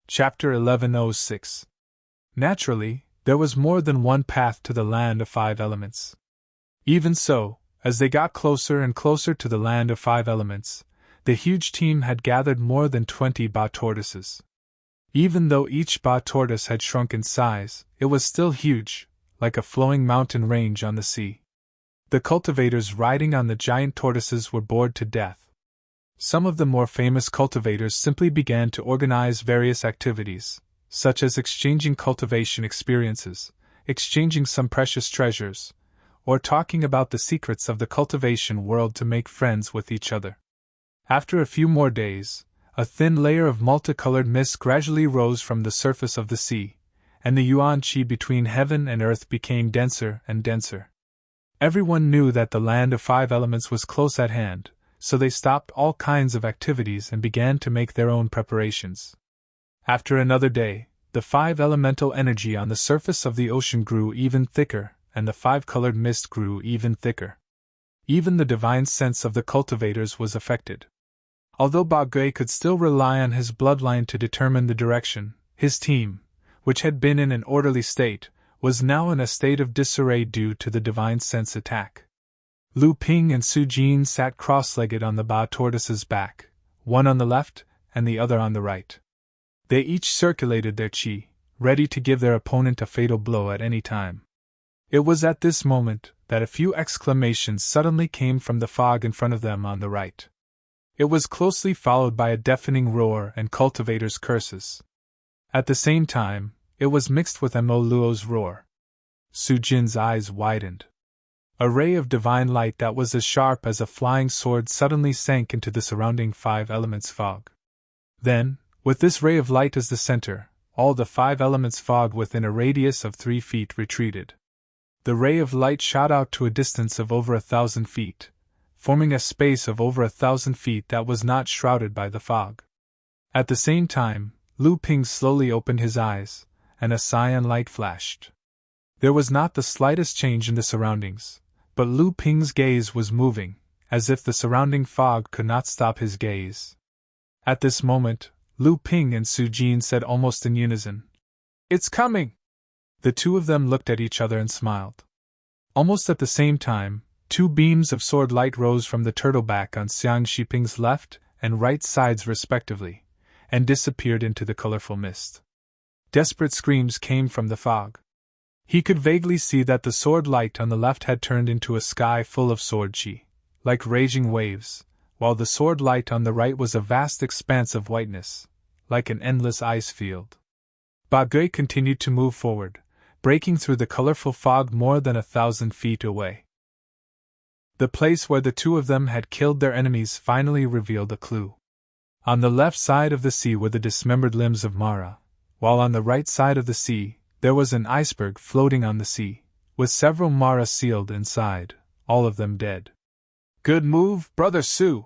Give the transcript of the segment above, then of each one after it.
Chapter 1106. Naturally, there was more than one path to the land of five elements. Even so, as they got closer and closer to the land of five elements, the huge team had gathered more than 20 Ba tortoises. Even though each Ba tortoise had shrunk in size, it was still huge, like a flowing mountain range on the sea. The cultivators riding on the giant tortoises were bored to death. Some of the more famous cultivators simply began to organize various activities, such as exchanging cultivation experiences, exchanging some precious treasures, or talking about the secrets of the cultivation world to make friends with each other. After a few more days, a thin layer of multicolored mist gradually rose from the surface of the sea, and the yuan qi between heaven and earth became denser and denser. Everyone knew that the land of five elements was close at hand, so they stopped all kinds of activities and began to make their own preparations. After another day, the five elemental energy on the surface of the ocean grew even thicker, and the five-colored mist grew even thicker. Even the divine sense of the cultivators was affected. Although Ba Gui could still rely on his bloodline to determine the direction, his team, which had been in an orderly state, was now in a state of disarray due to the divine sense attack. Lu Ping and Su Jin sat cross-legged on the Ba tortoise's back, one on the left and the other on the right. They each circulated their qi, ready to give their opponent a fatal blow at any time. It was at this moment that a few exclamations suddenly came from the fog in front of them on the right. It was closely followed by a deafening roar and cultivators' curses. At the same time, it was mixed with Mo Luo's roar. Su Jin's eyes widened. A ray of divine light that was as sharp as a flying sword suddenly sank into the surrounding five elements fog. Then, with this ray of light as the center, all the five elements fog within a radius of 3 feet retreated. The ray of light shot out to a distance of over 1,000 feet, forming a space of over 1,000 feet that was not shrouded by the fog. At the same time, Lu Ping slowly opened his eyes, and a cyan light flashed. There was not the slightest change in the surroundings, but Lu Ping's gaze was moving, as if the surrounding fog could not stop his gaze. At this moment, Lu Ping and Su Jin said almost in unison, "It's coming!" The two of them looked at each other and smiled. Almost at the same time, 2 beams of sword light rose from the turtle back on Xiang Shiping's left and right sides respectively, and disappeared into the colorful mist. Desperate screams came from the fog. He could vaguely see that the sword light on the left had turned into a sky full of sword qi, like raging waves, while the sword light on the right was a vast expanse of whiteness, like an endless ice field. Ba Gui continued to move forward, breaking through the colorful fog more than 1,000 feet away. The place where the two of them had killed their enemies finally revealed a clue. On the left side of the sea were the dismembered limbs of Mara, while on the right side of the sea, there was an iceberg floating on the sea, with several Mara sealed inside, all of them dead. "Good move, Brother Su!"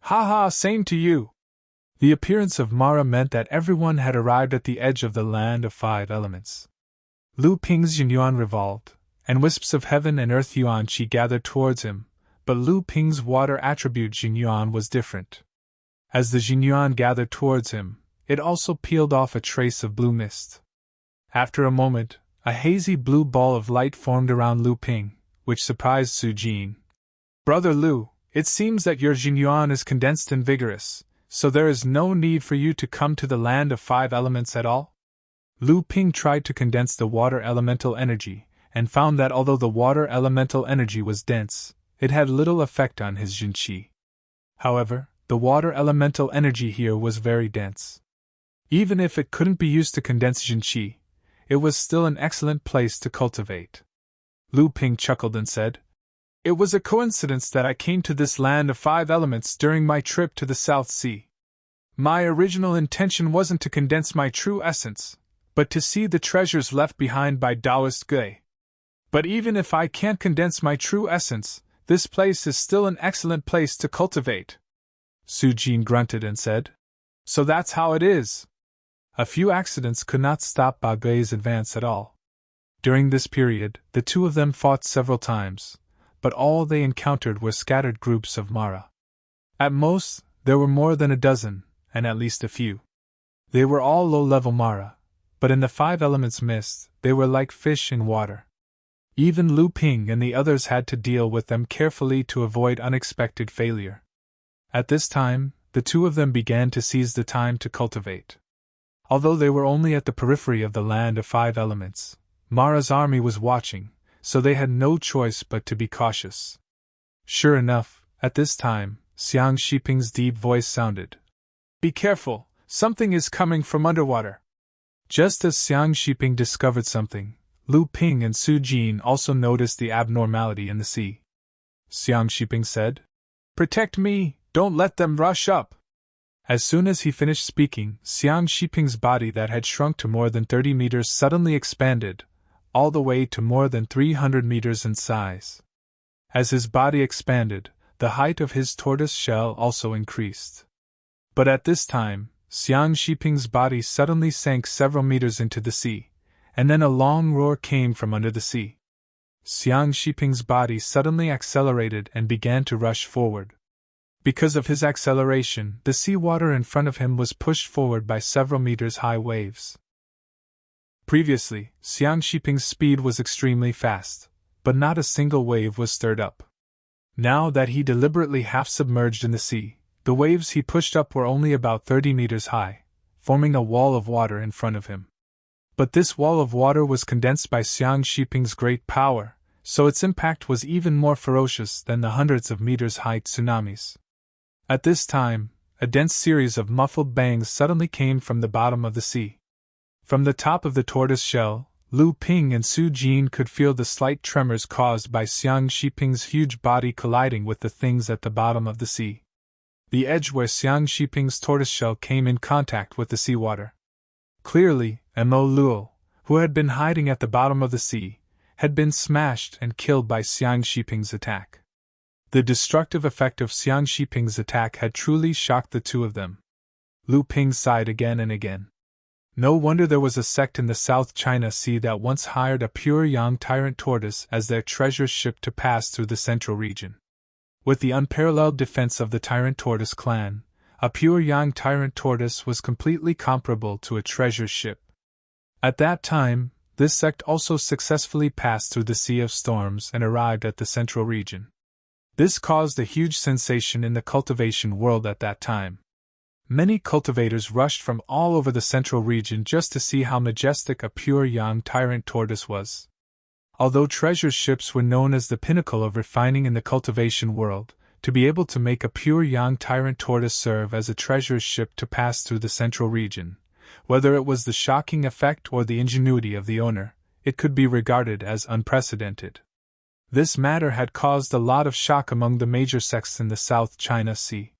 "Ha ha, same to you!" The appearance of Mara meant that everyone had arrived at the edge of the land of five elements. Lu Ping's Yuan revolved, and wisps of heaven and earth yuan qi gathered towards him, but Lu Ping's water attribute Yuan was different. As the Yuan gathered towards him, it also peeled off a trace of blue mist. After a moment, a hazy blue ball of light formed around Lu Ping, which surprised Su Jin. "Brother Lu, it seems that your Yuan is condensed and vigorous, so there is no need for you to come to the land of five elements at all?" Lu Ping tried to condense the water elemental energy, and found that although the water elemental energy was dense, it had little effect on his Jin qi. However, the water elemental energy here was very dense. Even if it couldn't be used to condense Jin qi, it was still an excellent place to cultivate. Lu Ping chuckled and said, "It was a coincidence that I came to this land of five elements during my trip to the South Sea. My original intention wasn't to condense my true essence, but to see the treasures left behind by Taoist Gui. But even if I can't condense my true essence, this place is still an excellent place to cultivate." Su Jin grunted and said, "So that's how it is." A few accidents could not stop Ba Gui's advance at all. During this period, the two of them fought several times, but all they encountered were scattered groups of Mara. At most, there were more than a dozen, and at least a few. They were all low-level Mara, but in the five elements mist, they were like fish in water. Even Lu Ping and the others had to deal with them carefully to avoid unexpected failure. At this time, the two of them began to seize the time to cultivate. Although they were only at the periphery of the land of five elements, Mara's army was watching, so they had no choice but to be cautious. Sure enough, at this time, Xiang Shiping's deep voice sounded. "Be careful, something is coming from underwater." Just as Xiang Shiping discovered something, Lu Ping and Su Jin also noticed the abnormality in the sea. Xiang Shiping said, "Protect me, don't let them rush up." As soon as he finished speaking, Xiang Shiping's body that had shrunk to more than 30 meters suddenly expanded, all the way to more than 300 meters in size. As his body expanded, the height of his tortoise shell also increased. But at this time, Xiang Shiping's body suddenly sank several meters into the sea, and then a long roar came from under the sea. Xiang Shiping's body suddenly accelerated and began to rush forward. Because of his acceleration, the seawater in front of him was pushed forward by several meters high waves. Previously, Xiang Shiping's speed was extremely fast, but not a single wave was stirred up. Now that he deliberately half-submerged in the sea, the waves he pushed up were only about 30 meters high, forming a wall of water in front of him. But this wall of water was condensed by Xiang Shiping's great power, so its impact was even more ferocious than the hundreds of meters high tsunamis. At this time, a dense series of muffled bangs suddenly came from the bottom of the sea. From the top of the tortoise shell, Lu Ping and Su Jin could feel the slight tremors caused by Xiang Shiping's huge body colliding with the things at the bottom of the sea. The edge where Xiang Shiping's tortoise shell came in contact with the seawater. Clearly, Mo Luo, who had been hiding at the bottom of the sea, had been smashed and killed by Xiang Shiping's attack. The destructive effect of Xiang Shiping's attack had truly shocked the two of them. Lu Ping sighed again and again. No wonder there was a sect in the South China Sea that once hired a pure young tyrant tortoise as their treasure ship to pass through the central region. With the unparalleled defense of the tyrant tortoise clan, a pure young tyrant tortoise was completely comparable to a treasure ship. At that time, this sect also successfully passed through the Sea of Storms and arrived at the central region. This caused a huge sensation in the cultivation world at that time. Many cultivators rushed from all over the central region just to see how majestic a pure young tyrant tortoise was. Although treasure ships were known as the pinnacle of refining in the cultivation world, to be able to make a pure young tyrant tortoise serve as a treasure ship to pass through the central region, whether it was the shocking effect or the ingenuity of the owner, it could be regarded as unprecedented. This matter had caused a lot of shock among the major sects in the South China Sea.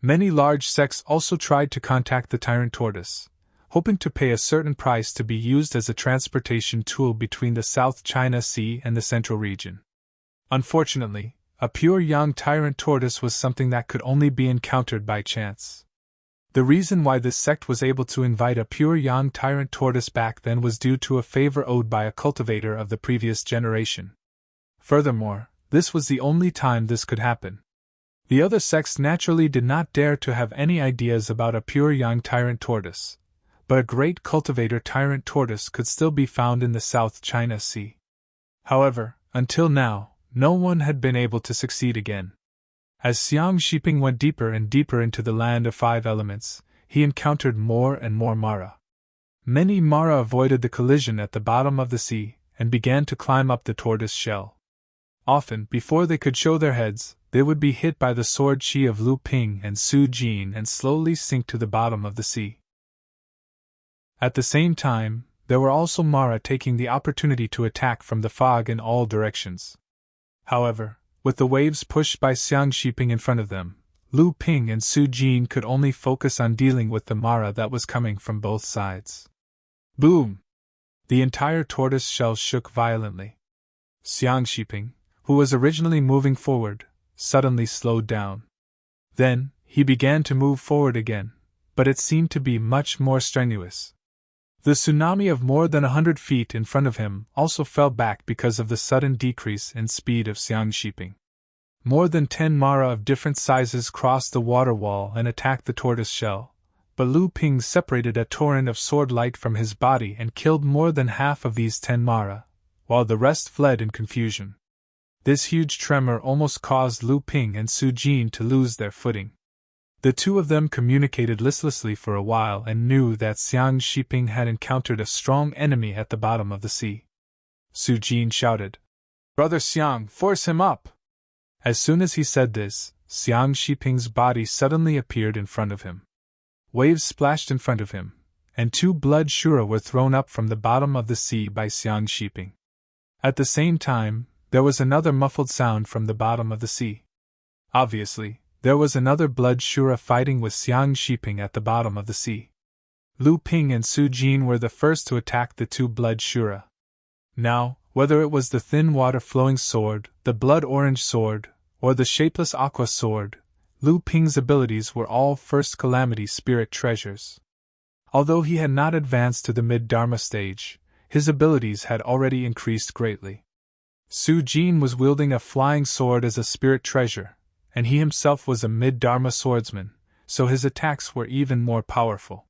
Many large sects also tried to contact the tyrant tortoise, hoping to pay a certain price to be used as a transportation tool between the South China Sea and the central region. Unfortunately, a pure young tyrant tortoise was something that could only be encountered by chance. The reason why this sect was able to invite a pure young tyrant tortoise back then was due to a favor owed by a cultivator of the previous generation. Furthermore, this was the only time this could happen. The other sects naturally did not dare to have any ideas about a pure young tyrant tortoise, but a great cultivator tyrant tortoise could still be found in the South China Sea. However, until now, no one had been able to succeed again. As Xiang Shiping went deeper and deeper into the land of five elements, he encountered more and more Mara. Many Mara avoided the collision at the bottom of the sea and began to climb up the tortoise shell. Often, before they could show their heads, they would be hit by the sword chi of Lu Ping and Su Jin and slowly sink to the bottom of the sea. At the same time, there were also Mara taking the opportunity to attack from the fog in all directions. However, with the waves pushed by Xiang Shiping in front of them, Lu Ping and Su Jin could only focus on dealing with the Mara that was coming from both sides. Boom! The entire tortoise shell shook violently. Xiang Shiping, who was originally moving forward, suddenly slowed down. Then, he began to move forward again, but it seemed to be much more strenuous. The tsunami of more than 100 feet in front of him also fell back because of the sudden decrease in speed of Xiang Shiping. More than 10 Mara of different sizes crossed the water wall and attacked the tortoise shell, but Lu Ping separated a torrent of sword light from his body and killed more than half of these 10 Mara, while the rest fled in confusion. This huge tremor almost caused Lu Ping and Su Jin to lose their footing. The two of them communicated listlessly for a while and knew that Xiang Shiping had encountered a strong enemy at the bottom of the sea. Su Jin shouted, "Brother Xiang, force him up!" As soon as he said this, Xiang Shiping's body suddenly appeared in front of him. Waves splashed in front of him, and 2 blood shura were thrown up from the bottom of the sea by Xiang Shiping. At the same time, there was another muffled sound from the bottom of the sea. Obviously, there was another blood shura fighting with Xiang Shiping at the bottom of the sea. Lu Ping and Su Jin were the first to attack the 2 blood shura. Now, whether it was the thin water-flowing sword, the blood-orange sword, or the shapeless aqua sword, Lu Ping's abilities were all first calamity spirit treasures. Although he had not advanced to the mid-dharma stage, his abilities had already increased greatly. Su Jin was wielding a flying sword as a spirit treasure, and he himself was a mid-dharma swordsman, so his attacks were even more powerful.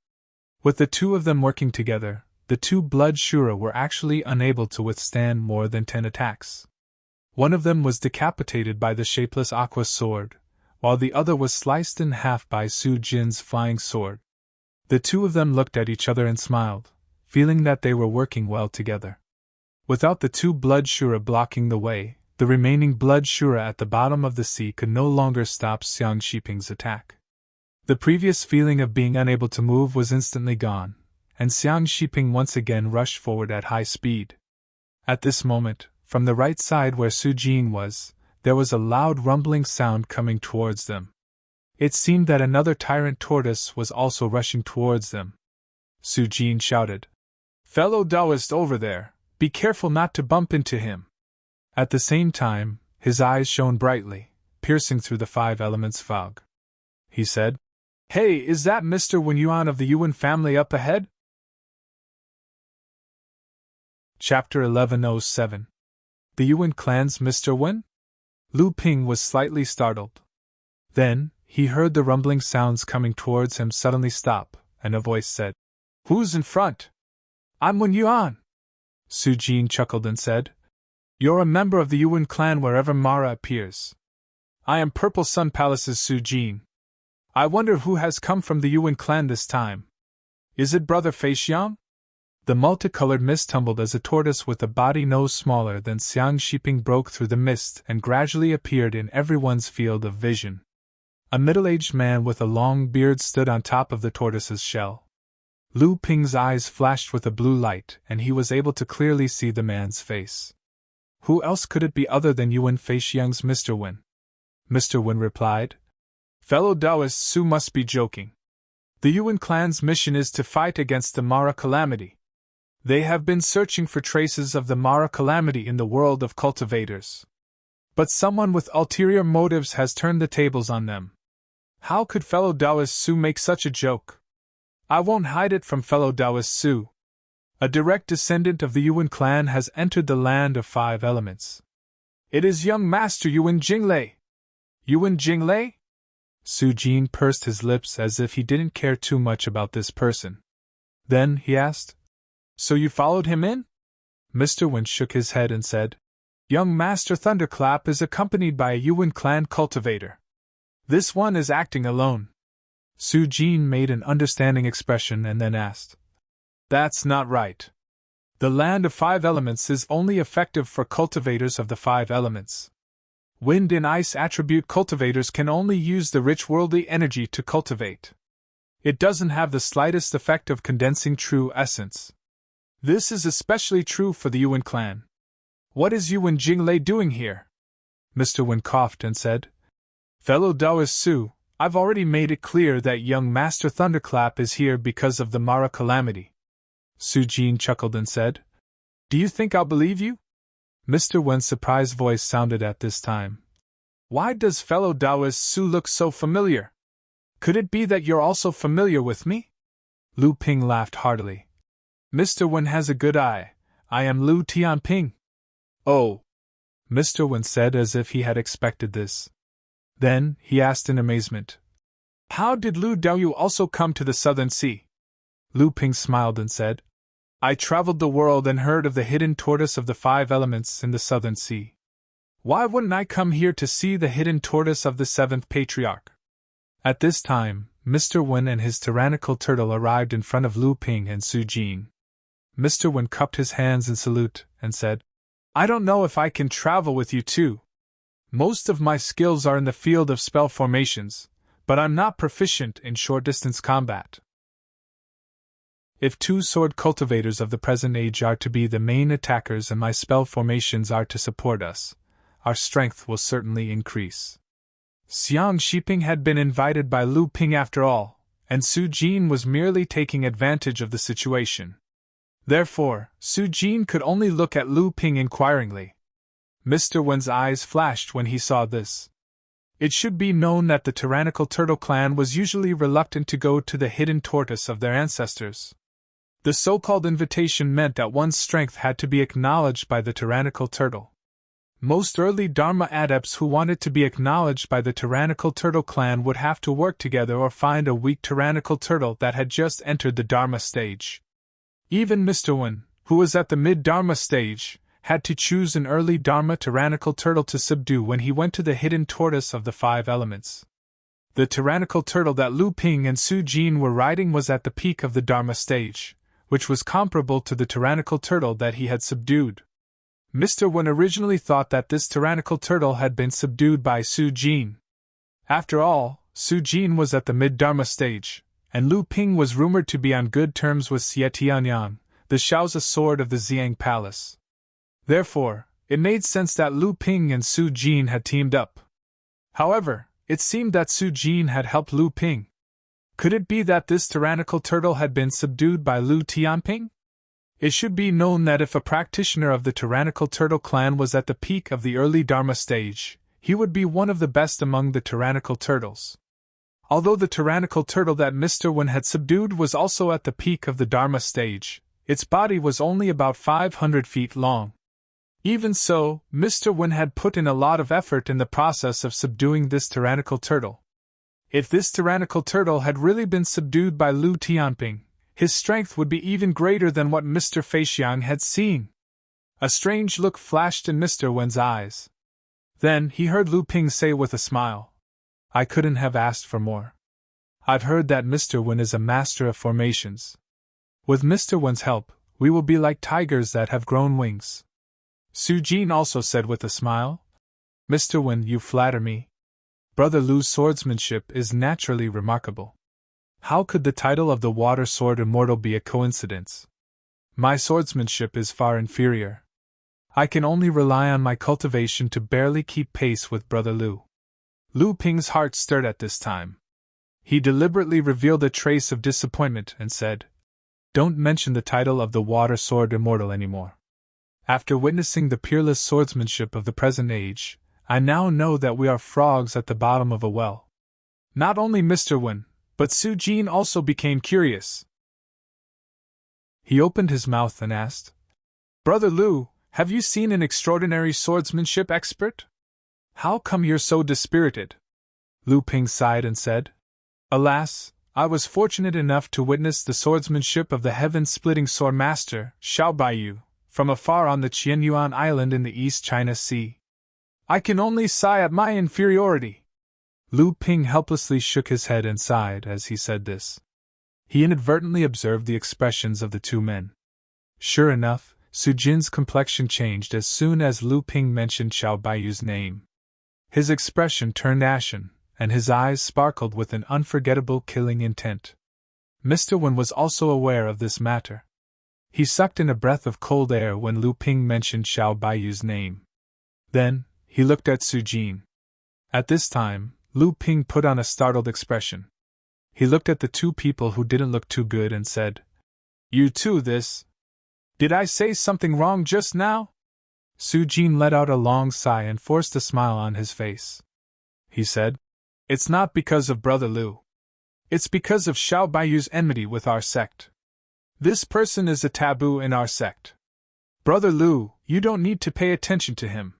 With the two of them working together, the 2 blood shura were actually unable to withstand more than 10 attacks. One of them was decapitated by the shapeless aqua sword, while the other was sliced in half by Su Jin's flying sword. The two of them looked at each other and smiled, feeling that they were working well together. Without the 2 blood shura blocking the way, the remaining blood shura at the bottom of the sea could no longer stop Xiang Shiping's attack. The previous feeling of being unable to move was instantly gone, and Xiang Shiping once again rushed forward at high speed. At this moment, from the right side where Su Jin was, there was a loud rumbling sound coming towards them. It seemed that another tyrant tortoise was also rushing towards them. Su Jin shouted, "Fellow Taoist over there, be careful not to bump into him." At the same time, his eyes shone brightly, piercing through the 5 elements fog. He said, "Hey, is that Mr. Wen Yuan of the Yuan family up ahead?" Chapter 1107. The Yuan clan's Mr. Wen? Lu Ping was slightly startled. Then, he heard the rumbling sounds coming towards him suddenly stop, and a voice said, "Who's in front?" "I'm Wen Yuan." Su Jin chuckled and said, "You're a member of the Yuan clan wherever Mara appears." "I am Purple Sun Palace's Su Jin. I wonder who has come from the Yuan clan this time. Is it Brother Feixiang?" The multicolored mist tumbled as a tortoise with a body no smaller than Xiang Shiping broke through the mist and gradually appeared in everyone's field of vision. A middle-aged man with a long beard stood on top of the tortoise's shell. Lu Ping's eyes flashed with a blue light, and he was able to clearly see the man's face. Who else could it be other than Yuan Feixiang's Mr. Wen? Mr. Wen replied, "Fellow Taoists, Su must be joking. The Yuan clan's mission is to fight against the Mara calamity. They have been searching for traces of the Mara calamity in the world of cultivators. But someone with ulterior motives has turned the tables on them. How could fellow Taoist Su make such a joke? I won't hide it from fellow Taoist Su. A direct descendant of the Yuan clan has entered the land of 5 elements. It is young Master Yuan Jinglei." "Yuan Jinglei?" Su Jin pursed his lips as if he didn't care too much about this person. Then he asked, "So you followed him in?" Mr. Wen shook his head and said, "Young Master Thunderclap is accompanied by a Yuan clan cultivator. This one is acting alone." Su Jin made an understanding expression and then asked, "That's not right. The land of 5 elements is only effective for cultivators of the 5 elements. Wind and ice attribute cultivators can only use the rich worldly energy to cultivate. It doesn't have the slightest effect of condensing true essence. This is especially true for the Yuan clan. What is Yuan Jinglei doing here?" Mr. Wen coughed and said, "Fellow Taoist Su, I've already made it clear that young Master Thunderclap is here because of the Mara calamity." Su Jin chuckled and said, "Do you think I'll believe you?" Mr. Wen's surprised voice sounded at this time. "Why does fellow Taoist Su look so familiar? Could it be that you're also familiar with me?" Lu Ping laughed heartily. "Mr. Wen has a good eye. I am Lu Tianping." "Oh," Mr. Wen said as if he had expected this. Then he asked in amazement, How did Lu Daoyu also come to the Southern Sea? Lu Ping smiled and said, I traveled the world and heard of the hidden tortoise of the 5 elements in the Southern Sea. Why wouldn't I come here to see the hidden tortoise of the 7th patriarch? At this time, Mr. Wen and his tyrannical turtle arrived in front of Lu Ping and Su Jin. Mr. Wen cupped his hands in salute and said, I don't know if I can travel with you too. Most of my skills are in the field of spell formations, but I'm not proficient in short-distance combat. If 2 sword cultivators of the present age are to be the main attackers and my spell formations are to support us, our strength will certainly increase. Xiang Shiping had been invited by Lu Ping after all, and Su Jin was merely taking advantage of the situation. Therefore, Su Jin could only look at Lu Ping inquiringly. Mr. Wen's eyes flashed when he saw this. It should be known that the tyrannical turtle clan was usually reluctant to go to the hidden tortoise of their ancestors. The so-called invitation meant that one's strength had to be acknowledged by the tyrannical turtle. Most early Dharma adepts who wanted to be acknowledged by the tyrannical turtle clan would have to work together or find a weak tyrannical turtle that had just entered the Dharma stage. Even Mr. Wen, who was at the mid-Dharma stage, had to choose an early Dharma tyrannical turtle to subdue when he went to the hidden tortoise of the 5 elements. The tyrannical turtle that Lu Ping and Su Jin were riding was at the peak of the Dharma stage, which was comparable to the tyrannical turtle that he had subdued. Mr. Wen originally thought that this tyrannical turtle had been subdued by Su Jin. After all, Su Jin was at the mid-Dharma stage, and Lu Ping was rumored to be on good terms with Xie Tianyang, the Shaozi sword of the Xiang Palace. Therefore, it made sense that Lu Ping and Su Jin had teamed up. However, it seemed that Su Jin had helped Lu Ping. Could it be that this tyrannical turtle had been subdued by Lu Tianping? It should be known that if a practitioner of the tyrannical turtle clan was at the peak of the early Dharma stage, he would be one of the best among the tyrannical turtles. Although the tyrannical turtle that Mr. Wen had subdued was also at the peak of the Dharma stage, its body was only about 500 feet long. Even so, Mr. Wen had put in a lot of effort in the process of subduing this tyrannical turtle. If this tyrannical turtle had really been subdued by Lu Tianping, his strength would be even greater than what Mr. Feixiang had seen. A strange look flashed in Mr. Wen's eyes. Then he heard Lu Ping say with a smile, I couldn't have asked for more. I've heard that Mr. Wen is a master of formations. With Mr. Wen's help, we will be like tigers that have grown wings. Su Jin also said with a smile, Mr. Wen, you flatter me. Brother Lu's swordsmanship is naturally remarkable. How could the title of the Water Sword Immortal be a coincidence? My swordsmanship is far inferior. I can only rely on my cultivation to barely keep pace with Brother Lu. Lu Ping's heart stirred at this time. He deliberately revealed a trace of disappointment and said, Don't mention the title of the Water Sword Immortal anymore. After witnessing the peerless swordsmanship of the present age, I now know that we are frogs at the bottom of a well. Not only Mr. Wen, but Su Jin also became curious. He opened his mouth and asked, Brother Lu, have you seen an extraordinary swordsmanship expert? How come you're so dispirited? Lu Ping sighed and said, Alas, I was fortunate enough to witness the swordsmanship of the heaven-splitting sword master, Xiao Baiyu, from afar on the Qianyuan Island in the East China Sea. I can only sigh at my inferiority. Lu Ping helplessly shook his head and sighed as he said this. He inadvertently observed the expressions of the 2 men. Sure enough, Su Jin's complexion changed as soon as Lu Ping mentioned Xiao Baiyu's name. His expression turned ashen, and his eyes sparkled with an unforgettable killing intent. Mr. Wen was also aware of this matter. He sucked in a breath of cold air when Lu Ping mentioned Xiao Baiyu's name. Then, he looked at Su Jin. At this time, Lu Ping put on a startled expression. He looked at the 2 people who didn't look too good and said, You too this? Did I say something wrong just now? Su Jin let out a long sigh and forced a smile on his face. He said, It's not because of Brother Lu. It's because of Xiao Baiyu's enmity with our sect. This person is a taboo in our sect. Brother Lu, you don't need to pay attention to him.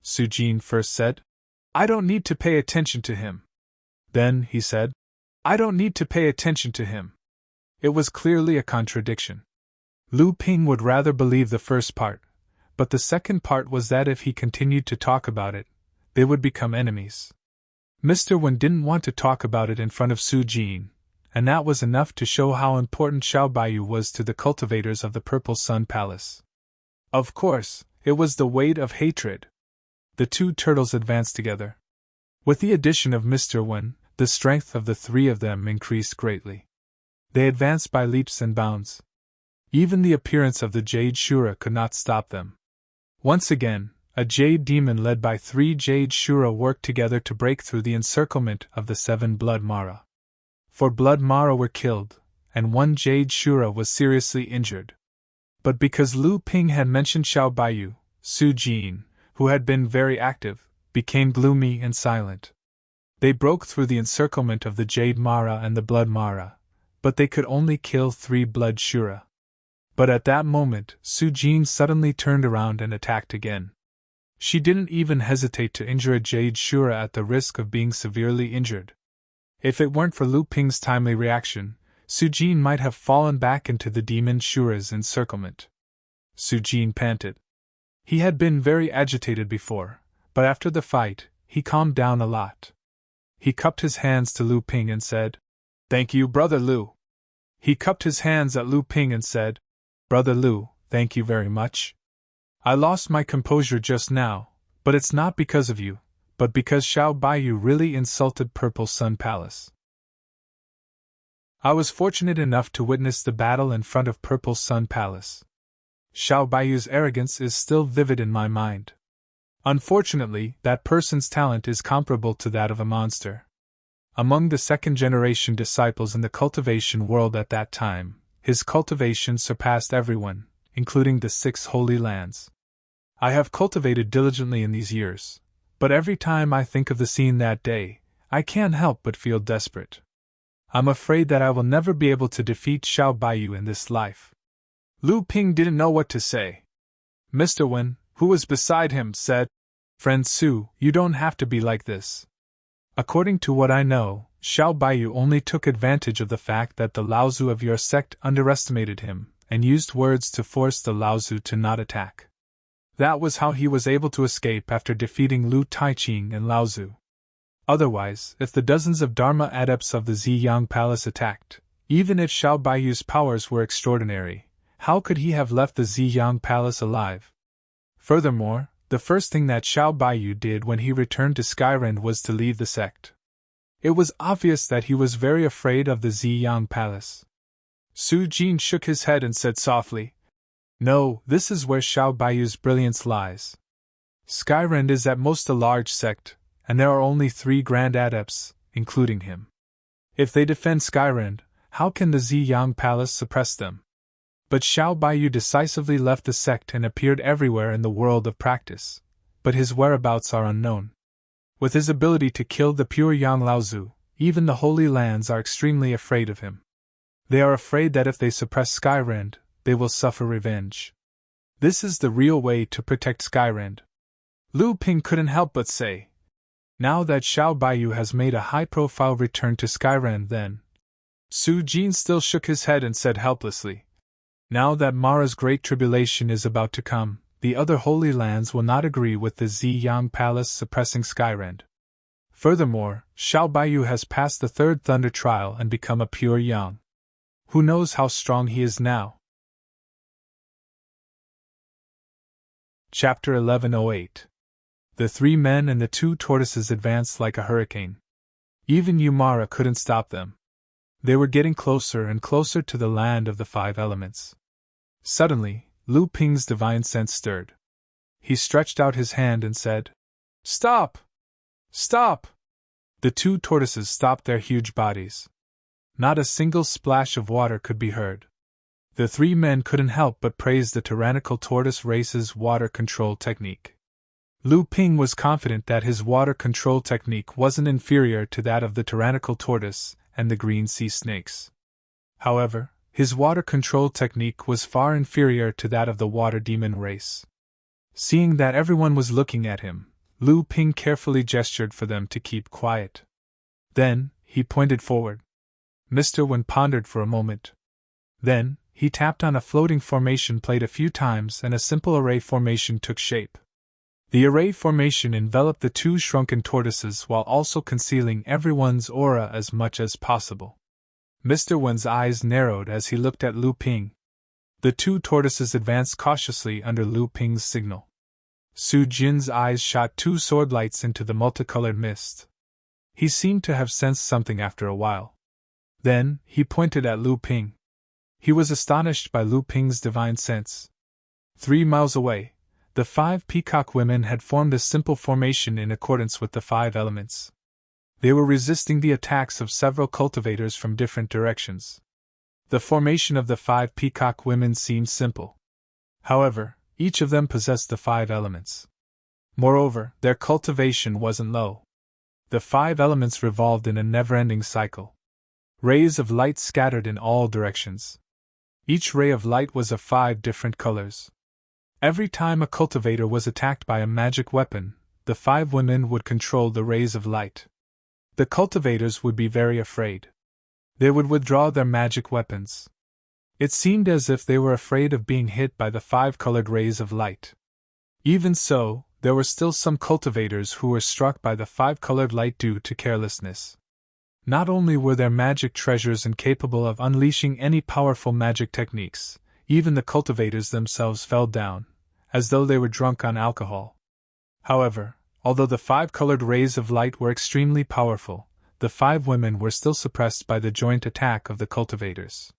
Su Jin first said, I don't need to pay attention to him. Then, he said, I don't need to pay attention to him. It was clearly a contradiction. Lu Ping would rather believe the first part, but the second part was that if he continued to talk about it, they would become enemies. Mr. Wen didn't want to talk about it in front of Su Jin, and that was enough to show how important Xiao Baiyu was to the cultivators of the Purple Sun Palace. Of course, it was the weight of hatred. The two turtles advanced together. With the addition of Mr. Wen, the strength of the three of them increased greatly. They advanced by leaps and bounds. Even the appearance of the Jade Shura could not stop them. Once again, a Jade Demon led by 3 Jade Shura worked together to break through the encirclement of the 7 Blood Mara. 4 Blood Mara were killed, and 1 Jade Shura was seriously injured. But because Lu Ping had mentioned Xiao Baiyu, Su Jin, who had been very active, became gloomy and silent. They broke through the encirclement of the Jade Mara and the Blood Mara, but they could only kill 3 Blood Shura. But at that moment, Su Jin suddenly turned around and attacked again. She didn't even hesitate to injure a Jade Shura at the risk of being severely injured. If it weren't for Lu Ping's timely reaction, Su Jin might have fallen back into the Demon Shura's encirclement. Su Jin panted. He had been very agitated before, but after the fight, he calmed down a lot. He cupped his hands to Lu Ping and said, "Thank you, Brother Lu." He cupped his hands at Lu Ping and said, "Brother Lu, thank you very much. I lost my composure just now, but it's not because of you, but because Xiao Baiyu really insulted Purple Sun Palace. I was fortunate enough to witness the battle in front of Purple Sun Palace. Xiao Baiyu's arrogance is still vivid in my mind. Unfortunately, that person's talent is comparable to that of a monster. Among the second-generation disciples in the cultivation world at that time, his cultivation surpassed everyone, including the 6 Holy Lands. I have cultivated diligently in these years, but every time I think of the scene that day, I can't help but feel desperate. I'm afraid that I will never be able to defeat Xiao Baiyu in this life." Lu Ping didn't know what to say. Mr. Wen, who was beside him, said, "Friend Su, you don't have to be like this. According to what I know, Xiao Baiyu only took advantage of the fact that the Laozu of your sect underestimated him, and used words to force the Laozu to not attack. That was how he was able to escape after defeating Lu Taiqing and Laozu. Otherwise, if the dozens of Dharma adepts of the Ziyang Palace attacked, even if Xiao Baiyu's powers were extraordinary, how could he have left the Ziyang Palace alive? Furthermore, the first thing that Xiao Baiyu did when he returned to Skyrend was to leave the sect. It was obvious that he was very afraid of the Ziyang Palace." Su Jin shook his head and said softly, "No, this is where Xiao Baiyu's brilliance lies. Skyrend is at most a large sect, and there are only 3 grand adepts, including him. If they defend Skyrend, how can the Ziyang Palace suppress them? But Xiao Baiyu decisively left the sect and appeared everywhere in the world of practice, but his whereabouts are unknown. With his ability to kill the pure Yang Laozu, even the Holy Lands are extremely afraid of him. They are afraid that if they suppress Skyrend, they will suffer revenge. This is the real way to protect Skyrend." Lu Ping couldn't help but say, "Now that Xiao Baiyu has made a high-profile return to Skyrend, then..." Su Jin still shook his head and said helplessly, "Now that Mara's great tribulation is about to come, the other Holy Lands will not agree with the Ziyang Palace suppressing Skyrend. Furthermore, Xiao Baiyu has passed the 3rd Thunder Trial and become a pure Yang. Who knows how strong he is now?" Chapter 1108. The 3 men and the 2 tortoises advanced like a hurricane. Even Yumara couldn't stop them. They were getting closer and closer to the land of the 5 elements. Suddenly, Lu Ping's divine sense stirred. He stretched out his hand and said, "Stop! Stop!" The 2 tortoises stopped their huge bodies. Not a single splash of water could be heard. The 3 men couldn't help but praise the tyrannical tortoise race's water control technique. Lu Ping was confident that his water control technique wasn't inferior to that of the tyrannical tortoise and the green sea snakes. However, his water control technique was far inferior to that of the water demon race. Seeing that everyone was looking at him, Lu Ping carefully gestured for them to keep quiet. Then, he pointed forward. Mr. Wen pondered for a moment. Then, he tapped on a floating formation plate a few times and a simple array formation took shape. The array formation enveloped the two shrunken tortoises while also concealing everyone's aura as much as possible. Mr. Wen's eyes narrowed as he looked at Lu Ping. The two tortoises advanced cautiously under Lu Ping's signal. Su Jin's eyes shot two sword lights into the multicolored mist. He seemed to have sensed something after a while. Then, he pointed at Lu Ping. He was astonished by Lu Ping's divine sense. 3 miles away, the 5 peacock women had formed a simple formation in accordance with the 5 elements. They were resisting the attacks of several cultivators from different directions. The formation of the 5 peacock women seemed simple. However, each of them possessed the 5 elements. Moreover, their cultivation wasn't low. The 5 elements revolved in a never-ending cycle. Rays of light scattered in all directions. Each ray of light was of 5 different colors. Every time a cultivator was attacked by a magic weapon, the 5 women would control the rays of light. The cultivators would be very afraid. They would withdraw their magic weapons. It seemed as if they were afraid of being hit by the 5-colored rays of light. Even so, there were still some cultivators who were struck by the 5-colored light due to carelessness. Not only were their magic treasures incapable of unleashing any powerful magic techniques, even the cultivators themselves fell down, as though they were drunk on alcohol. However, although the 5-colored rays of light were extremely powerful, the 5 women were still suppressed by the joint attack of the cultivators.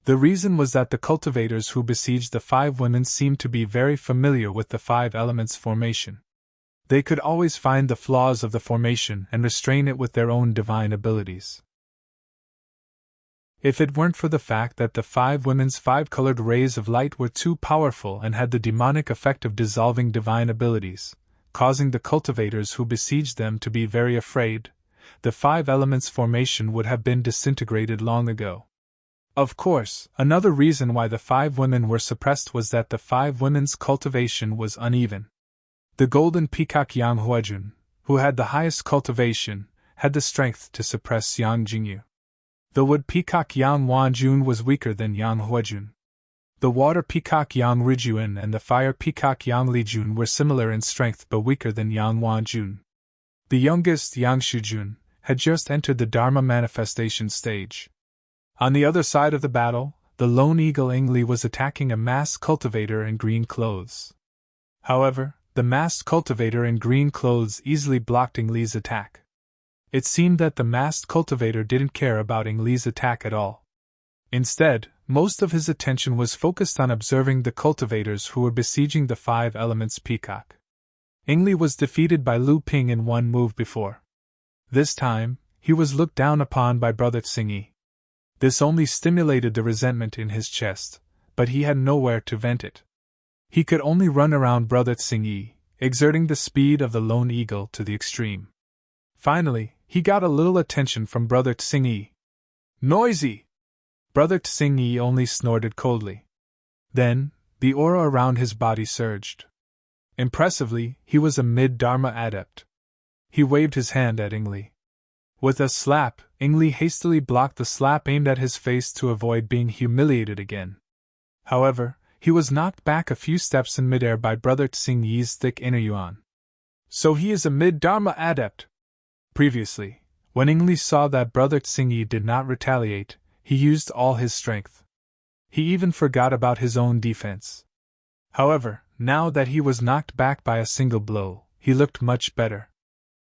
The reason was that the cultivators who besieged the 5 women seemed to be very familiar with the 5 elements formation. They could always find the flaws of the formation and restrain it with their own divine abilities. If it weren't for the fact that the 5 women's 5-colored rays of light were too powerful and had the demonic effect of dissolving divine abilities, causing the cultivators who besieged them to be very afraid, the 5 elements formation would have been disintegrated long ago. Of course, another reason why the 5 women were suppressed was that the 5 women's cultivation was uneven. The golden peacock Yang Huajun, who had the highest cultivation, had the strength to suppress Yang Jingyu. The wood peacock Yang Wanjun was weaker than Yang Huajun. The water peacock Yang Rijuan and the fire peacock Yang Lijun were similar in strength but weaker than Yang Wanjun. The youngest Yang Shujun had just entered the Dharma manifestation stage. On the other side of the battle, the lone eagle Ingli was attacking a masked cultivator in green clothes. However, the masked cultivator in green clothes easily blocked Ingli's attack. It seemed that the masked cultivator didn't care about Ingli's attack at all. Instead, most of his attention was focused on observing the cultivators who were besieging the 5 elements peacock. Ingli was defeated by Lu Ping in one move before. This time, he was looked down upon by Brother Tsingyi. This only stimulated the resentment in his chest, but he had nowhere to vent it. He could only run around Brother Tsingyi, exerting the speed of the lone eagle to the extreme. Finally, he got a little attention from Brother Tsingyi. Noisy! Brother Tsingyi only snorted coldly. Then, the aura around his body surged. Impressively, he was a mid-Dharma adept. He waved his hand at Ingli. With a slap, Ingli hastily blocked the slap aimed at his face to avoid being humiliated again. However, he was knocked back a few steps in midair by Brother Tsingyi's thick inner yuan. So he is a mid-Dharma adept. Previously, when Ingli saw that Brother Tsingyi did not retaliate, he used all his strength. He even forgot about his own defense. However, now that he was knocked back by a single blow, he looked much better.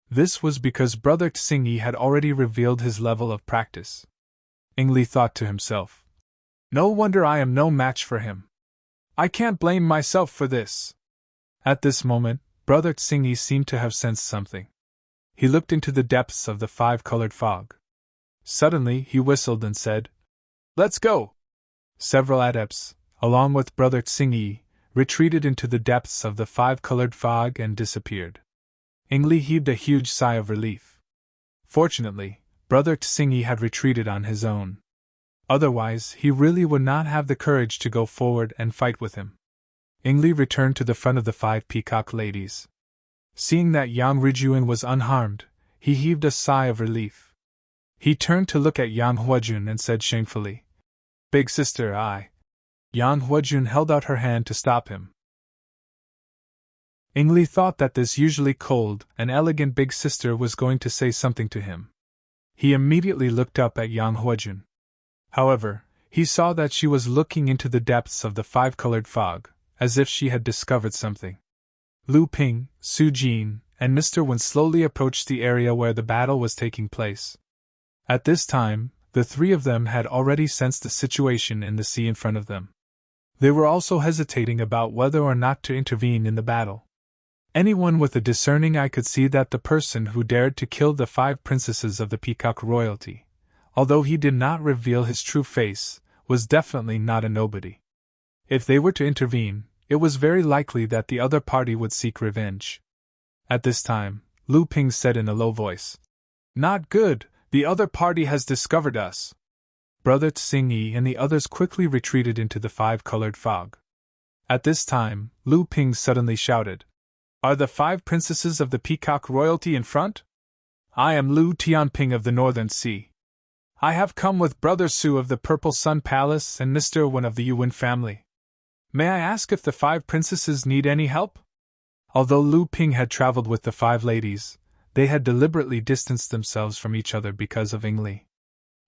This was because Brother Tsingyi had already revealed his level of practice. Ingli thought to himself, "No wonder I am no match for him. I can't blame myself for this." At this moment, Brother Tsingyi seemed to have sensed something. He looked into the depths of the 5-colored fog. Suddenly, he whistled and said, "Let's go!" Several adepts, along with Brother Tsingyi, retreated into the depths of the 5-colored fog and disappeared. Ingli heaved a huge sigh of relief. Fortunately, Brother Tsingyi had retreated on his own. Otherwise, he really would not have the courage to go forward and fight with him. Ingli returned to the front of the 5 peacock ladies. Seeing that Yang Rijuan was unharmed, he heaved a sigh of relief. He turned to look at Yang Huajun and said shamefully, "Big sister, I." Yang Huajun held out her hand to stop him. Ingli thought that this usually cold and elegant big sister was going to say something to him. He immediately looked up at Yang Huajun. However, he saw that she was looking into the depths of the five-colored fog, as if she had discovered something. Lu Ping, Su Jin, and Mr. Wen slowly approached the area where the battle was taking place. At this time, the three of them had already sensed the situation in the sea in front of them. They were also hesitating about whether or not to intervene in the battle. Anyone with a discerning eye could see that the person who dared to kill the 5 princesses of the Peacock royalty, although he did not reveal his true face, was definitely not a nobody. If they were to intervene, it was very likely that the other party would seek revenge. At this time, Lu Ping said in a low voice, "Not good, the other party has discovered us." Brother Tsing-yi and the others quickly retreated into the 5-colored fog. At this time, Lu Ping suddenly shouted, "Are the 5 princesses of the Peacock royalty in front? I am Lu Tianping of the Northern Sea. I have come with Brother Su of the Purple Sun Palace and Mr. Wen of the Yuan family. May I ask if the 5 princesses need any help?" Although Lu Ping had traveled with the 5 ladies, they had deliberately distanced themselves from each other because of Ingli.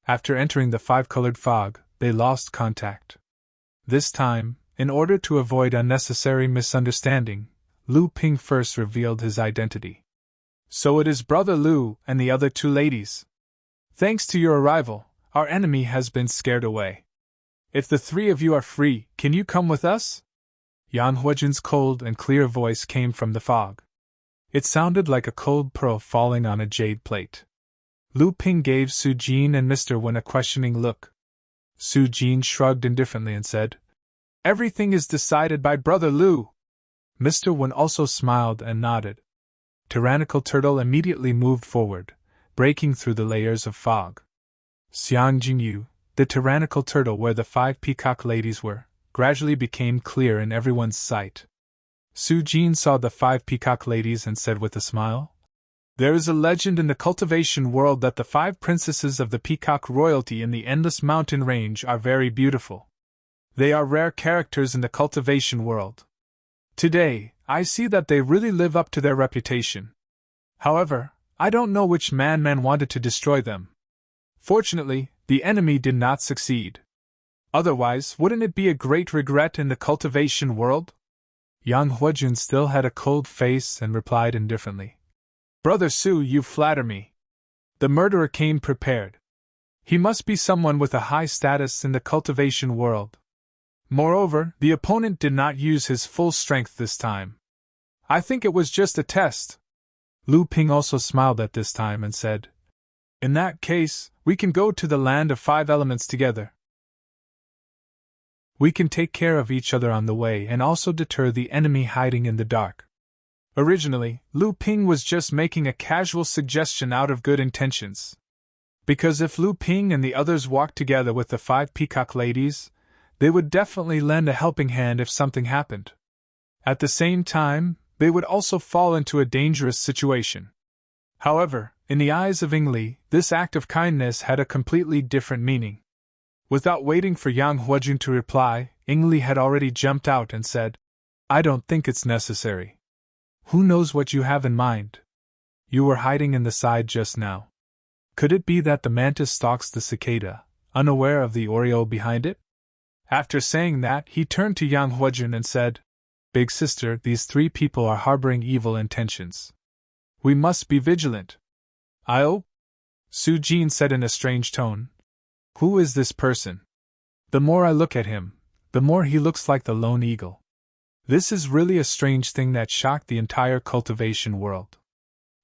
After entering the 5-colored fog, they lost contact. This time, in order to avoid unnecessary misunderstanding, Lu Ping first revealed his identity. "So it is Brother Lu and the other 2 ladies. Thanks to your arrival, our enemy has been scared away. If the 3 of you are free, can you come with us?" Yang Huajun's cold and clear voice came from the fog. It sounded like a cold pearl falling on a jade plate. Lu Ping gave Su Jin and Mr. Wen a questioning look. Su Jin shrugged indifferently and said, "Everything is decided by Brother Lu." Mr. Wen also smiled and nodded. Tyrannical Turtle immediately moved forward, breaking through the layers of fog. Xiang Jingyu, the tyrannical turtle where the 5 peacock ladies were, gradually became clear in everyone's sight. Su Jin saw the 5 peacock ladies and said with a smile, "There is a legend in the cultivation world that the 5 princesses of the Peacock royalty in the Endless Mountain Range are very beautiful. They are rare characters in the cultivation world. Today, I see that they really live up to their reputation. However, I don't know which man wanted to destroy them. Fortunately, the enemy did not succeed. Otherwise, wouldn't it be a great regret in the cultivation world?" Yang Huajun still had a cold face and replied indifferently, "Brother Su, you flatter me. The murderer came prepared. He must be someone with a high status in the cultivation world. Moreover, the opponent did not use his full strength this time. I think it was just a test." Lu Ping also smiled at this time and said, "In that case, we can go to the land of 5 elements together. We can take care of each other on the way and also deter the enemy hiding in the dark." Originally, Lu Ping was just making a casual suggestion out of good intentions. Because if Lu Ping and the others walked together with the 5 peacock ladies, they would definitely lend a helping hand if something happened. At the same time, they would also fall into a dangerous situation. However, in the eyes of Ingli, this act of kindness had a completely different meaning. Without waiting for Yang Huajun to reply, Ingli had already jumped out and said, "I don't think it's necessary. Who knows what you have in mind? You were hiding in the side just now. Could it be that the mantis stalks the cicada, unaware of the oriole behind it?" After saying that, he turned to Yang Huajun and said, "Big sister, these 3 people are harboring evil intentions. We must be vigilant." "Oh?" Su Jin said in a strange tone. "Who is this person? The more I look at him, the more he looks like the lone eagle. This is really a strange thing that shocked the entire cultivation world."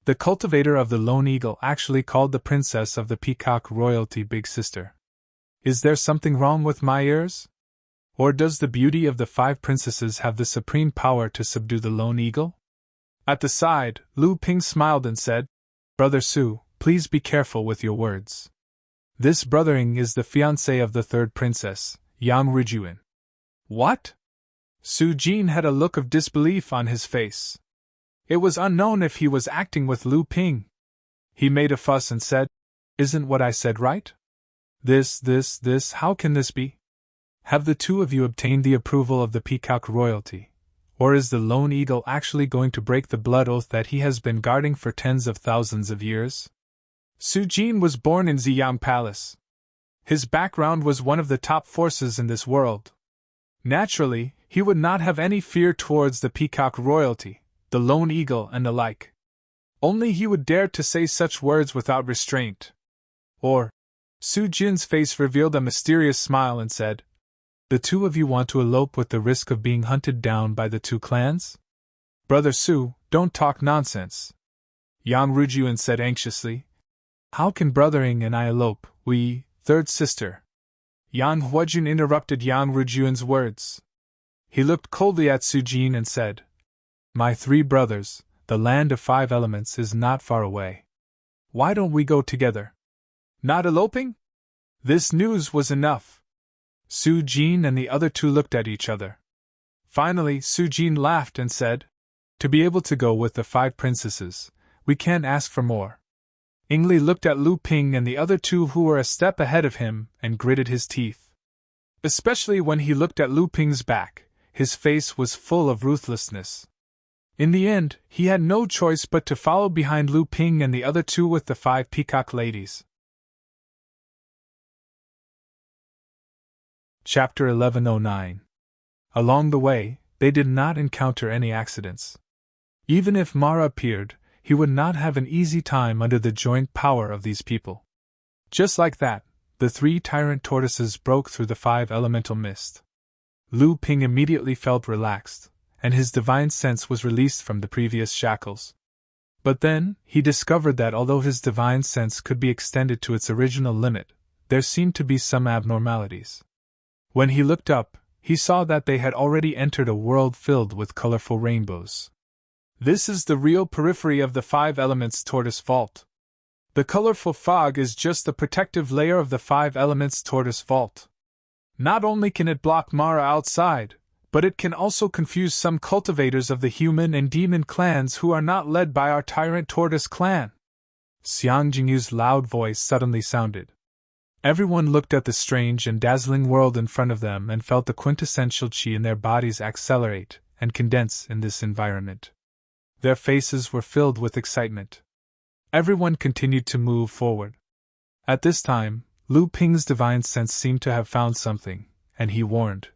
The cultivator of the lone eagle actually called the princess of the Peacock royalty Big Sister. Is there something wrong with my ears? Or does the beauty of the 5 princesses have the supreme power to subdue the lone eagle? At the side, Lu Ping smiled and said, "Brother Su, please be careful with your words. This brothering is the fiancé of the 3rd princess, Yang Rijuan." "What?" Su Jin had a look of disbelief on his face. It was unknown if he was acting with Lu Ping. He made a fuss and said, Isn't what I said right? This, how can this be? Have the two of you obtained the approval of the peacock royalty? Or is the lone eagle actually going to break the blood oath that he has been guarding for tens of thousands of years? Su Jin was born in Ziyang Palace. His background was one of the top forces in this world. Naturally, he would not have any fear towards the peacock royalty, the lone eagle and the like. Only he would dare to say such words without restraint. Or, Su Jin's face revealed a mysterious smile and said, "The two of you want to elope with the risk of being hunted down by the two clans? Brother Su, don't talk nonsense." Yang Rujuan said anxiously. "How can Brother Ing and I elope, we, third sister?" Yang Huajun interrupted Yang Rujuan's words. He looked coldly at Su Jin and said, "My three brothers, the land of 5 elements is not far away. Why don't we go together?" "Not eloping?" This news was enough. Su Jin and the other two looked at each other. Finally, Su Jin laughed and said, "To be able to go with the 5 princesses, we can't ask for more." Ing Li looked at Lu Ping and the other two who were a step ahead of him and gritted his teeth. Especially when he looked at Lu Ping's back, his face was full of ruthlessness. In the end, he had no choice but to follow behind Lu Ping and the other two with the 5 peacock ladies. Chapter 1109. Along the way, they did not encounter any accidents. Even if Mara appeared, he would not have an easy time under the joint power of these people. Just like that, the 3 tyrant tortoises broke through the 5 elemental mist. Lu Ping immediately felt relaxed, and his divine sense was released from the previous shackles. But then, he discovered that although his divine sense could be extended to its original limit, there seemed to be some abnormalities. When he looked up, he saw that they had already entered a world filled with colorful rainbows. This is the real periphery of the 5 elements tortoise vault. The colorful fog is just the protective layer of the 5 elements tortoise vault. Not only can it block Mara outside, but it can also confuse some cultivators of the human and demon clans who are not led by our tyrant tortoise clan. Xiang Jingyu's loud voice suddenly sounded. Everyone looked at the strange and dazzling world in front of them and felt the quintessential qi in their bodies accelerate and condense in this environment. Their faces were filled with excitement. Everyone continued to move forward. At this time, Lu Ping's divine sense seemed to have found something, and he warned,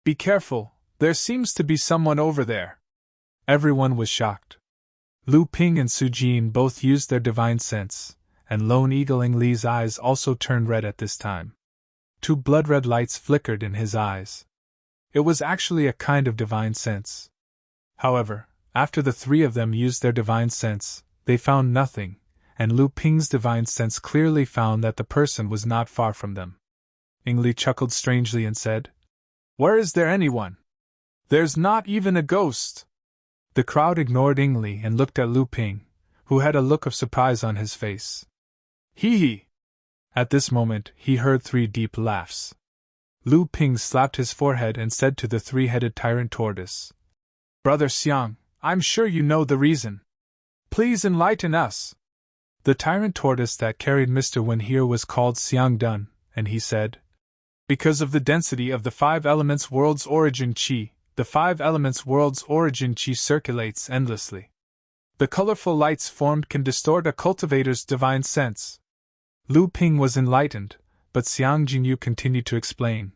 "Be careful, there seems to be someone over there." Everyone was shocked. Lu Ping and Su Jin both used their divine sense, and Lone Eagle Ing Li's eyes also turned red at this time. 2 blood-red lights flickered in his eyes. It was actually a kind of divine sense. However, after the 3 of them used their divine sense, they found nothing, and Lu Ping's divine sense clearly found that the person was not far from them. Ing Li chuckled strangely and said, "Where is there anyone? There's not even a ghost." The crowd ignored Ing Li and looked at Lu Ping, who had a look of surprise on his face. Hee hee! At this moment, he heard 3 deep laughs. Lu Ping slapped his forehead and said to the 3-headed tyrant tortoise, "Brother Xiang, I'm sure you know the reason. Please enlighten us." The tyrant tortoise that carried Mr. Wen here was called Xiang Dun, and he said, "Because of the density of the 5 elements world's origin qi, the 5 elements world's origin qi circulates endlessly. The colorful lights formed can distort a cultivator's divine sense." Lu Ping was enlightened, but Xiang Jingyu continued to explain.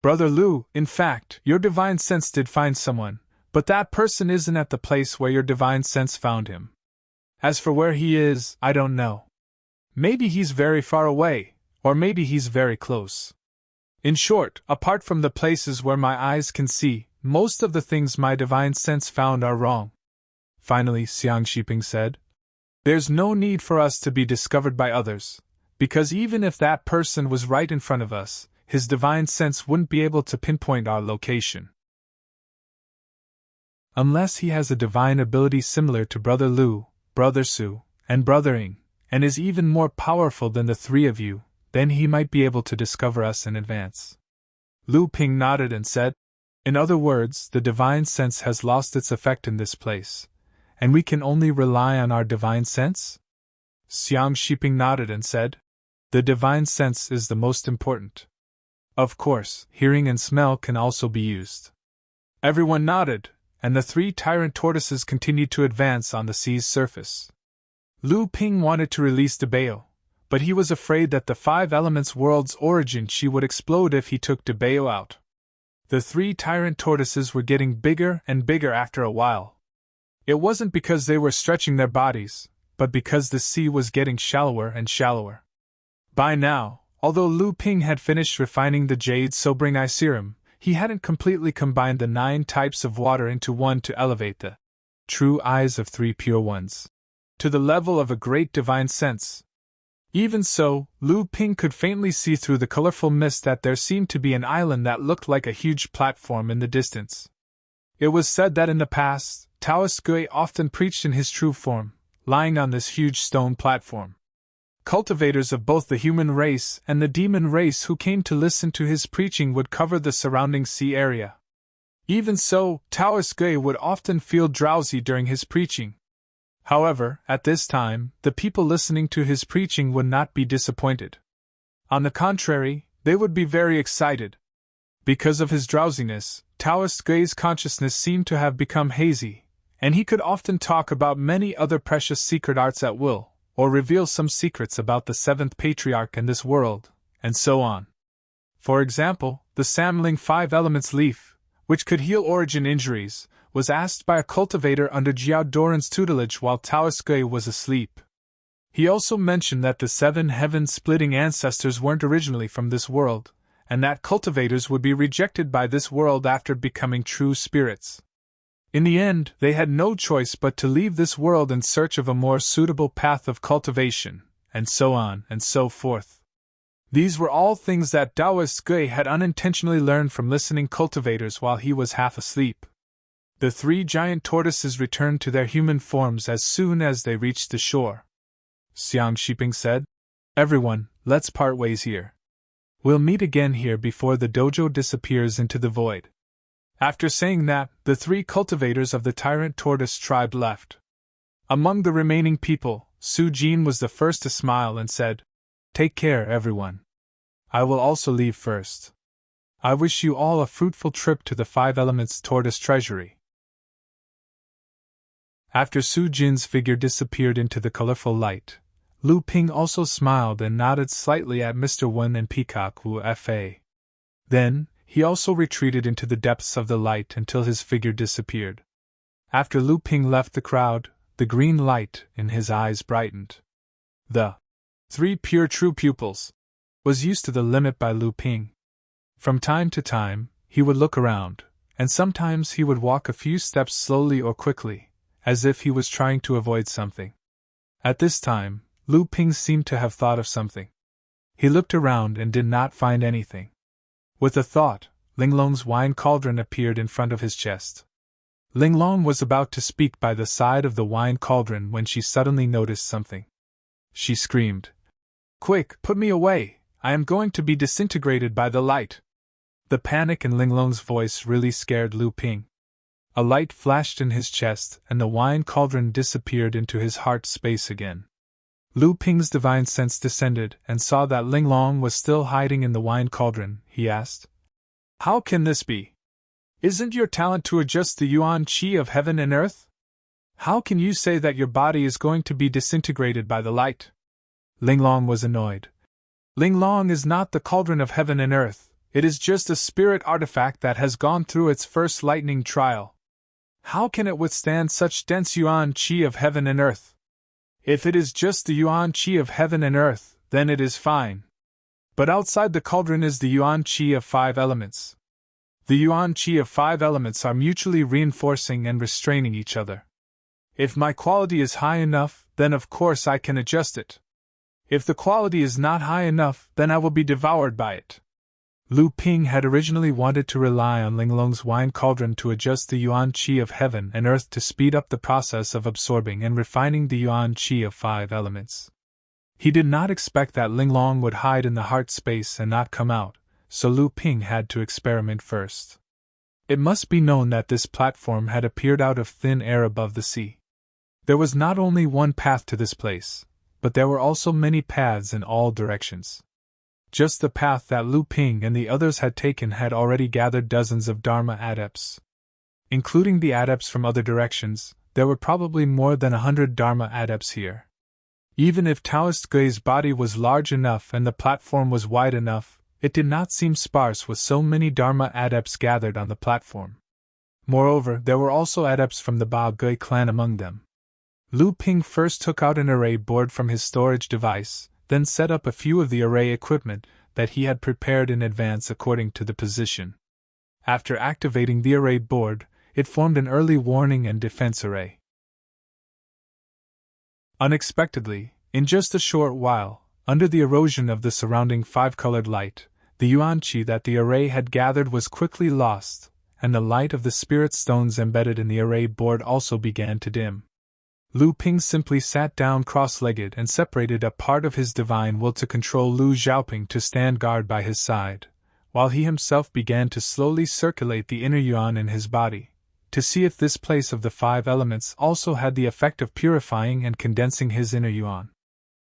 "Brother Lu, in fact, your divine sense did find someone, but that person isn't at the place where your divine sense found him. As for where he is, I don't know. Maybe he's very far away, or maybe he's very close. In short, apart from the places where my eyes can see, most of the things my divine sense found are wrong." Finally, Xiang Shiping said, "There's no need for us to be discovered by others, because even if that person was right in front of us, his divine sense wouldn't be able to pinpoint our location. Unless he has a divine ability similar to Brother Lu, Brother Su, and Brother Ing, and is even more powerful than the 3 of you, then he might be able to discover us in advance." Lu Ping nodded and said, "In other words, the divine sense has lost its effect in this place, and we can only rely on our divine sense?" Xiang Shiping nodded and said, "The divine sense is the most important. Of course, hearing and smell can also be used." Everyone nodded, and the 3 tyrant tortoises continued to advance on the sea's surface. Lu Ping wanted to release Debao, but he was afraid that the 5 elements world's origin chi would explode if he took Debao out. The 3 tyrant tortoises were getting bigger and bigger after a while. It wasn't because they were stretching their bodies, but because the sea was getting shallower and shallower. By now, although Lu Ping had finished refining the jade sobering eye serum, he hadn't completely combined the 9 types of water into one to elevate the true eyes of 3 pure ones to the level of a great divine sense. Even so, Lu Ping could faintly see through the colorful mist that there seemed to be an island that looked like a huge platform in the distance. It was said that in the past, Taoist Gui often preached in his true form, lying on this huge stone platform. Cultivators of both the human race and the demon race who came to listen to his preaching would cover the surrounding sea area. Even so, Taoist Gui would often feel drowsy during his preaching. However, at this time, the people listening to his preaching would not be disappointed. On the contrary, they would be very excited. Because of his drowsiness, Taoist Gui's consciousness seemed to have become hazy, and he could often talk about many other precious secret arts at will, or reveal some secrets about the 7th patriarch and this world, and so on. For example, the Samling 5 Elements leaf, which could heal origin injuries, was asked by a cultivator under Jiao Doran's tutelage while Taoist Gui was asleep. He also mentioned that the 7 heaven-splitting ancestors weren't originally from this world, and that cultivators would be rejected by this world after becoming true spirits. In the end, they had no choice but to leave this world in search of a more suitable path of cultivation, and so on and so forth. These were all things that Taoist Gui had unintentionally learned from listening cultivators while he was half asleep. The 3 giant tortoises returned to their human forms as soon as they reached the shore. Xiang Shiping said, "Everyone, let's part ways here. We'll meet again here before the dojo disappears into the void." After saying that, the 3 cultivators of the tyrant tortoise tribe left. Among the remaining people, Su Jin was the first to smile and said, "Take care, everyone. I will also leave first. I wish you all a fruitful trip to the 5 Elements Tortoise Treasury." After Su Jin's figure disappeared into the colorful light, Lu Ping also smiled and nodded slightly at Mr. Wen and Peacock Wu Fa. Then, he also retreated into the depths of the light until his figure disappeared. After Lu Ping left the crowd, the green light in his eyes brightened. The 3 pure true pupils was used to the limit by Lu Ping. From time to time, he would look around, and sometimes he would walk a few steps slowly or quickly, as if he was trying to avoid something. At this time, Lu Ping seemed to have thought of something. He looked around and did not find anything. With a thought, Linglong's wine cauldron appeared in front of his chest. Linglong was about to speak by the side of the wine cauldron when she suddenly noticed something. She screamed, "Quick, put me away! I am going to be disintegrated by the light!" The panic in Linglong's voice really scared Lu Ping. A light flashed in his chest and the wine cauldron disappeared into his heart space again. Lu Ping's divine sense descended and saw that Linglong was still hiding in the wine cauldron. He asked, "How can this be? Isn't your talent to adjust the yuan qi of heaven and earth? How can you say that your body is going to be disintegrated by the light?" Linglong was annoyed. "Linglong is not the cauldron of heaven and earth, it is just a spirit artifact that has gone through its first lightning trial. How can it withstand such dense yuan qi of heaven and earth? If it is just the yuan qi of heaven and earth, then it is fine. But outside the cauldron is the yuan qi of 5 elements. The yuan qi of 5 elements are mutually reinforcing and restraining each other. If my quality is high enough, then of course I can adjust it. If the quality is not high enough, then I will be devoured by it." Lu Ping had originally wanted to rely on Linglong's wine cauldron to adjust the yuan qi of heaven and earth to speed up the process of absorbing and refining the yuan qi of 5 elements. He did not expect that Linglong would hide in the heart space and not come out, so Lu Ping had to experiment first. It must be known that this platform had appeared out of thin air above the sea. There was not only one path to this place, but there were also many paths in all directions. Just the path that Lu Ping and the others had taken had already gathered dozens of Dharma adepts. Including the adepts from other directions, there were probably more than 100 Dharma adepts here. Even if Taoist Gui's body was large enough and the platform was wide enough, it did not seem sparse with so many Dharma adepts gathered on the platform. Moreover, there were also adepts from the Bao Gui clan among them. Lu Ping first took out an array board from his storage device, then set up a few of the array equipment that he had prepared in advance according to the position. After activating the array board, it formed an early warning and defense array. Unexpectedly, in just a short while, under the erosion of the surrounding five-colored light, the yuan qi that the array had gathered was quickly lost, and the light of the spirit stones embedded in the array board also began to dim. Lu Ping simply sat down cross-legged and separated a part of his divine will to control Lu Xiaoping to stand guard by his side, while he himself began to slowly circulate the inner yuan in his body, to see if this place of the five elements also had the effect of purifying and condensing his inner yuan.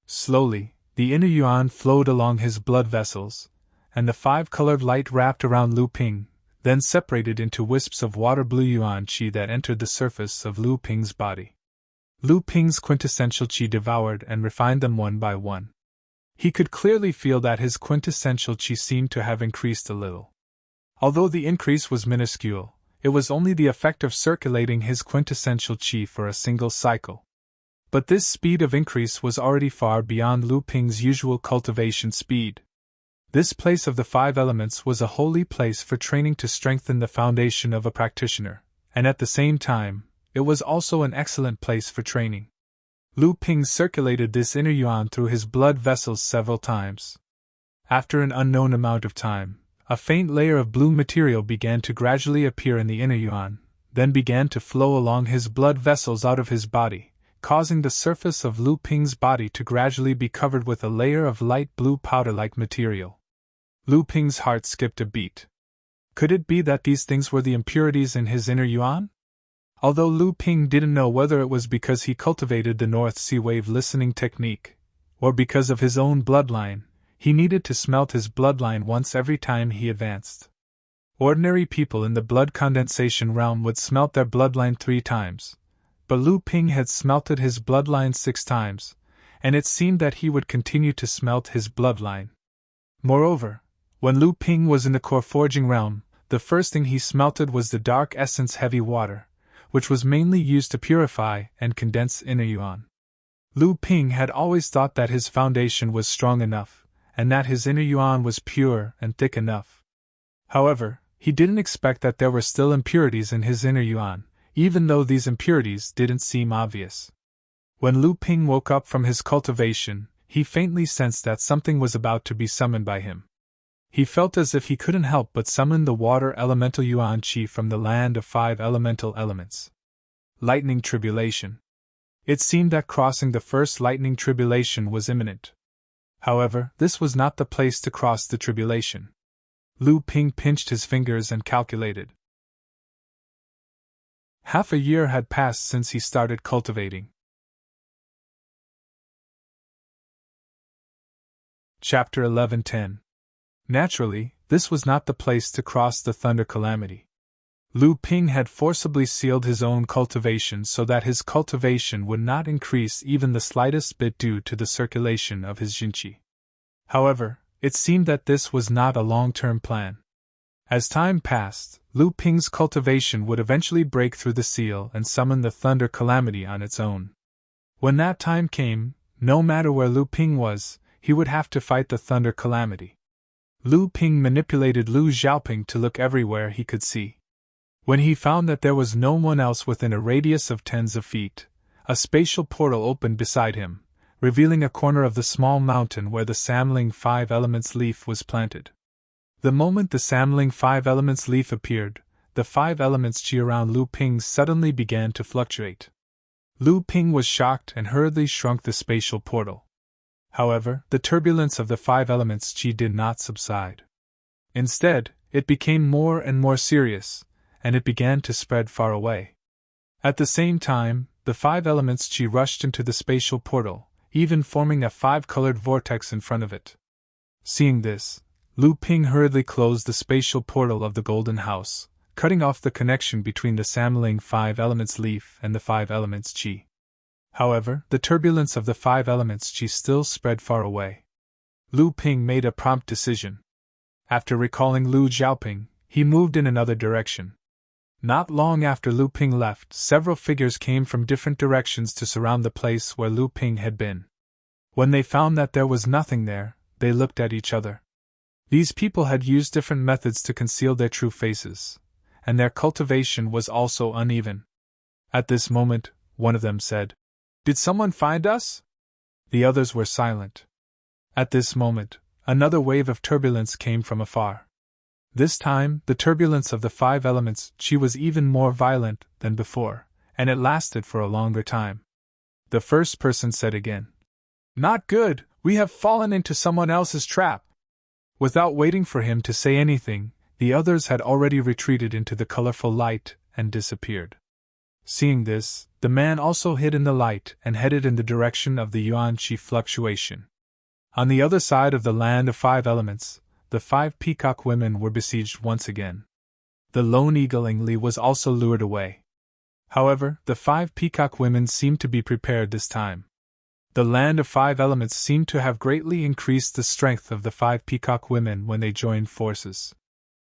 Slowly, the inner yuan flowed along his blood vessels, and the five-colored light wrapped around Lu Ping, then separated into wisps of water-blue yuan qi that entered the surface of Lu Ping's body. Lu Ping's quintessential qi devoured and refined them one by one. He could clearly feel that his quintessential qi seemed to have increased a little. Although the increase was minuscule, it was only the effect of circulating his quintessential qi for a single cycle. But this speed of increase was already far beyond Lu Ping's usual cultivation speed. This place of the five elements was a holy place for training to strengthen the foundation of a practitioner, and at the same time, it was also an excellent place for training. Lu Ping circulated this inner yuan through his blood vessels several times. After an unknown amount of time, a faint layer of blue material began to gradually appear in the inner yuan, then began to flow along his blood vessels out of his body, causing the surface of Lu Ping's body to gradually be covered with a layer of light blue powder-like material. Lu Ping's heart skipped a beat. Could it be that these things were the impurities in his inner yuan? Although Lu Ping didn't know whether it was because he cultivated the North Sea wave listening technique, or because of his own bloodline, he needed to smelt his bloodline once every time he advanced. Ordinary people in the blood condensation realm would smelt their bloodline 3 times, but Lu Ping had smelted his bloodline 6 times, and it seemed that he would continue to smelt his bloodline. Moreover, when Lu Ping was in the core forging realm, the first thing he smelted was the dark essence heavy water, which was mainly used to purify and condense inner yuan. Lu Ping had always thought that his foundation was strong enough, and that his inner yuan was pure and thick enough. However, he didn't expect that there were still impurities in his inner yuan, even though these impurities didn't seem obvious. When Lu Ping woke up from his cultivation, he faintly sensed that something was about to be summoned by him. He felt as if he couldn't help but summon the water elemental yuan qi from the land of 5 elemental elements. Lightning tribulation. It seemed that crossing the first lightning tribulation was imminent. However, this was not the place to cross the tribulation. Lu Ping pinched his fingers and calculated. Half a year had passed since he started cultivating. Chapter 11:10. Naturally, this was not the place to cross the thunder calamity. Lu Ping had forcibly sealed his own cultivation so that his cultivation would not increase even the slightest bit due to the circulation of his jinqi. However, it seemed that this was not a long-term plan. As time passed, Lu Ping's cultivation would eventually break through the seal and summon the thunder calamity on its own. When that time came, no matter where Lu Ping was, he would have to fight the thunder calamity. Lu Ping manipulated Lu Xiaoping to look everywhere he could see. When he found that there was no one else within a radius of tens of feet, a spatial portal opened beside him, revealing a corner of the small mountain where the Samling 5 Elements leaf was planted. The moment the Samling 5 Elements leaf appeared, the 5 Elements qi around Lu Ping suddenly began to fluctuate. Lu Ping was shocked and hurriedly shrunk the spatial portal. However, the turbulence of the 5 Elements qi did not subside. Instead, it became more and more serious, and it began to spread far away. At the same time, the 5 Elements qi rushed into the spatial portal, even forming a 5-colored vortex in front of it. Seeing this, Lu Ping hurriedly closed the spatial portal of the Golden House, cutting off the connection between the Samling 5 elements leaf and the 5 elements qi. However, the turbulence of the 5 elements qi still spread far away. Lu Ping made a prompt decision. After recalling Lu Xiaoping, he moved in another direction. Not long after Lu Ping left, several figures came from different directions to surround the place where Lu Ping had been. When they found that there was nothing there, they looked at each other. These people had used different methods to conceal their true faces, and their cultivation was also uneven. At this moment, one of them said, "Did someone find us?" The others were silent. At this moment, another wave of turbulence came from afar. This time, the turbulence of the 5 elements qi was even more violent than before, and it lasted for a longer time. The first person said again, "Not good, we have fallen into someone else's trap." Without waiting for him to say anything, the others had already retreated into the colorful light and disappeared. Seeing this, the man also hid in the light and headed in the direction of the yuan qi fluctuation. On the other side of the land of 5 elements, the 5 peacock women were besieged once again. The lone eagling Li was also lured away. However, the 5 peacock women seemed to be prepared this time. The land of 5 elements seemed to have greatly increased the strength of the 5 peacock women when they joined forces.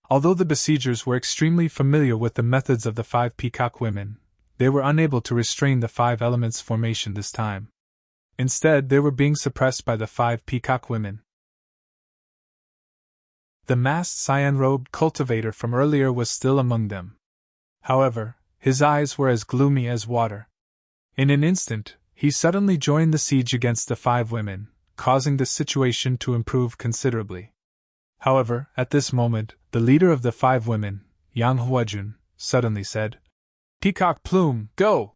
Although the besiegers were extremely familiar with the methods of the 5 peacock women, they were unable to restrain the 5 elements formation this time. Instead, they were being suppressed by the 5 peacock women. The masked cyan-robed cultivator from earlier was still among them. However, his eyes were as gloomy as water. In an instant, he suddenly joined the siege against the 5 women, causing the situation to improve considerably. However, at this moment, the leader of the 5 women, Yang Huajun, suddenly said, "Peacock Plume, go!"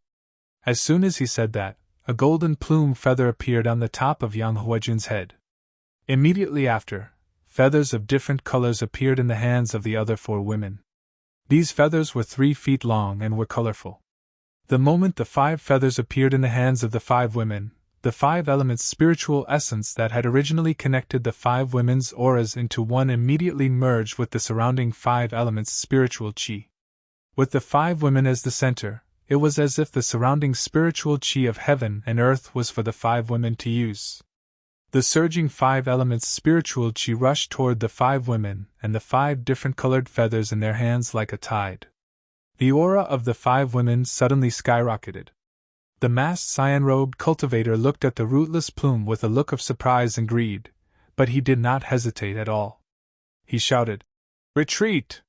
As soon as he said that, a golden plume feather appeared on the top of Yang Huajun's head. Immediately after, feathers of different colors appeared in the hands of the other 4 women. These feathers were 3 feet long and were colorful. The moment the 5 feathers appeared in the hands of the 5 women, the 5 elements' spiritual essence that had originally connected the 5 women's auras into one immediately merged with the surrounding 5 elements' spiritual qi. With the 5 women as the center, it was as if the surrounding spiritual qi of heaven and earth was for the 5 women to use. The surging 5 elements' spiritual qi rushed toward the 5 women and the 5 different colored feathers in their hands like a tide. The aura of the 5 women suddenly skyrocketed. The masked cyan-robed cultivator looked at the rootless plume with a look of surprise and greed, but he did not hesitate at all. He shouted, "Retreat!"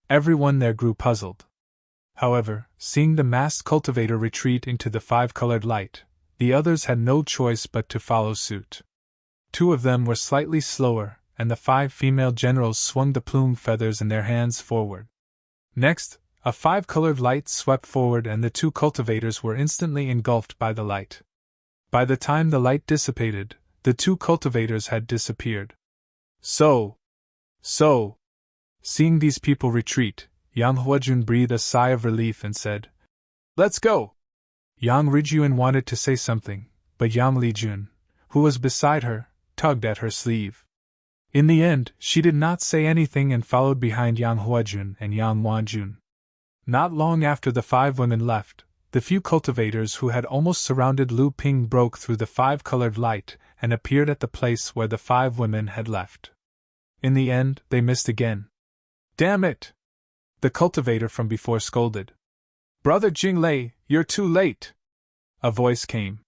Everyone there grew puzzled. However, seeing the masked cultivator retreat into the 5-colored light, the others had no choice but to follow suit. 2 of them were slightly slower, and the 5 female generals swung the plume feathers in their hands forward. Next, a 5-colored light swept forward and the 2 cultivators were instantly engulfed by the light. By the time the light dissipated, the 2 cultivators had disappeared. So! Seeing these people retreat, Yang Huajun breathed a sigh of relief and said, "Let's go!" Yang Rijun wanted to say something, but Yang Lijun, who was beside her, tugged at her sleeve. In the end, she did not say anything and followed behind Yang Huajun and Yang Wanjun. Not long after the 5 women left, the few cultivators who had almost surrounded Lu Ping broke through the 5-colored light and appeared at the place where the 5 women had left. In the end, they missed again. "Damn it!" the cultivator from before scolded. "Brother Jinglei, you're too late!" A voice came.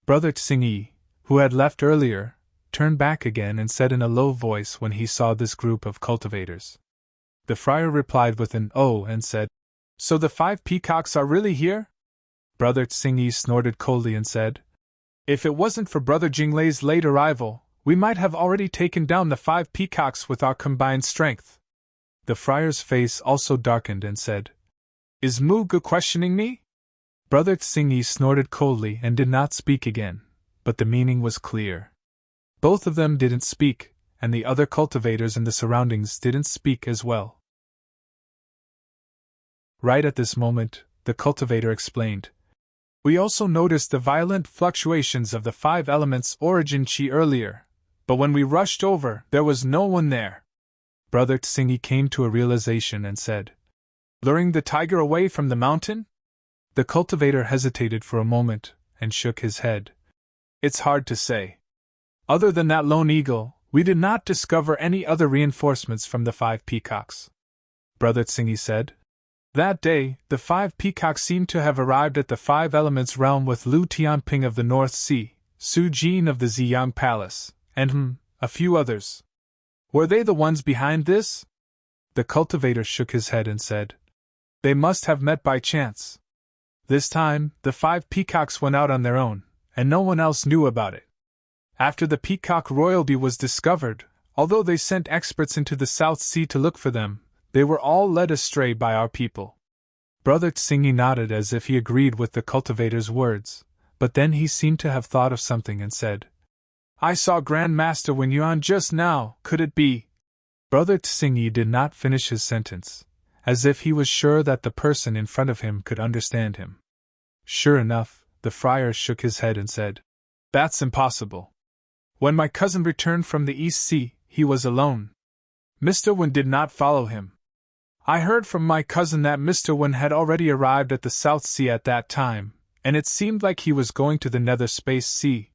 Brother Tsingyi, who had left earlier, turned back again and said in a low voice when he saw this group of cultivators. The friar replied with an "oh" and said, "So the 5 peacocks are really here?" Brother Tsingyi snorted coldly and said, "If it wasn't for Brother Jinglei's late arrival, we might have already taken down the 5 peacocks with our combined strength." The friar's face also darkened and said, "Is Mu Gu questioning me?" Brother Tsingyi snorted coldly and did not speak again, but the meaning was clear. Both of them didn't speak, and the other cultivators in the surroundings didn't speak as well. Right at this moment, the cultivator explained, We also noticed the violent fluctuations of the 5 elements origin chi earlier, but when we rushed over, there was no one there. Brother Tsingy came to a realization and said, "Luring the tiger away from the mountain?" The cultivator hesitated for a moment and shook his head. "It's hard to say. Other than that lone eagle, we did not discover any other reinforcements from the 5 peacocks," Brother Tsingy said. That day, the 5 peacocks seemed to have arrived at the 5 elements realm with Lu Tianping of the North Sea, Su Jin of the Ziyang Palace, and a few others. Were they the ones behind this? The cultivator shook his head and said, "They must have met by chance. This time, the 5 peacocks went out on their own, and no one else knew about it. After the peacock royalty was discovered, although they sent experts into the South Sea to look for them, they were all led astray by our people." Brother Tsingy nodded as if he agreed with the cultivator's words, but then he seemed to have thought of something and said, "I saw Grand Master Wen Yuan just now, could it be?" Brother Tsingy did not finish his sentence, as if he was sure that the person in front of him could understand him. Sure enough, the friar shook his head and said, "That's impossible. When my cousin returned from the East Sea, he was alone. Mr. Wen did not follow him. I heard from my cousin that Mr. Wen had already arrived at the South Sea at that time, and it seemed like he was going to the Nether Space Sea.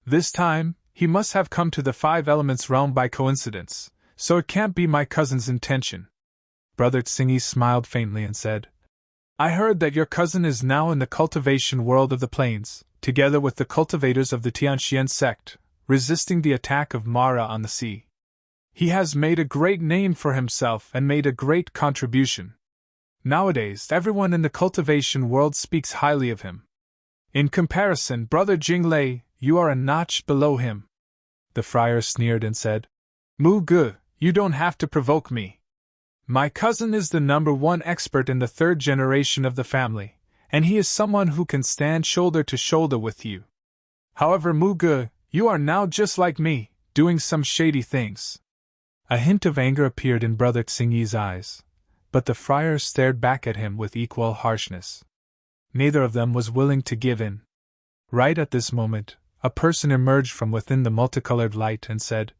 This time, he must have come to the 5 elements realm by coincidence, so it can't be my cousin's intention." Brother Tsingy smiled faintly and said, "I heard that your cousin is now in the cultivation world of the plains, together with the cultivators of the Tianxian sect, resisting the attack of Mara on the sea. He has made a great name for himself and made a great contribution. Nowadays, everyone in the cultivation world speaks highly of him. In comparison, Brother Jinglei, you are a notch below him." The friar sneered and said, "Mu Ge, you don't have to provoke me. My cousin is the #1 expert in the 3rd generation of the family, and he is someone who can stand shoulder to shoulder with you. However, Mu Ge, you are now just like me, doing some shady things." A hint of anger appeared in Brother Tsingy's eyes, but the friar stared back at him with equal harshness. Neither of them was willing to give in. Right at this moment, a person emerged from within the multicolored light and said,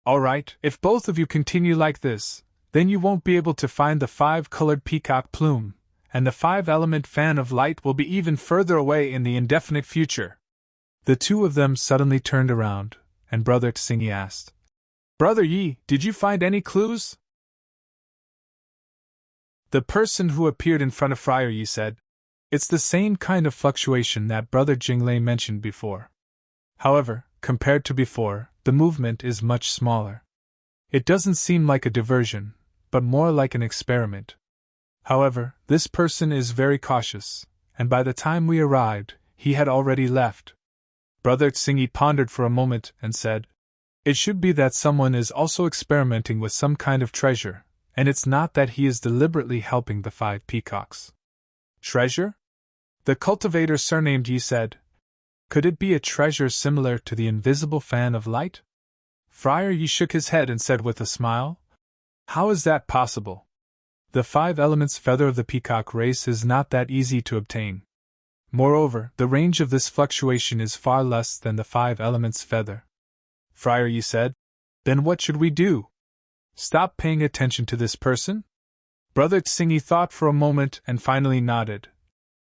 "All right, if both of you continue like this, then you won't be able to find the 5-colored peacock plume, and the 5-element fan of light will be even further away in the indefinite future." The two of them suddenly turned around, and Brother Tsingy asked, "Brother Yi, did you find any clues?" The person who appeared in front of Friar Yi said, "It's the same kind of fluctuation that Brother Jinglei mentioned before. However, compared to before, the movement is much smaller. It doesn't seem like a diversion, but more like an experiment. However, this person is very cautious, and by the time we arrived, he had already left." Brother Tsingy pondered for a moment and said, "It should be that someone is also experimenting with some kind of treasure, and it's not that he is deliberately helping the 5 peacocks." "Treasure?" The cultivator surnamed Yi said. "Could it be a treasure similar to the invisible fan of light?" Friar Yi shook his head and said with a smile, "How is that possible? The 5 elements feather of the peacock race is not that easy to obtain. Moreover, the range of this fluctuation is far less than the 5 elements feather." Friar Yi said, "Then what should we do? Stop paying attention to this person?" Brother Tsingy thought for a moment and finally nodded.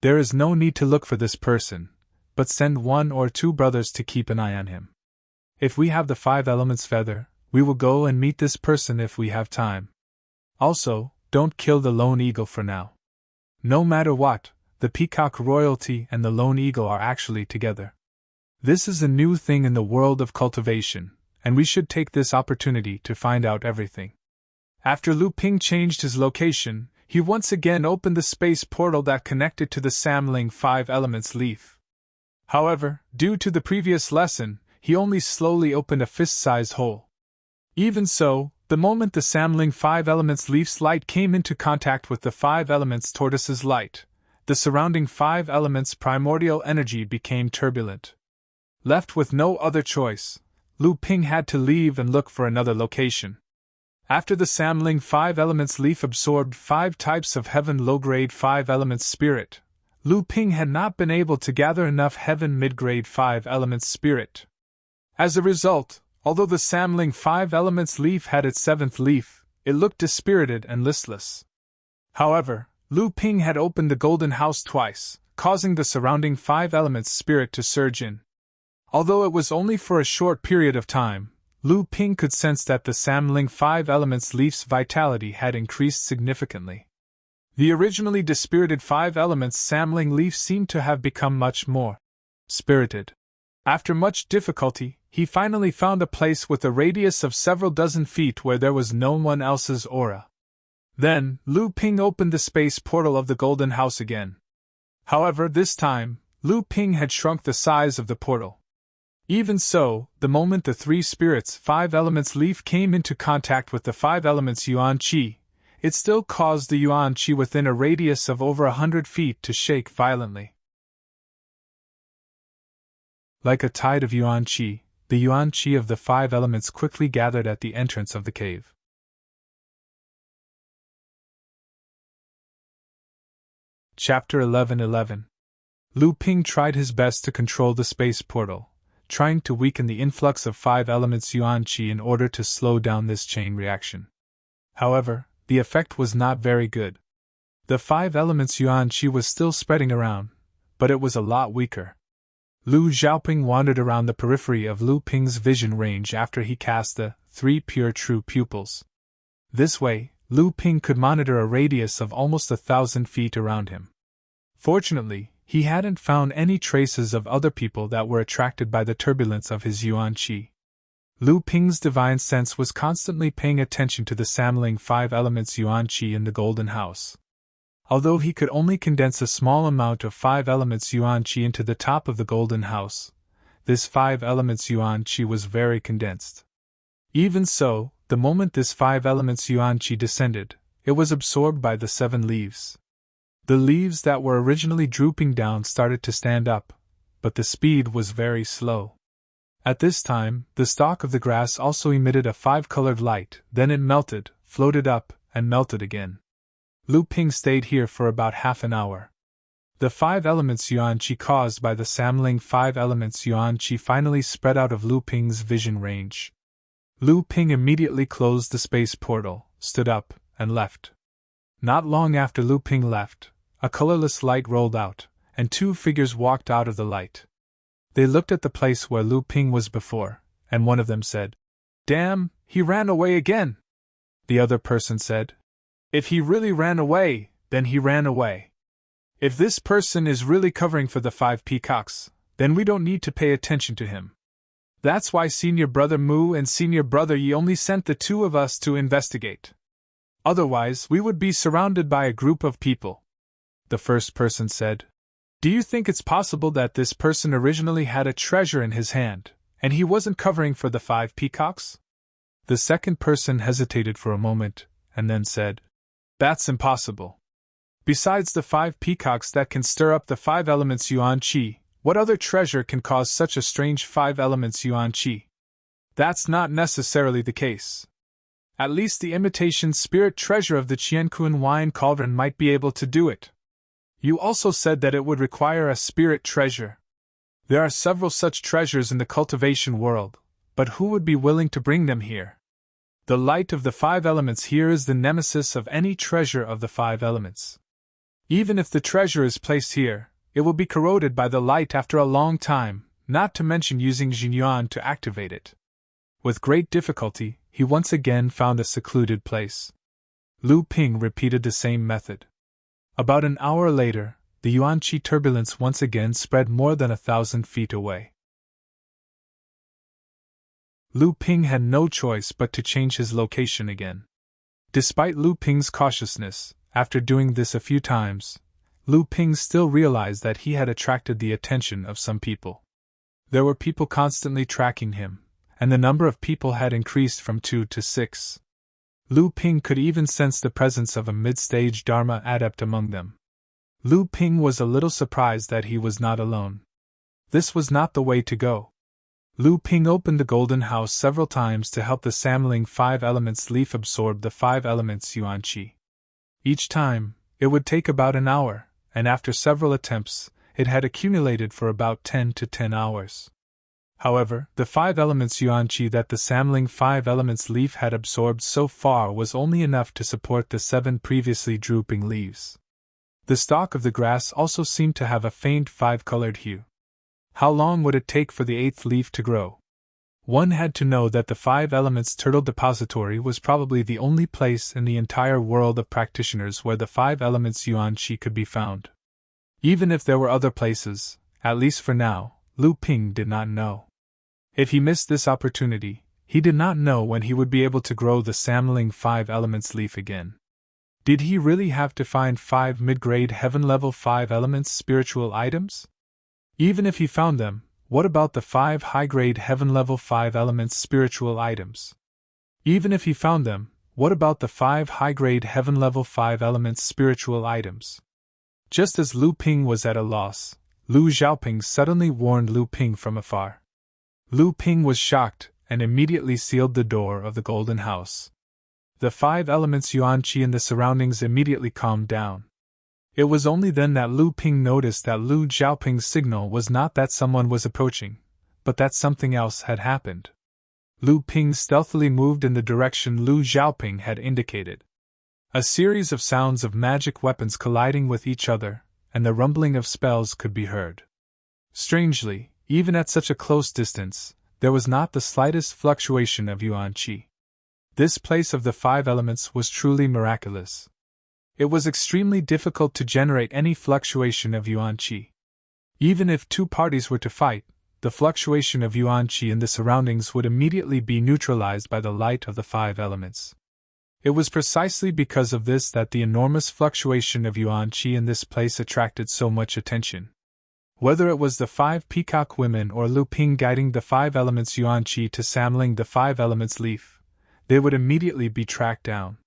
"There is no need to look for this person, but send 1 or 2 brothers to keep an eye on him. If we have the 5 elements feather, we will go and meet this person if we have time. Also, don't kill the lone eagle for now. No matter what, the peacock royalty and the lone eagle are actually together. This is a new thing in the world of cultivation, and we should take this opportunity to find out everything." After Lu Ping changed his location, he once again opened the space portal that connected to the Samling 5 elements leaf. However, due to the previous lesson, he only slowly opened a fist-sized hole. Even so, the moment the Samling 5 elements leaf's light came into contact with the 5 elements tortoise's light, the surrounding 5 elements primordial energy became turbulent. Left with no other choice, Lu Ping had to leave and look for another location. After the Samling 5 elements leaf absorbed 5 types of heaven low-grade 5 elements spirit, Lu Ping had not been able to gather enough heaven mid-grade 5 elements spirit. As a result, although the Samling 5 elements leaf had its 7th leaf, it looked dispirited and listless. However, Lu Ping had opened the golden house twice, causing the surrounding 5 elements spirit to surge in. Although it was only for a short period of time, Lu Ping could sense that the Samling 5 elements leaf's vitality had increased significantly. The originally dispirited 5 elements Samling leaf seemed to have become much more spirited. After much difficulty, he finally found a place with a radius of several dozen feet where there was no one else's aura. Then, Lu Ping opened the space portal of the golden house again. However, this time, Lu Ping had shrunk the size of the portal. Even so, the moment the 3 spirits 5 elements leaf came into contact with the 5 elements Yuan Qi, it still caused the Yuan Qi within a radius of over 100 feet to shake violently. Like a tide of Yuan Qi, the Yuan Qi of the 5 elements quickly gathered at the entrance of the cave. Chapter 11:11. Lu Ping tried his best to control the space portal, trying to weaken the influx of 5 elements Yuan Qi in order to slow down this chain reaction. However, the effect was not very good. The 5 elements Yuan Qi was still spreading around, but it was a lot weaker. Lu Xiaoping wandered around the periphery of Lu Ping's vision range after he cast the 3 pure true pupils. This way, Lu Ping could monitor a radius of almost 1,000 feet around him. Fortunately, he hadn't found any traces of other people that were attracted by the turbulence of his Yuan Qi. Lu Ping's divine sense was constantly paying attention to the Samling 5 elements Yuan Qi in the golden house. Although he could only condense a small amount of 5 elements Yuan Qi into the top of the golden house, this 5 elements Yuan Qi was very condensed. Even so, the moment this 5 elements Yuan Qi descended, it was absorbed by the 7 leaves. The leaves that were originally drooping down started to stand up, but the speed was very slow. At this time, the stalk of the grass also emitted a 5-colored light, then it melted, floated up, and melted again. Lu Ping stayed here for about half an hour. The 5 elements Yuan Qi caused by the Samling 5 elements Yuan Qi finally spread out of Lu Ping's vision range. Lu Ping immediately closed the space portal, stood up, and left. Not long after Lu Ping left, a colorless light rolled out, and 2 figures walked out of the light. They looked at the place where Lu Ping was before, and one of them said, "Damn, he ran away again." The other person said, "If he really ran away, then he ran away. If this person is really covering for the 5 peacocks, then we don't need to pay attention to him. That's why Senior Brother Mu and Senior Brother Yi only sent the 2 of us to investigate. Otherwise, we would be surrounded by a group of people." The first person said, "Do you think it's possible that this person originally had a treasure in his hand, and he wasn't covering for the 5 peacocks?" The second person hesitated for a moment, and then said, "That's impossible. Besides the 5 peacocks that can stir up the 5 elements Yuan Qi, what other treasure can cause such a strange 5 elements Yuan Qi? That's not necessarily the case. At least the imitation spirit treasure of the Qianquan wine cauldron might be able to do it. You also said that it would require a spirit treasure. There are several such treasures in the cultivation world, but who would be willing to bring them here? The light of the 5 elements here is the nemesis of any treasure of the 5 elements. Even if the treasure is placed here, it will be corroded by the light after a long time, not to mention using Jinyuan to activate it." With great difficulty, he once again found a secluded place. Lu Ping repeated the same method. About an hour later, the Yuan Qi turbulence once again spread more than 1,000 feet away. Lu Ping had no choice but to change his location again. Despite Lu Ping's cautiousness, after doing this a few times, Lu Ping still realized that he had attracted the attention of some people. There were people constantly tracking him, and the number of people had increased from 2 to 6. Lu Ping could even sense the presence of a mid-stage Dharma adept among them. Lu Ping was a little surprised that he was not alone. This was not the way to go. Lu Ping opened the golden house several times to help the Samling 5 elements leaf absorb the 5 elements Yuan Qi. Each time, it would take about an hour, and after several attempts, it had accumulated for about 10 hours. However, the 5 elements yuan-qi that the samling 5 elements leaf had absorbed so far was only enough to support the 7 previously drooping leaves. The stalk of the grass also seemed to have a faint 5-colored hue. How long would it take for the 8th leaf to grow? One had to know that the 5 elements turtle depository was probably the only place in the entire world of practitioners where the 5 elements yuan-qi could be found. Even if there were other places, at least for now, Lu Ping did not know. If he missed this opportunity, he did not know when he would be able to grow the samling 5 elements leaf again. Did he really have to find 5 mid-grade heaven-level 5 elements spiritual items? Even if he found them, what about the 5 high-grade heaven-level 5 elements spiritual items? Even if he found them, what about the 5 high-grade heaven-level 5 elements spiritual items? Just as Lu Ping was at a loss, Lu Xiaoping suddenly warned Lu Ping from afar. Lu Ping was shocked and immediately sealed the door of the golden house. The 5 elements yuan-qi in the surroundings immediately calmed down. It was only then that Lu Ping noticed that Lu Xiaoping's signal was not that someone was approaching, but that something else had happened. Lu Ping stealthily moved in the direction Lu Xiaoping had indicated. A series of sounds of magic weapons colliding with each other, and the rumbling of spells could be heard. Strangely, even at such a close distance, there was not the slightest fluctuation of yuan-qi. This place of the 5 elements was truly miraculous. It was extremely difficult to generate any fluctuation of yuan-qi. Even if 2 parties were to fight, the fluctuation of yuan-qi in the surroundings would immediately be neutralized by the light of the 5 elements. It was precisely because of this that the enormous fluctuation of yuan-qi in this place attracted so much attention. Whether it was the 5 peacock women or Lu Ping guiding the 5 elements yuan-qi to samling the 5 elements leaf, they would immediately be tracked down.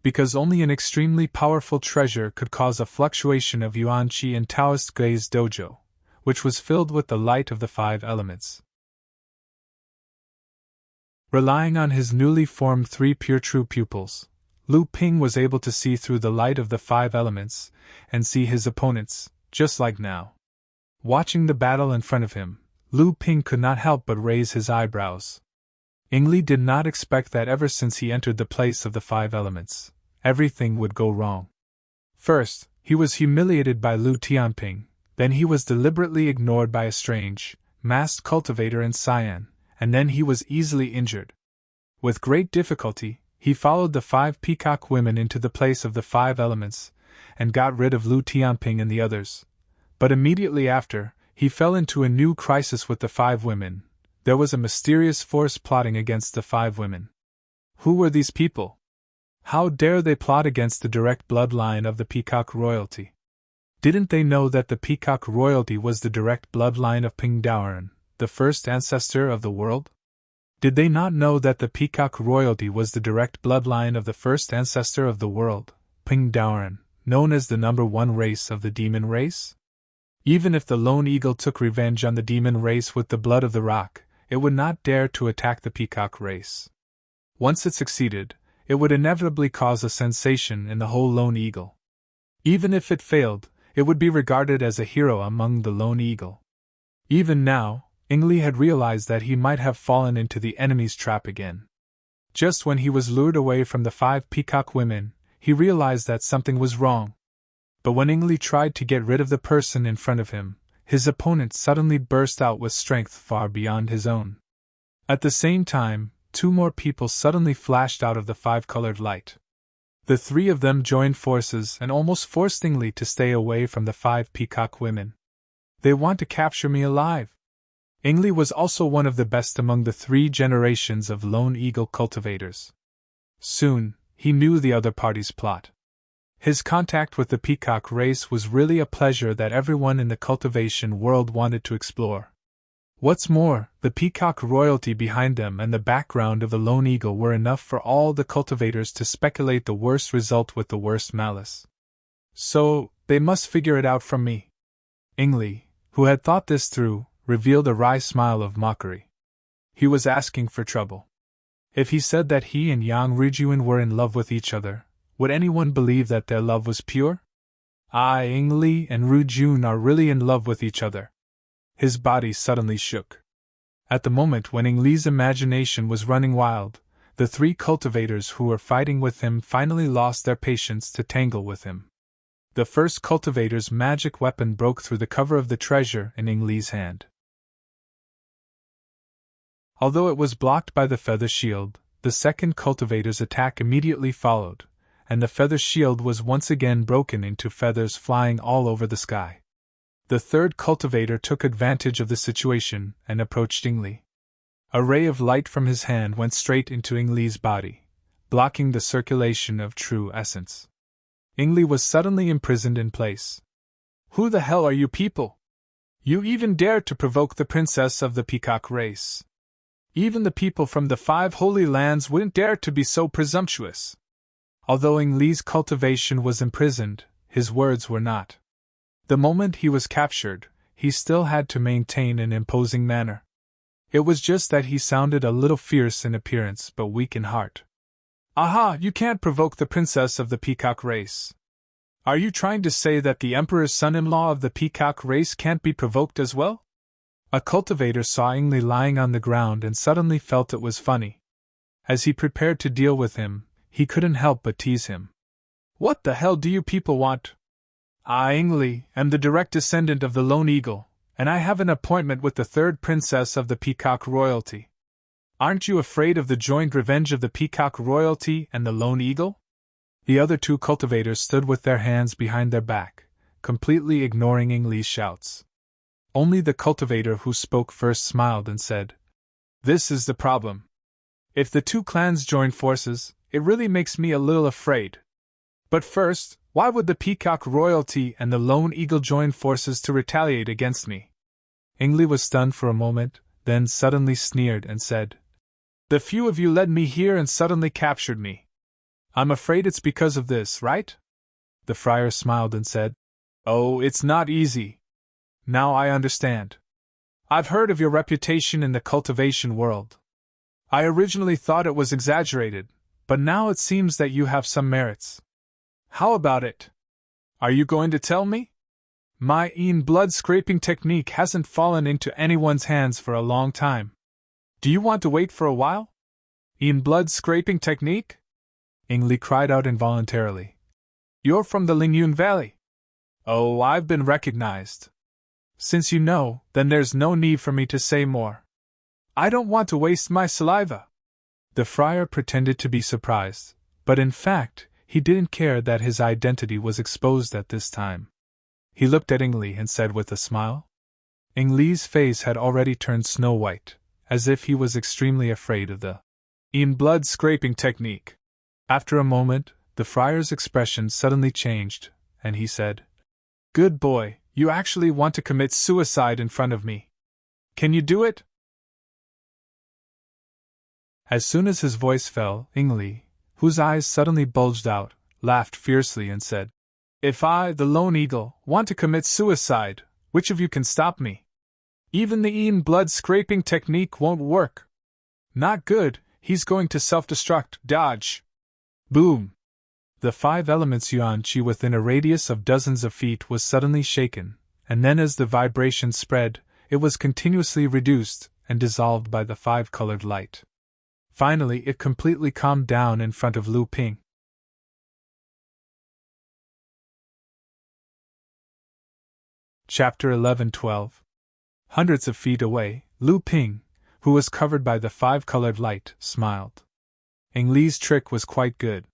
Because only an extremely powerful treasure could cause a fluctuation of yuan-qi in Taoist Gei's dojo, which was filled with the light of the 5 elements. Relying on his newly formed 3 pure true pupils, Lu Ping was able to see through the light of the 5 elements and see his opponents, just like now. Watching the battle in front of him, Lu Ping could not help but raise his eyebrows. Yingli did not expect that ever since he entered the place of the 5 elements, everything would go wrong. First, he was humiliated by Lu Tianping, then he was deliberately ignored by a strange, masked cultivator in Sian, and then he was easily injured. With great difficulty, he followed the 5 peacock women into the place of the 5 elements, and got rid of Lu Tianping and the others. But immediately after, he fell into a new crisis with the 5 women. There was a mysterious force plotting against the 5 women. Who were these people? How dare they plot against the direct bloodline of the peacock royalty? Didn't they know that the peacock royalty was the direct bloodline of Ping Daoren, the first ancestor of the world? Did they not know that the peacock royalty was the direct bloodline of the first ancestor of the world, Ping Daoren, known as the number 1 race of the demon race? Even if the lone eagle took revenge on the demon race with the blood of the rock, it would not dare to attack the peacock race. Once it succeeded, it would inevitably cause a sensation in the whole lone eagle. Even if it failed, it would be regarded as a hero among the lone eagle. Even now, Yingli had realized that he might have fallen into the enemy's trap again. Just when he was lured away from the 5 peacock women, he realized that something was wrong. But when Yingli tried to get rid of the person in front of him, his opponent suddenly burst out with strength far beyond his own. At the same time, 2 more people suddenly flashed out of the 5-colored light. The 3 of them joined forces and almost forced Yingli to stay away from the 5 peacock women. They want to capture me alive. Yingli was also one of the best among the 3 generations of lone eagle cultivators. Soon, he knew the other party's plot. His contact with the peacock race was really a pleasure that everyone in the cultivation world wanted to explore. What's more, the peacock royalty behind them and the background of the lone eagle were enough for all the cultivators to speculate the worst result with the worst malice. So, they must figure it out from me. Yingli, who had thought this through, revealed a wry smile of mockery. He was asking for trouble. If he said that he and Yang Rijuan were in love with each other, would anyone believe that their love was pure? Ying Li and Ru Jun are really in love with each other. His body suddenly shook. At the moment when Ying Li's imagination was running wild, the three cultivators who were fighting with him finally lost their patience to tangle with him. The first cultivator's magic weapon broke through the cover of the treasure in Ying Li's hand. Although it was blocked by the feather shield, the second cultivator's attack immediately followed, and the feather shield was once again broken into feathers flying all over the sky. The third cultivator took advantage of the situation and approached Ying Li. A ray of light from his hand went straight into Ying Li's body, blocking the circulation of true essence. Ying Li was suddenly imprisoned in place. Who the hell are you people? You even dare to provoke the princess of the peacock race. Even the people from the 5 holy lands wouldn't dare to be so presumptuous. Although Ying Li's cultivation was imprisoned, his words were not. The moment he was captured, he still had to maintain an imposing manner. It was just that he sounded a little fierce in appearance but weak in heart. Aha, you can't provoke the princess of the peacock race. Are you trying to say that the emperor's son-in-law of the peacock race can't be provoked as well? A cultivator saw Ying Li lying on the ground and suddenly felt it was funny. As he prepared to deal with him, he couldn't help but tease him. What the hell do you people want? Ying Li am the direct descendant of the Lone Eagle, and I have an appointment with the third princess of the peacock royalty. Aren't you afraid of the joint revenge of the peacock royalty and the Lone Eagle? The other 2 cultivators stood with their hands behind their back, completely ignoring Ying Li's shouts. Only the cultivator who spoke first smiled and said, This is the problem. If the 2 clans join forces, it really makes me a little afraid. But first, why would the peacock royalty and the Lone Eagle join forces to retaliate against me? Ying Li was stunned for a moment, then suddenly sneered and said, The few of you led me here and suddenly captured me. I'm afraid it's because of this, right? The friar smiled and said, Oh, it's not easy. Now I understand. I've heard of your reputation in the cultivation world. I originally thought it was exaggerated, but now it seems that you have some merits. How about it? Are you going to tell me? My blood-scraping technique hasn't fallen into anyone's hands for a long time. Do you want to wait for a while? Blood-scraping technique? Ying Li cried out involuntarily. You're from the Lingyun Valley. Oh, I've been recognized. Since you know, then there's no need for me to say more. I don't want to waste my saliva. The friar pretended to be surprised, but in fact, he didn't care that his identity was exposed at this time. He looked at Ying Li and said with a smile. Ying Li's face had already turned snow white, as if he was extremely afraid of the blood-scraping technique. After a moment, the friar's expression suddenly changed, and he said, Good boy, you actually want to commit suicide in front of me. Can you do it? As soon as his voice fell, Ying Li, whose eyes suddenly bulged out, laughed fiercely and said, If I, the Lone Eagle, want to commit suicide, which of you can stop me? Even the blood-scraping technique won't work. Not good, he's going to self-destruct, dodge. Boom! The 5 elements yuan qi within a radius of dozens of feet was suddenly shaken, and then as the vibration spread, it was continuously reduced and dissolved by the 5-colored light. Finally, it completely calmed down in front of Lu Ping. Chapter 11-12. Hundreds of feet away, Lu Ping, who was covered by the 5-colored light, smiled. Ying Li's trick was quite good.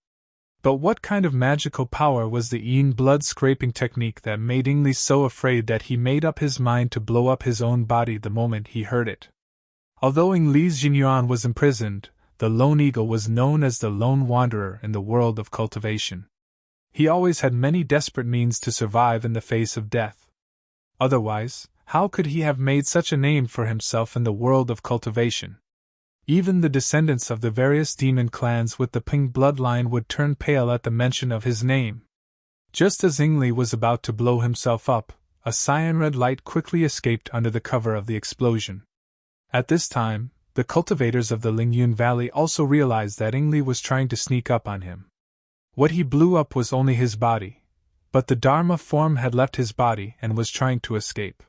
But what kind of magical power was the blood-scraping technique that made Ying Li so afraid that he made up his mind to blow up his own body the moment he heard it? Although Ying Li's Jinyuan was imprisoned, the Lone Eagle was known as the lone wanderer in the world of cultivation. He always had many desperate means to survive in the face of death. Otherwise, how could he have made such a name for himself in the world of cultivation? Even the descendants of the various demon clans with the Ping bloodline would turn pale at the mention of his name. Just as Ying Li was about to blow himself up, a cyan-red light quickly escaped under the cover of the explosion. At this time, the cultivators of the Lingyun Valley also realized that Ying Li was trying to sneak up on him. What he blew up was only his body, but the Dharma form had left his body and was trying to escape.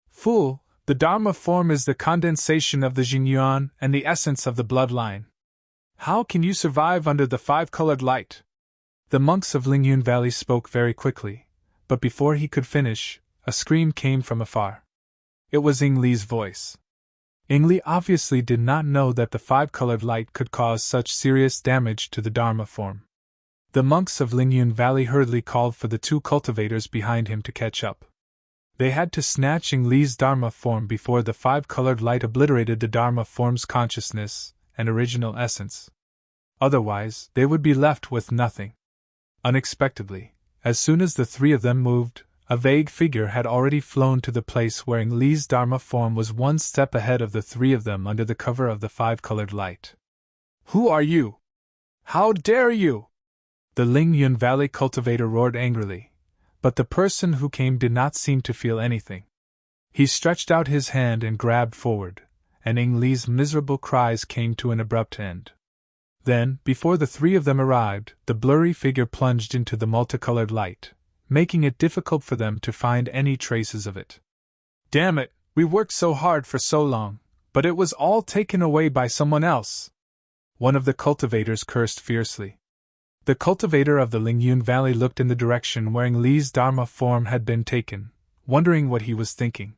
Fool, the Dharma form is the condensation of the Jingyuan and the essence of the bloodline. How can you survive under the five-colored light? The monks of Lingyun Valley spoke very quickly, but before he could finish, a scream came from afar. It was Ying Li's voice. Ying Li obviously did not know that the five-colored light could cause such serious damage to the Dharma form. The monks of Lingyun Valley hurriedly called for the two cultivators behind him to catch up. They had to snatch Ying Li's Dharma form before the five-colored light obliterated the Dharma form's consciousness and original essence. Otherwise, they would be left with nothing. Unexpectedly, as soon as the three of them moved, a vague figure had already flown to the place where Ying Li's Dharma form was one step ahead of the three of them under the cover of the five-colored light. Who are you? How dare you? The Lingyun Valley cultivator roared angrily, but the person who came did not seem to feel anything. He stretched out his hand and grabbed forward, and Ying Li's miserable cries came to an abrupt end. Then, before the three of them arrived, the blurry figure plunged into the multicolored light, making it difficult for them to find any traces of it. Damn it, we worked so hard for so long, but it was all taken away by someone else. One of the cultivators cursed fiercely. The cultivator of the Lingyun Valley looked in the direction where Ying Li's Dharma form had been taken, wondering what he was thinking.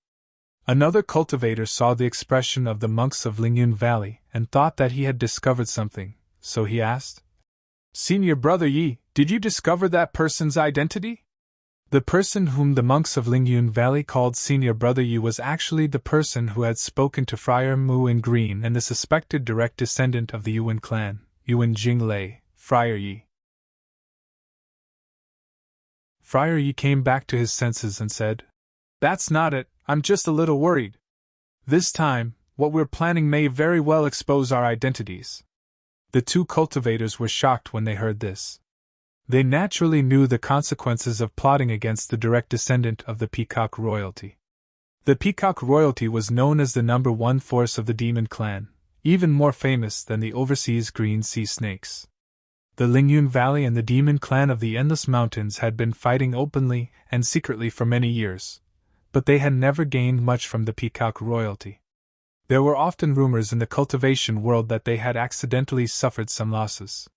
Another cultivator saw the expression of the monks of Lingyun Valley and thought that he had discovered something, so he asked, Senior Brother Yi, did you discover that person's identity? The person whom the monks of Lingyun Valley called Senior Brother Yi was actually the person who had spoken to Friar Mu in green and the suspected direct descendant of the Yuan clan, Yuan Jinglei, Friar Yi. Friar Yi came back to his senses and said, That's not it, I'm just a little worried. This time, what we're planning may very well expose our identities. The two cultivators were shocked when they heard this. They naturally knew the consequences of plotting against the direct descendant of the Peacock royalty. The Peacock royalty was known as the number one force of the Demon Clan, even more famous than the overseas green sea snakes. The Lingyun Valley and the Demon Clan of the Endless Mountains had been fighting openly and secretly for many years, but they had never gained much from the Peacock royalty. There were often rumors in the cultivation world that they had accidentally suffered some losses.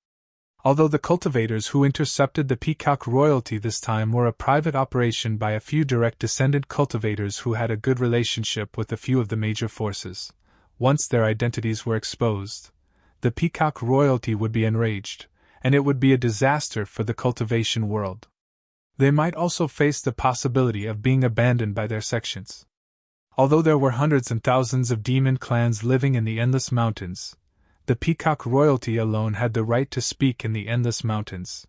Although the cultivators who intercepted the Peacock royalty this time were a private operation by a few direct descendant cultivators who had a good relationship with a few of the major forces, once their identities were exposed, the Peacock royalty would be enraged, and it would be a disaster for the cultivation world. They might also face the possibility of being abandoned by their sections. Although there were hundreds and thousands of demon clans living in the Endless Mountains, the Peacock royalty alone had the right to speak in the Endless Mountains.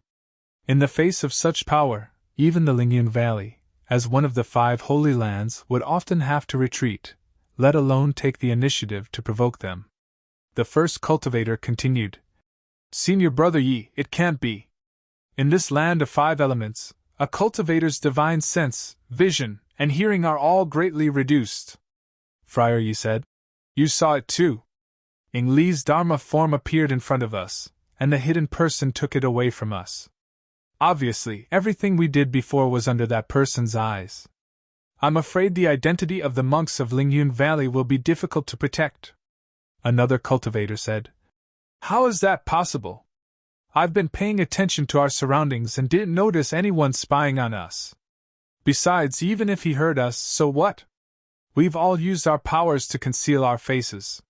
In the face of such power, even the Lingyun Valley, as one of the 5 holy lands, would often have to retreat, let alone take the initiative to provoke them. The first cultivator continued, Senior Brother Yi, it can't be. In this land of 5 elements, a cultivator's divine sense, vision, and hearing are all greatly reduced. Friar Yi said, You saw it too. Ying Li's Dharma form appeared in front of us, and the hidden person took it away from us. Obviously, everything we did before was under that person's eyes. I'm afraid the identity of the monks of Lingyun Valley will be difficult to protect. Another cultivator said, How is that possible? I've been paying attention to our surroundings and didn't notice anyone spying on us. Besides, even if he heard us, so what? We've all used our powers to conceal our faces.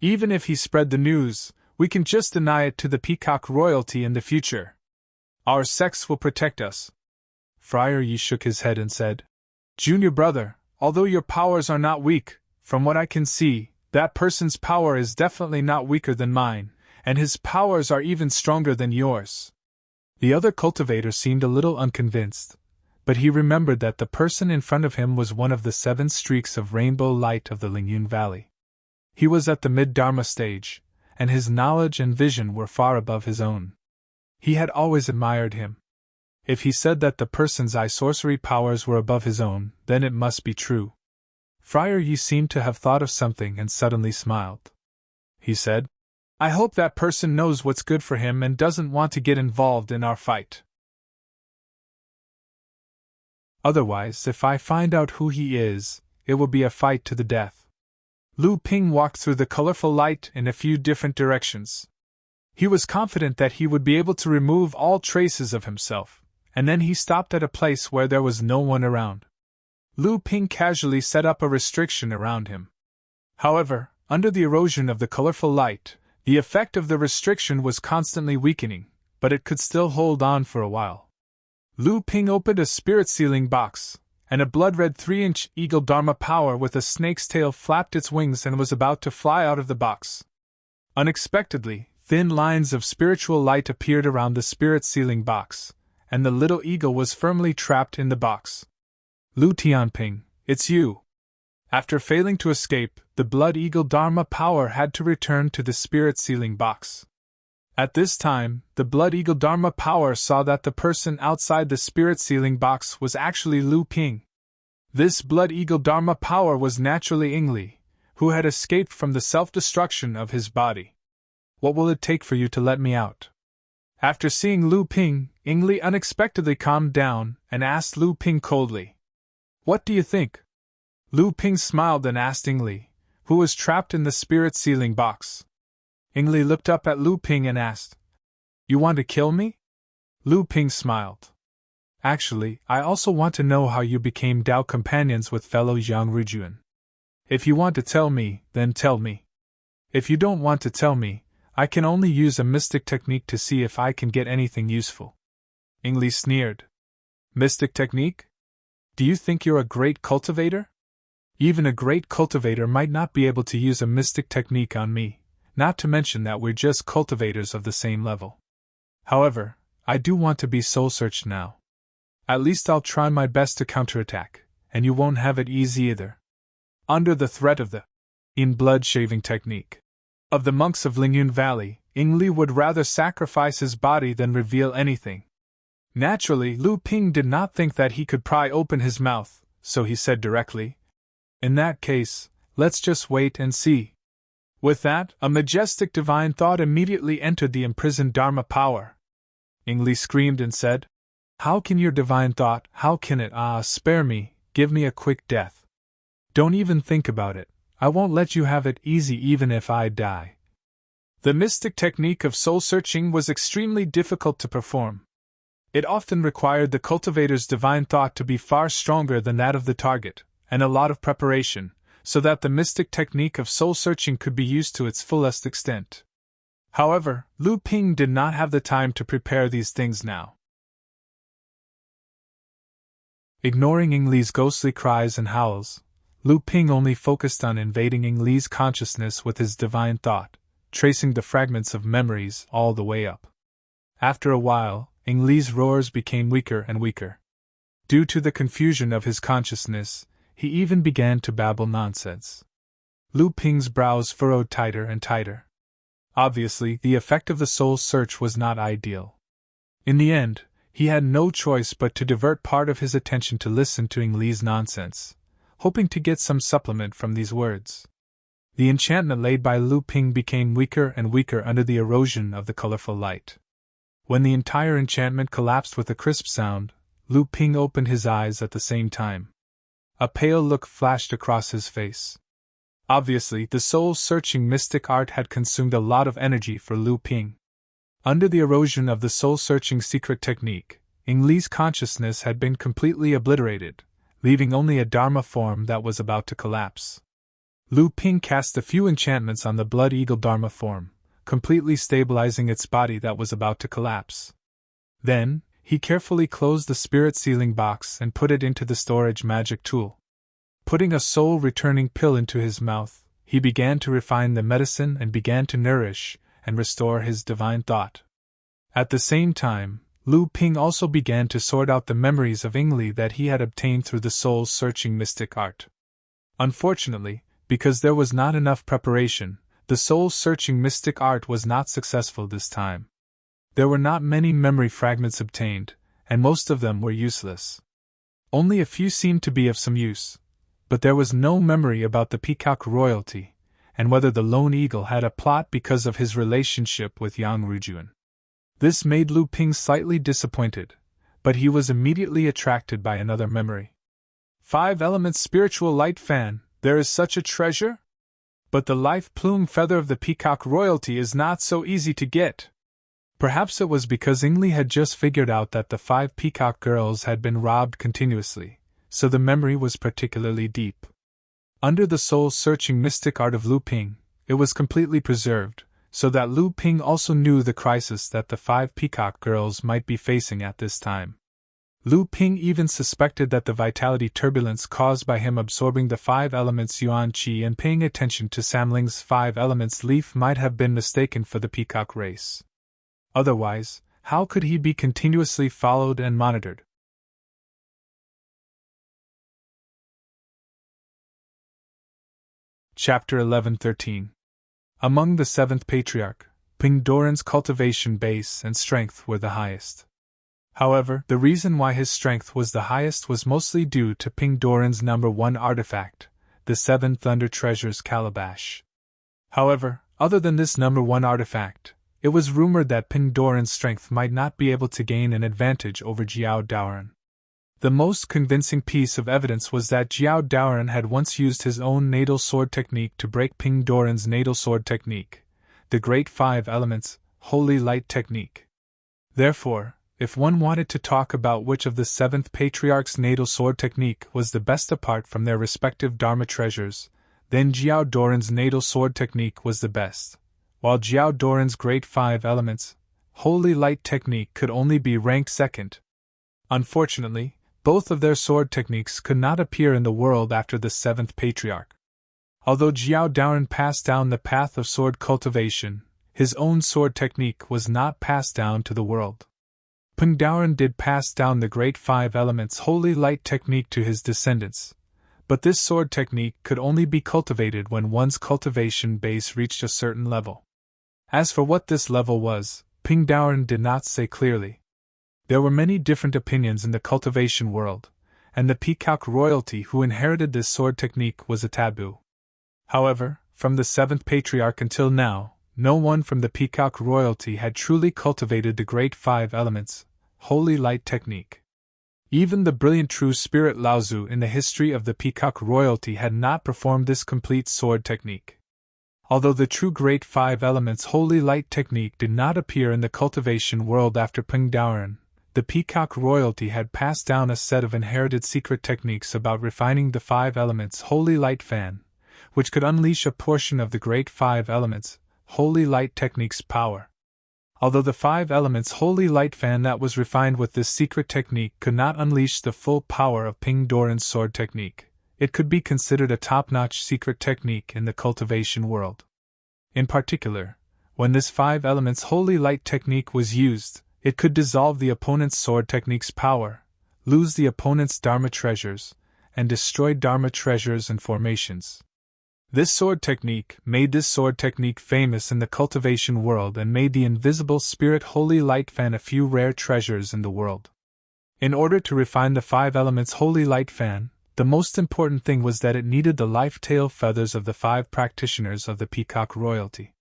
Even if he spread the news, we can just deny it to the Peacock royalty in the future. Our sects will protect us. Friar Yi shook his head and said, Junior brother, although your powers are not weak, from what I can see, that person's power is definitely not weaker than mine, and his powers are even stronger than yours. The other cultivator seemed a little unconvinced, but he remembered that the person in front of him was one of the 7 streaks of rainbow light of the Lingyun Valley. He was at the mid-Dharma stage, and his knowledge and vision were far above his own. He had always admired him. If he said that the person's eye sorcery powers were above his own, then it must be true. Friar Yi seemed to have thought of something and suddenly smiled. He said, I hope that person knows what's good for him and doesn't want to get involved in our fight. Otherwise, if I find out who he is, it will be a fight to the death. Lu Ping walked through the colorful light in a few different directions. He was confident that he would be able to remove all traces of himself, and then he stopped at a place where there was no one around. Lu Ping casually set up a restriction around him. However, under the erosion of the colorful light, the effect of the restriction was constantly weakening, but it could still hold on for a while. Lu Ping opened a spirit sealing box, and a blood-red 3-inch eagle Dharma power with a snake's tail flapped its wings and was about to fly out of the box. Unexpectedly, thin lines of spiritual light appeared around the spirit sealing box, and the little eagle was firmly trapped in the box. Lu Tianping, it's you. After failing to escape, the Blood Eagle Dharma power had to return to the spirit sealing box. At this time, the Blood Eagle Dharma power saw that the person outside the spirit sealing box was actually Lu Ping. This Blood Eagle Dharma power was naturally Ingli, who had escaped from the self-destruction of his body. What will it take for you to let me out? After seeing Lu Ping, Ingli unexpectedly calmed down and asked Lu Ping coldly, "What do you think?" Lu Ping smiled and asked Ingli, who was trapped in the spirit sealing box. Ingli looked up at Lu Ping and asked, "You want to kill me?" Lu Ping smiled. "Actually, I also want to know how you became Dao companions with fellow Yang Rujuan. If you want to tell me, then tell me. If you don't want to tell me, I can only use a mystic technique to see if I can get anything useful." Ingli sneered. "Mystic technique? Do you think you're a great cultivator? Even a great cultivator might not be able to use a mystic technique on me, not to mention that we're just cultivators of the same level. However, I do want to be soul-searched now. At least I'll try my best to counterattack, and you won't have it easy either." Under the threat of the blood-shaving technique of the monks of Lingyun Valley, Ingli would rather sacrifice his body than reveal anything. Naturally, Lu Ping did not think that he could pry open his mouth, so he said directly, "In that case, let's just wait and see." With that, a majestic divine thought immediately entered the imprisoned Dharma power. Ingli screamed and said, "How can your divine thought, how can it, spare me, give me a quick death? Don't even think about it, I won't let you have it easy even if I die." The mystic technique of soul-searching was extremely difficult to perform. It often required the cultivator's divine thought to be far stronger than that of the target, and a lot of preparation, so that the mystic technique of soul-searching could be used to its fullest extent. However, Lu Ping did not have the time to prepare these things now. Ignoring Ingli's ghostly cries and howls, Lu Ping only focused on invading Ingli's consciousness with his divine thought, tracing the fragments of memories all the way up. After a while, Ingli's roars became weaker and weaker. Due to the confusion of his consciousness, he even began to babble nonsense. Lu Ping's brows furrowed tighter and tighter. Obviously, the effect of the soul search was not ideal. In the end, he had no choice but to divert part of his attention to listen to Ingli's nonsense, hoping to get some supplement from these words. The enchantment laid by Lu Ping became weaker and weaker under the erosion of the colorful light. When the entire enchantment collapsed with a crisp sound, Lu Ping opened his eyes at the same time. A pale look flashed across his face. Obviously, the soul-searching mystic art had consumed a lot of energy for Lu Ping. Under the erosion of the soul-searching secret technique, Ingli's consciousness had been completely obliterated, leaving only a Dharma form that was about to collapse. Lu Ping cast a few enchantments on the Blood Eagle Dharma form, completely stabilizing its body that was about to collapse. Then, he carefully closed the spirit sealing box and put it into the storage magic tool. Putting a soul-returning pill into his mouth, he began to refine the medicine and began to nourish and restore his divine thought. At the same time, Lu Ping also began to sort out the memories of Ingli that he had obtained through the soul-searching mystic art. Unfortunately, because there was not enough preparation, the soul-searching mystic art was not successful this time. There were not many memory fragments obtained, and most of them were useless. Only a few seemed to be of some use, but there was no memory about the peacock royalty, and whether the lone eagle had a plot because of his relationship with Yang Rujuan. This made Lu Ping slightly disappointed, but he was immediately attracted by another memory. 5 elements spiritual light fan, there is such a treasure? But the life plume feather of the peacock royalty is not so easy to get. Perhaps it was because Ingli had just figured out that the 5 peacock girls had been robbed continuously, so the memory was particularly deep. Under the soul-searching mystic art of Lu Ping, it was completely preserved, so that Lu Ping also knew the crisis that the 5 peacock girls might be facing at this time. Lu Ping even suspected that the vitality turbulence caused by him absorbing the 5 elements Yuan Qi and paying attention to Samling's 5 elements leaf might have been mistaken for the peacock race. Otherwise, how could he be continuously followed and monitored? Chapter 11-13. Among the 7th patriarch, Ping Doran's cultivation base and strength were the highest. However, the reason why his strength was the highest was mostly due to Ping Doran's number 1 artifact, the 7 Thunder Treasures Calabash. However, other than this number 1 artifact, it was rumored that Ping Doran's strength might not be able to gain an advantage over Jiao Daoran. The most convincing piece of evidence was that Jiao Daoran had once used his own natal sword technique to break Ping Doran's natal sword technique, the Great 5 Elements, Holy Light technique. Therefore, if one wanted to talk about which of the 7th patriarch's natal sword technique was the best apart from their respective Dharma treasures, then Jiao Doran's natal sword technique was the best, while Jiao Doran's Great 5 Elements, Holy Light technique could only be ranked second. Unfortunately, both of their sword techniques could not appear in the world after the 7th patriarch. Although Jiao Daoran passed down the path of sword cultivation, his own sword technique was not passed down to the world. Ping Daoran did pass down the Great 5 Elements Holy Light technique to his descendants, but this sword technique could only be cultivated when one's cultivation base reached a certain level. As for what this level was, Ping Daoran did not say clearly. There were many different opinions in the cultivation world, and the peacock royalty who inherited this sword technique was a taboo. However, from the 7th patriarch until now, no one from the peacock royalty had truly cultivated the Great 5 Elements, Holy Light technique. Even the brilliant true spirit Laozu in the history of the peacock royalty had not performed this complete sword technique. Although the true Great 5 Elements Holy Light technique did not appear in the cultivation world after Ping Daoran, the peacock royalty had passed down a set of inherited secret techniques about refining the 5 Elements Holy Light fan, which could unleash a portion of the Great 5 Elements Holy Light technique's power. Although the 5 Elements Holy Light fan that was refined with this secret technique could not unleash the full power of Ping Doran's sword technique, it could be considered a top-notch secret technique in the cultivation world. In particular, when this 5 Elements Holy Light technique was used, it could dissolve the opponent's sword technique's power, lose the opponent's Dharma treasures, and destroy Dharma treasures and formations. This sword technique made this sword technique famous in the cultivation world and made the invisible spirit Holy Light fan a few rare treasures in the world. In order to refine the 5 Elements Holy Light fan, the most important thing was that it needed the life tail feathers of the 5 practitioners of the peacock royalty.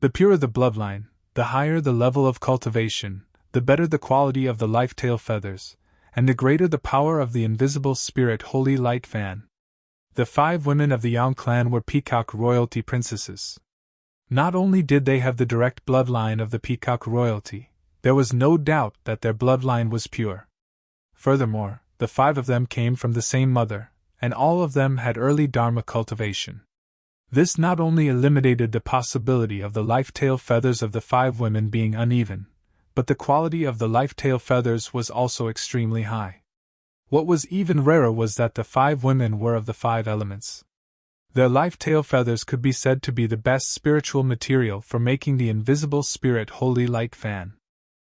The purer the bloodline, the higher the level of cultivation, the better the quality of the life tail feathers, and the greater the power of the invisible spirit Holy Light fan. The 5 women of the Yang clan were peacock royalty princesses. Not only did they have the direct bloodline of the peacock royalty, there was no doubt that their bloodline was pure. Furthermore, the 5 of them came from the same mother, and all of them had early Dharma cultivation. This not only eliminated the possibility of the life tail feathers of the 5 women being uneven, but the quality of the life tail feathers was also extremely high. What was even rarer was that the 5 women were of the 5 elements. Their life tail feathers could be said to be the best spiritual material for making the invisible spirit Holy Light fan.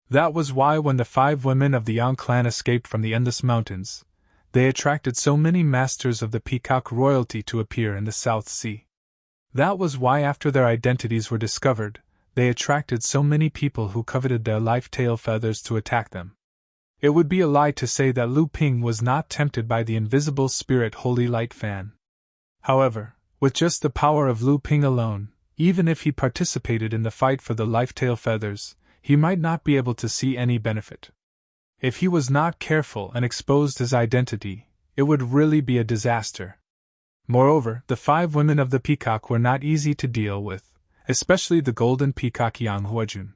That was why when the 5 women of the Yang clan escaped from the Endless Mountains, they attracted so many masters of the peacock royalty to appear in the South Sea. That was why after their identities were discovered, they attracted so many people who coveted their life tail feathers to attack them. It would be a lie to say that Lu Ping was not tempted by the invisible spirit Holy Light fan. However, with just the power of Lu Ping alone, even if he participated in the fight for the life tail feathers, he might not be able to see any benefit. If he was not careful and exposed his identity, it would really be a disaster. Moreover, the 5 women of the peacock were not easy to deal with, especially the golden peacock Yang Huajun.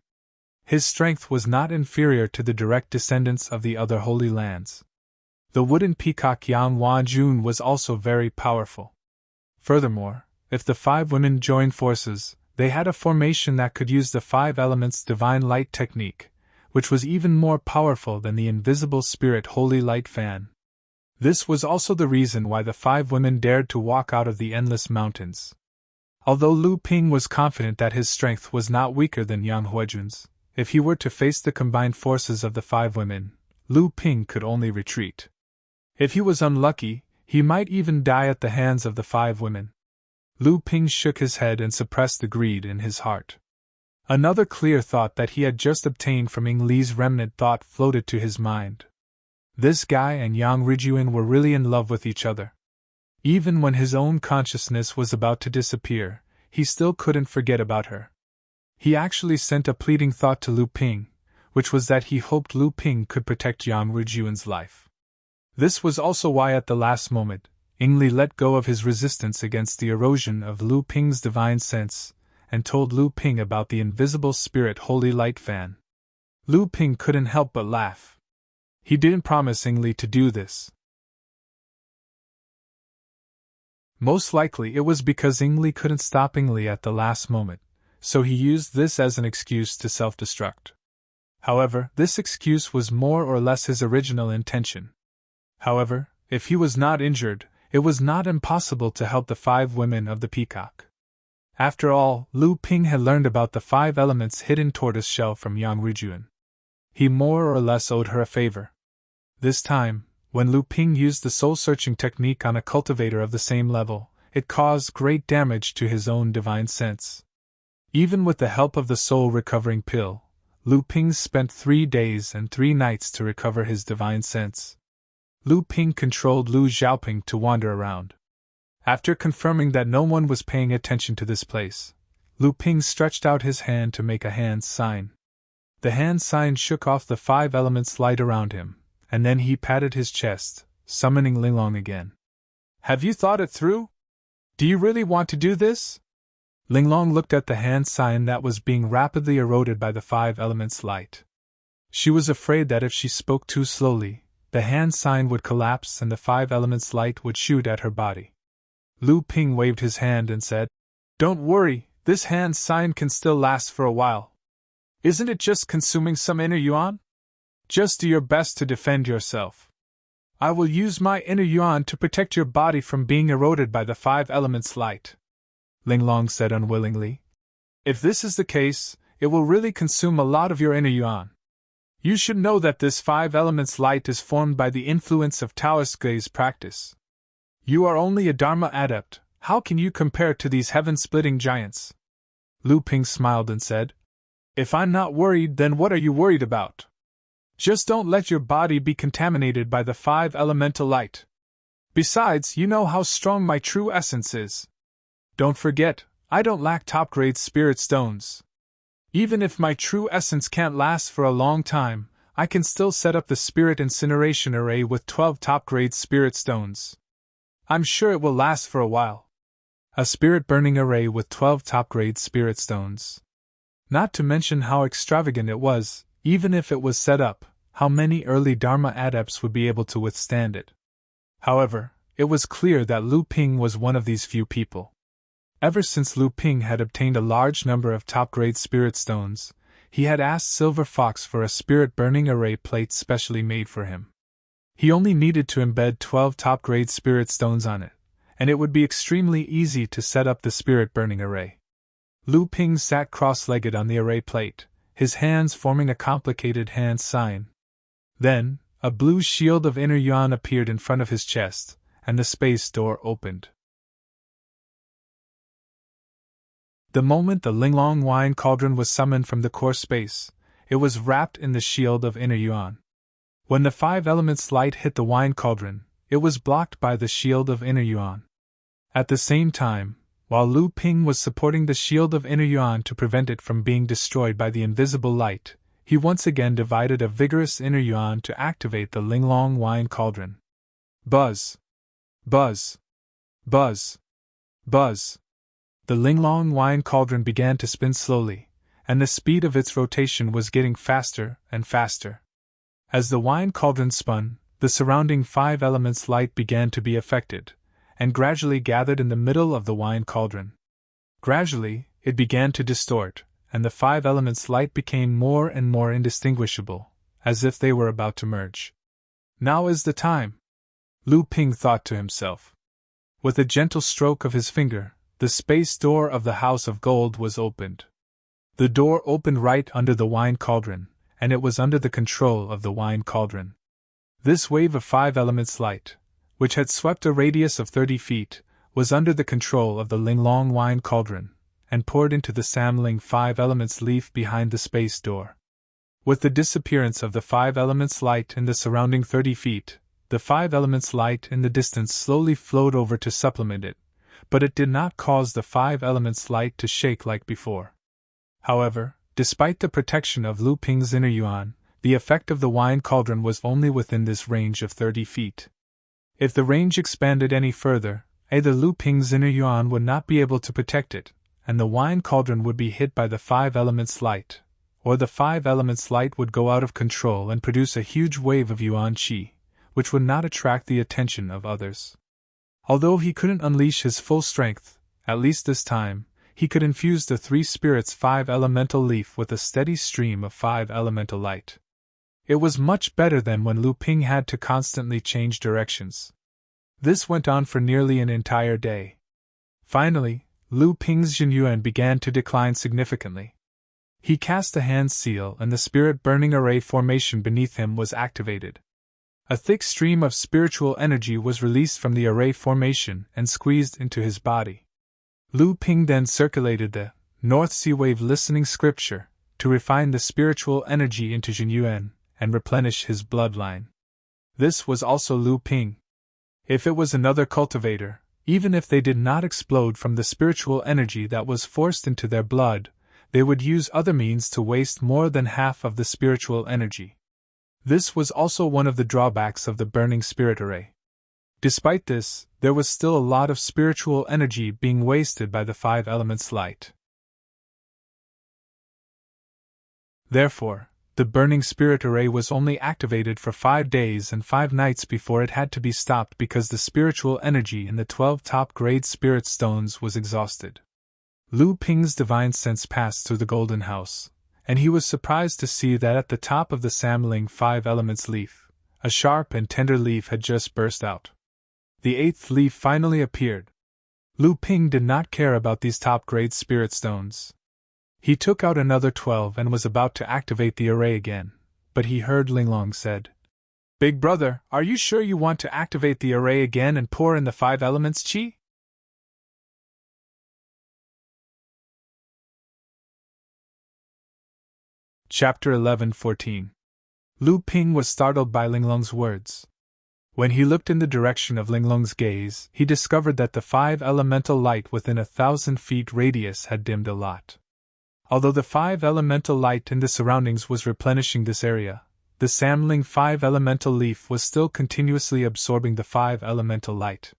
His strength was not inferior to the direct descendants of the other holy lands. The wooden peacock Yang Huajun was also very powerful. Furthermore, if the 5 women joined forces, they had a formation that could use the 5 elements divine light technique, which was even more powerful than the invisible spirit holy light fan. This was also the reason why the 5 women dared to walk out of the endless mountains. Although Lu Ping was confident that his strength was not weaker than Yang Huajun's, if he were to face the combined forces of the 5 women, Lu Ping could only retreat. If he was unlucky, he might even die at the hands of the 5 women. Lu Ping shook his head and suppressed the greed in his heart. Another clear thought that he had just obtained from Ying Li's remnant thought floated to his mind. This guy and Yang Rijuan were really in love with each other. Even when his own consciousness was about to disappear, he still couldn't forget about her. He actually sent a pleading thought to Lu Ping, which was that he hoped Lu Ping could protect Yang Rijuan's life. This was also why at the last moment, Ying Li let go of his resistance against the erosion of Lu Ping's divine sense, and told Lu Ping about the invisible spirit holy light fan. Lu Ping couldn't help but laugh. He didn't promise Ying Li to do this. Most likely it was because Ying Li couldn't stop Ying Li at the last moment, so he used this as an excuse to self-destruct. However, this excuse was more or less his original intention. However, if he was not injured, it was not impossible to help the 5 women of the peacock. After all, Lu Ping had learned about the 5 elements hidden tortoise shell from Yang Rijuan. He more or less owed her a favor. This time, when Lu Ping used the soul-searching technique on a cultivator of the same level, it caused great damage to his own divine sense. Even with the help of the soul-recovering pill, Lu Ping spent 3 days and 3 nights to recover his divine sense. Lu Ping controlled Lu Xiaoping to wander around. After confirming that no one was paying attention to this place, Lu Ping stretched out his hand to make a hand sign. The hand sign shook off the 5 elements light around him, and then he patted his chest, summoning Linglong again. "Have you thought it through? Do you really want to do this?" Linglong looked at the hand sign that was being rapidly eroded by the 5 elements light. She was afraid that if she spoke too slowly, the hand sign would collapse and the 5 elements light would shoot at her body. Lu Ping waved his hand and said, "Don't worry, this hand sign can still last for a while. Isn't it just consuming some inner yuan? Just do your best to defend yourself. I will use my inner yuan to protect your body from being eroded by the 5 elements light," Linglong said unwillingly. "If this is the case, it will really consume a lot of your inner yuan. You should know that this 5 elements light is formed by the influence of Taoist gaze practice. You are only a Dharma adept, how can you compare to these heaven-splitting giants?" Lu Ping smiled and said, "If I'm not worried, then what are you worried about? Just don't let your body be contaminated by the 5 elemental light. Besides, you know how strong my true essence is. Don't forget, I don't lack top-grade spirit stones. Even if my true essence can't last for a long time, I can still set up the spirit incineration array with 12 top-grade spirit stones. I'm sure it will last for a while. A spirit burning array with 12 top-grade spirit stones. Not to mention how extravagant it was, even if it was set up, how many early Dharma adepts would be able to withstand it. However, it was clear that Lu Ping was one of these few people. Ever since Lu Ping had obtained a large number of top-grade spirit stones, he had asked Silver Fox for a spirit burning array plate specially made for him. He only needed to embed 12 top-grade spirit stones on it, and it would be extremely easy to set up the spirit burning array. Lu Ping sat cross-legged on the array plate, his hands forming a complicated hand sign. Then, a blue shield of inner yuan appeared in front of his chest, and the space door opened. The moment the Linglong wine cauldron was summoned from the core space, it was wrapped in the shield of inner yuan. When the 5 elements light hit the wine cauldron, it was blocked by the shield of inner yuan. At the same time, while Lu Ping was supporting the shield of inner yuan to prevent it from being destroyed by the invisible light, he once again divided a vigorous inner yuan to activate the Linglong wine cauldron. Buzz! Buzz! Buzz! Buzz! The Linglong wine cauldron began to spin slowly, and the speed of its rotation was getting faster and faster. As the wine cauldron spun, the surrounding 5 elements light began to be affected, and gradually gathered in the middle of the wine cauldron. Gradually, it began to distort, and the 5 elements light became more and more indistinguishable, as if they were about to merge. Now is the time, Lu Ping thought to himself. With a gentle stroke of his finger, the space door of the House of Gold was opened. The door opened right under the wine cauldron, and it was under the control of the wine cauldron. This wave of 5 elements light, which had swept a radius of 30 feet, was under the control of the Linglong wine cauldron, and poured into the Samling 5 elements leaf behind the space door. With the disappearance of the 5 elements light in the surrounding 30 feet, the 5 elements light in the distance slowly flowed over to supplement it, but it did not cause the 5 elements light to shake like before. However, despite the protection of Lu Ping's inner yuan, the effect of the wine cauldron was only within this range of 30 feet. If the range expanded any further, either Lu Ping's inner yuan would not be able to protect it, and the wine cauldron would be hit by the 5 elements light, or the 5 elements light would go out of control and produce a huge wave of yuan qi, which would not attract the attention of others. Although he couldn't unleash his full strength, at least this time, he could infuse the 3 spirits' 5 elemental leaf with a steady stream of 5 elemental light. It was much better than when Lu Ping had to constantly change directions. This went on for nearly an entire day. Finally, Lu Ping's Jinyuan began to decline significantly. He cast the hand seal and the spirit burning array formation beneath him was activated. A thick stream of spiritual energy was released from the array formation and squeezed into his body. Lu Ping then circulated the North Sea Wave listening scripture to refine the spiritual energy into Jinyuan and replenish his bloodline. This was also Lu Ping. If it was another cultivator, even if they did not explode from the spiritual energy that was forced into their blood, they would use other means to waste more than half of the spiritual energy. This was also one of the drawbacks of the burning spirit array. Despite this, there was still a lot of spiritual energy being wasted by the 5 elements light. Therefore, the burning spirit array was only activated for 5 days and 5 nights before it had to be stopped because the spiritual energy in the 12 top-grade spirit stones was exhausted. Lu Ping's divine sense passed through the golden house, and he was surprised to see that at the top of the Samling 5 elements leaf, a sharp and tender leaf had just burst out. The 8th leaf finally appeared. Lu Ping did not care about these top-grade spirit stones. He took out another 12 and was about to activate the array again, but he heard Linglong said, "Big brother, are you sure you want to activate the array again and pour in the 5 elements qi?" Chapter 11:14. Lu Ping was startled by Linglong's words. When he looked in the direction of Linglong's gaze, he discovered that the 5 elemental light within 1,000 feet radius had dimmed a lot. Although the 5 elemental light in the surroundings was replenishing this area, the Samling 5 elemental leaf was still continuously absorbing the 5 elemental light.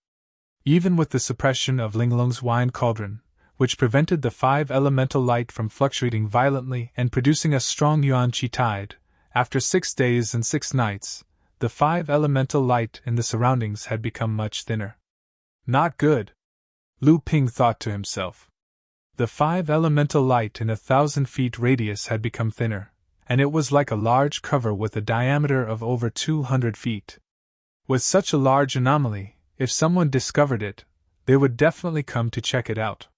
Even with the suppression of Linglong's wine cauldron, which prevented the 5 elemental light from fluctuating violently and producing a strong yuan qi tide, after 6 days and 6 nights, the 5 elemental light in the surroundings had become much thinner. Not good, Lu Ping thought to himself. The 5 elemental light in 1,000 feet radius had become thinner, and it was like a large cover with a diameter of over 200 feet. With such a large anomaly, if someone discovered it, they would definitely come to check it out.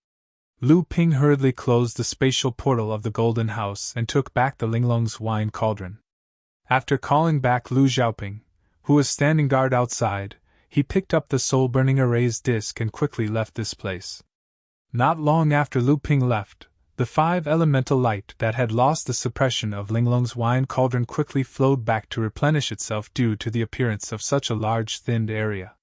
Lu Ping hurriedly closed the spatial portal of the Golden House and took back the Linglong's wine cauldron. After calling back Lu Xiaoping, who was standing guard outside, he picked up the soul-burning array's disc and quickly left this place. Not long after Lu Ping left, the 5 elemental light that had lost the suppression of Linglong's wine cauldron quickly flowed back to replenish itself due to the appearance of such a large thinned area.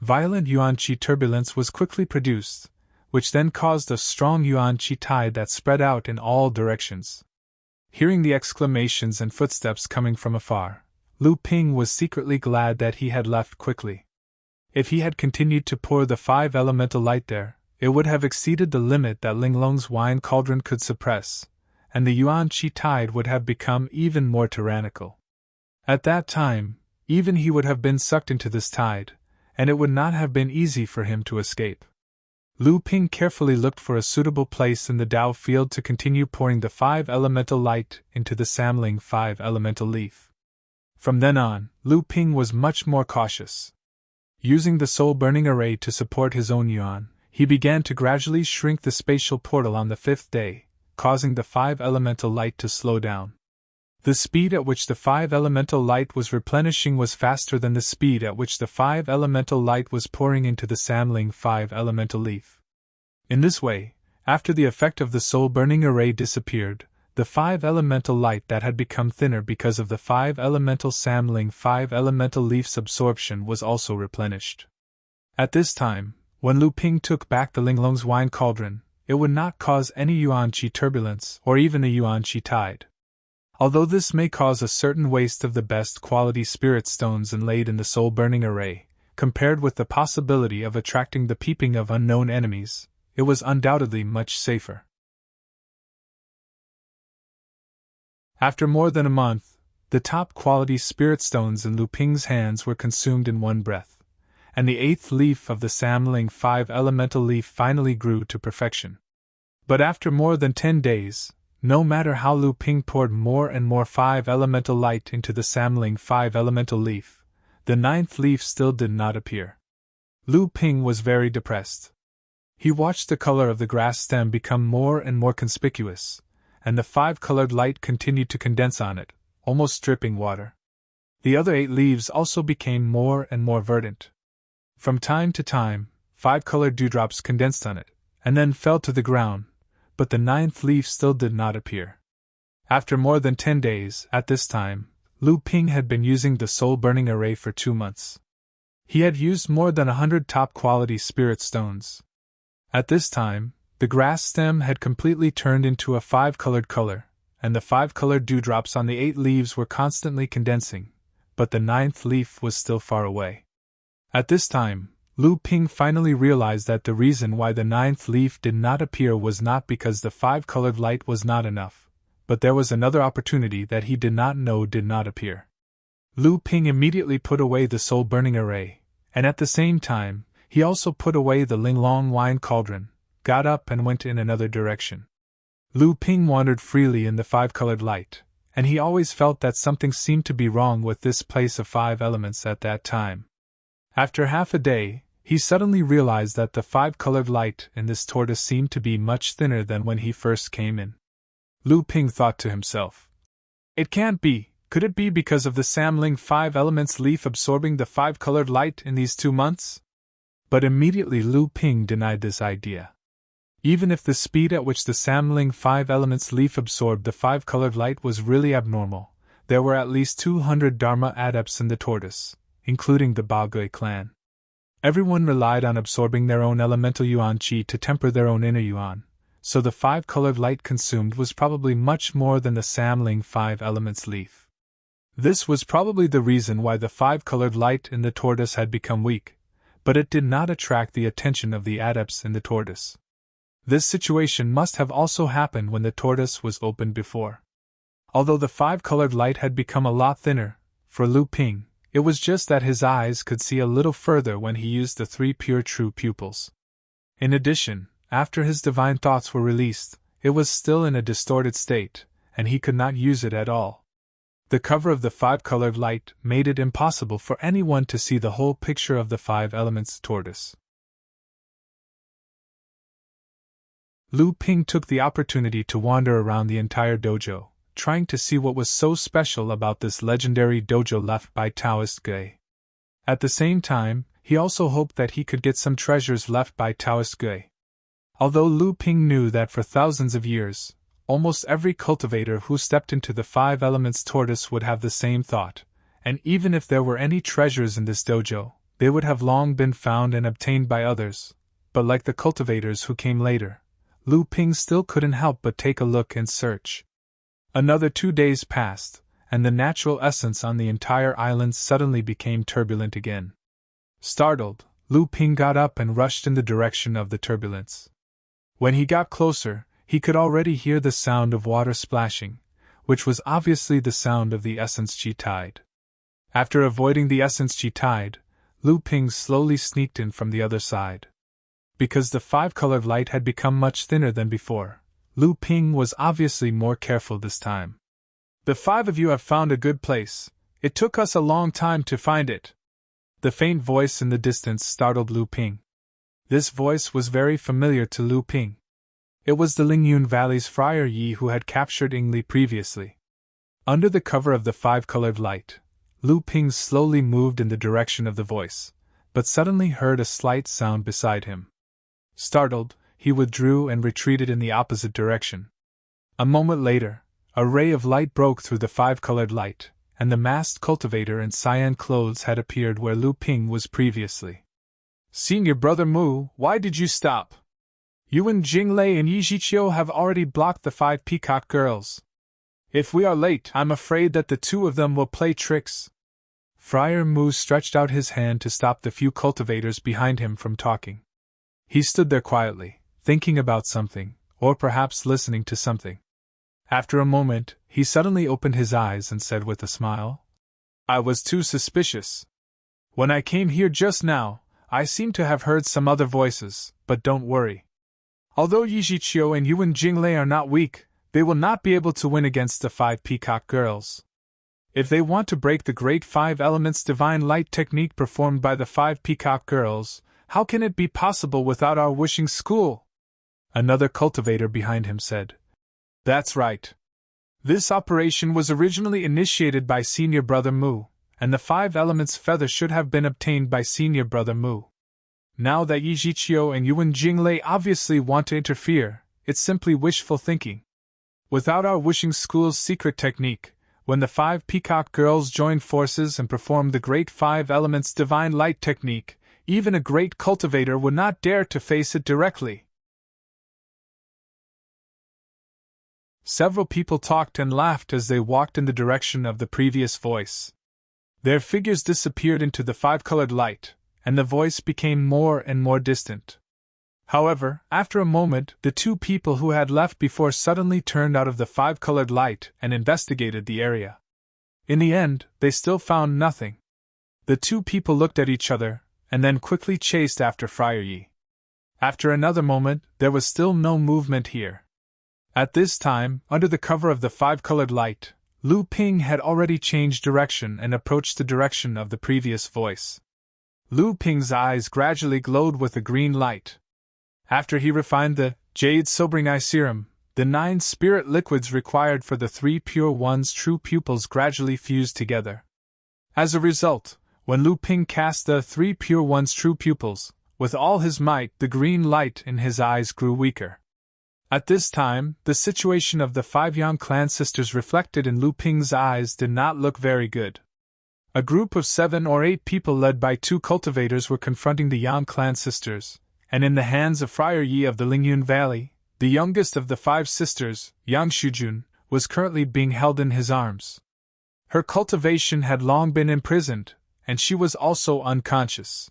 Violent yuan qi turbulence was quickly produced, which then caused a strong yuan qi tide that spread out in all directions. Hearing the exclamations and footsteps coming from afar, Lu Ping was secretly glad that he had left quickly. If he had continued to pour the 5 elemental light there, it would have exceeded the limit that Linglong's wine cauldron could suppress, and the yuan qi tide would have become even more tyrannical. At that time, even he would have been sucked into this tide, and it would not have been easy for him to escape. Lu Ping carefully looked for a suitable place in the Dao field to continue pouring the 5 elemental light into the Samling 5 elemental leaf. From then on, Lu Ping was much more cautious. Using the soul-burning array to support his own yuan, he began to gradually shrink the spatial portal on the 5th day, causing the 5 elemental light to slow down. The speed at which the 5 elemental light was replenishing was faster than the speed at which the 5 elemental light was pouring into the Samling 5 elemental leaf. In this way, after the effect of the soul-burning array disappeared, the 5 elemental light that had become thinner because of the 5 elemental Samling 5 elemental leaf's absorption was also replenished. At this time, when Lu Ping took back the Linglong's wine cauldron, it would not cause any yuan qi turbulence or even a yuan qi tide. Although this may cause a certain waste of the best quality spirit stones inlaid in the soul-burning array, compared with the possibility of attracting the peeping of unknown enemies, it was undoubtedly much safer. After more than a month, the top-quality spirit stones in Lu Ping's hands were consumed in one breath, and the 8th leaf of the Samling 5 elemental leaf finally grew to perfection. But after more than 10 days, no matter how Lu Ping poured more and more 5 elemental light into the Samling 5 elemental leaf, the 9th leaf still did not appear. Lu Ping was very depressed. He watched the color of the grass stem become more and more conspicuous, and the 5-colored light continued to condense on it, almost dripping water. The other 8 leaves also became more and more verdant. From time to time, 5-colored dewdrops condensed on it, and then fell to the ground, but the 9th leaf still did not appear. After more than 10 days, at this time, Lu Ping had been using the soul-burning array for 2 months. He had used more than 100 top-quality spirit stones. At this time, the grass stem had completely turned into a 5-colored color, and the 5-colored dewdrops on the 8 leaves were constantly condensing, but the 9th leaf was still far away. At this time, Lu Ping finally realized that the reason why the 9th leaf did not appear was not because the 5-colored light was not enough, but there was another opportunity that he did not know did not appear. Lu Ping immediately put away the soul-burning array, and at the same time, he also put away the Linglong wine cauldron, got up and went in another direction. Lu Ping wandered freely in the 5-colored light, and he always felt that something seemed to be wrong with this place of 5 elements at that time. After half a day, he suddenly realized that the 5-colored light in this tortoise seemed to be much thinner than when he first came in. Lu Ping thought to himself, "It can't be. Could it be because of the Samling 5 elements leaf absorbing the 5-colored light in these 2 months?" But immediately Lu Ping denied this idea. Even if the speed at which the Samling 5 elements leaf absorbed the 5-colored light was really abnormal, there were at least 200 Dharma adepts in the tortoise, including the Ba Gui clan. Everyone relied on absorbing their own elemental yuan qi to temper their own inner yuan, so the 5-colored light consumed was probably much more than the Samling 5 elements leaf. This was probably the reason why the 5-colored light in the tortoise had become weak, but it did not attract the attention of the adepts in the tortoise. This situation must have also happened when the tortoise was opened before. Although the 5-colored light had become a lot thinner, for Lu Ping, it was just that his eyes could see a little further when he used the 3 pure true pupils. In addition, after his divine thoughts were released, it was still in a distorted state, and he could not use it at all. The cover of the 5-colored light made it impossible for anyone to see the whole picture of the 5 elements tortoise. Lu Ping took the opportunity to wander around the entire dojo, trying to see what was so special about this legendary dojo left by Taoist Gui. At the same time, he also hoped that he could get some treasures left by Taoist Gui. Although Lu Ping knew that for thousands of years, almost every cultivator who stepped into the 5 elements tortoise would have the same thought, and even if there were any treasures in this dojo, they would have long been found and obtained by others, but like the cultivators who came later, Lu Ping still couldn't help but take a look and search. Another 2 days passed, and the natural essence on the entire island suddenly became turbulent again. Startled, Lu Ping got up and rushed in the direction of the turbulence. When he got closer, he could already hear the sound of water splashing, which was obviously the sound of the essence Qi tide. After avoiding the essence Qi tide, Lu Ping slowly sneaked in from the other side. Because the five-colored light had become much thinner than before, Lu Ping was obviously more careful this time. "The 5 of you have found a good place. It took us a long time to find it." The faint voice in the distance startled Lu Ping. This voice was very familiar to Lu Ping. It was the Lingyun Valley's Friar Yi who had captured Yingli previously. Under the cover of the five-colored light, Lu Ping slowly moved in the direction of the voice, but suddenly heard a slight sound beside him. Startled, he withdrew and retreated in the opposite direction. A moment later, a ray of light broke through the five-colored light, and the masked cultivator in cyan clothes had appeared where Lu Ping was previously. "Senior Brother Mu, why did you stop? Yuan Jinglei and Yi Zhiqiu have already blocked the 5 peacock girls. If we are late, I'm afraid that the 2 of them will play tricks." Friar Mu stretched out his hand to stop the few cultivators behind him from talking. He stood there quietly, thinking about something, or perhaps listening to something. After a moment, he suddenly opened his eyes and said with a smile, "I was too suspicious. When I came here just now, I seem to have heard some other voices, but don't worry. Although Yi Zhiqiu and Yuan Jinglei are not weak, they will not be able to win against the 5 peacock girls. If they want to break the great 5 elements divine light technique performed by the 5 peacock girls, how can it be possible without our wishing school?" Another cultivator behind him said, "That's right. This operation was originally initiated by Senior Brother Mu, and the 5 elements feather should have been obtained by Senior Brother Mu. Now that Yi Zhiqiu and Yuan Jinglei obviously want to interfere, it's simply wishful thinking. Without our wishing school's secret technique, when the 5 peacock girls join forces and perform the great 5 elements divine light technique, even a great cultivator would not dare to face it directly." Several people talked and laughed as they walked in the direction of the previous voice. Their figures disappeared into the 5-colored light, and the voice became more and more distant. However, after a moment, the 2 people who had left before suddenly turned out of the 5-colored light and investigated the area. In the end, they still found nothing. The 2 people looked at each other, and then quickly chased after Friar Yi. After another moment, there was still no movement here. At this time, under the cover of the 5-colored light, Lu Ping had already changed direction and approached the direction of the previous voice. Lu Ping's eyes gradually glowed with a green light. After he refined the Jade Sobering Eye Serum, the 9 spirit liquids required for the 3 pure one's true pupils gradually fused together. As a result, when Lu Ping cast the 3 pure one's true pupils, with all his might, the green light in his eyes grew weaker. At this time, the situation of the 5 Yang clan sisters reflected in Lu Ping's eyes did not look very good. A group of 7 or 8 people led by 2 cultivators were confronting the Yang clan sisters, and in the hands of Friar Yi of the Lingyun Valley, the youngest of the 5 sisters, Yang Shujun, was currently being held in his arms. Her cultivation had long been imprisoned, and she was also unconscious.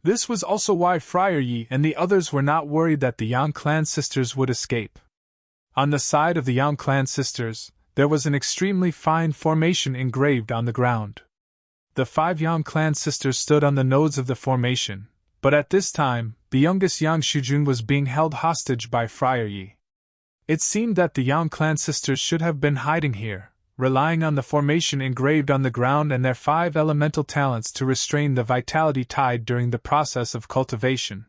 This was also why Friar Yi and the others were not worried that the Yang clan sisters would escape. On the side of the Yang clan sisters, there was an extremely fine formation engraved on the ground. The 5 Yang clan sisters stood on the nodes of the formation, but at this time, the youngest Yang Shujun was being held hostage by Friar Yi. It seemed that the Yang clan sisters should have been hiding here, relying on the formation engraved on the ground and their 5 elemental talents to restrain the vitality tide during the process of cultivation.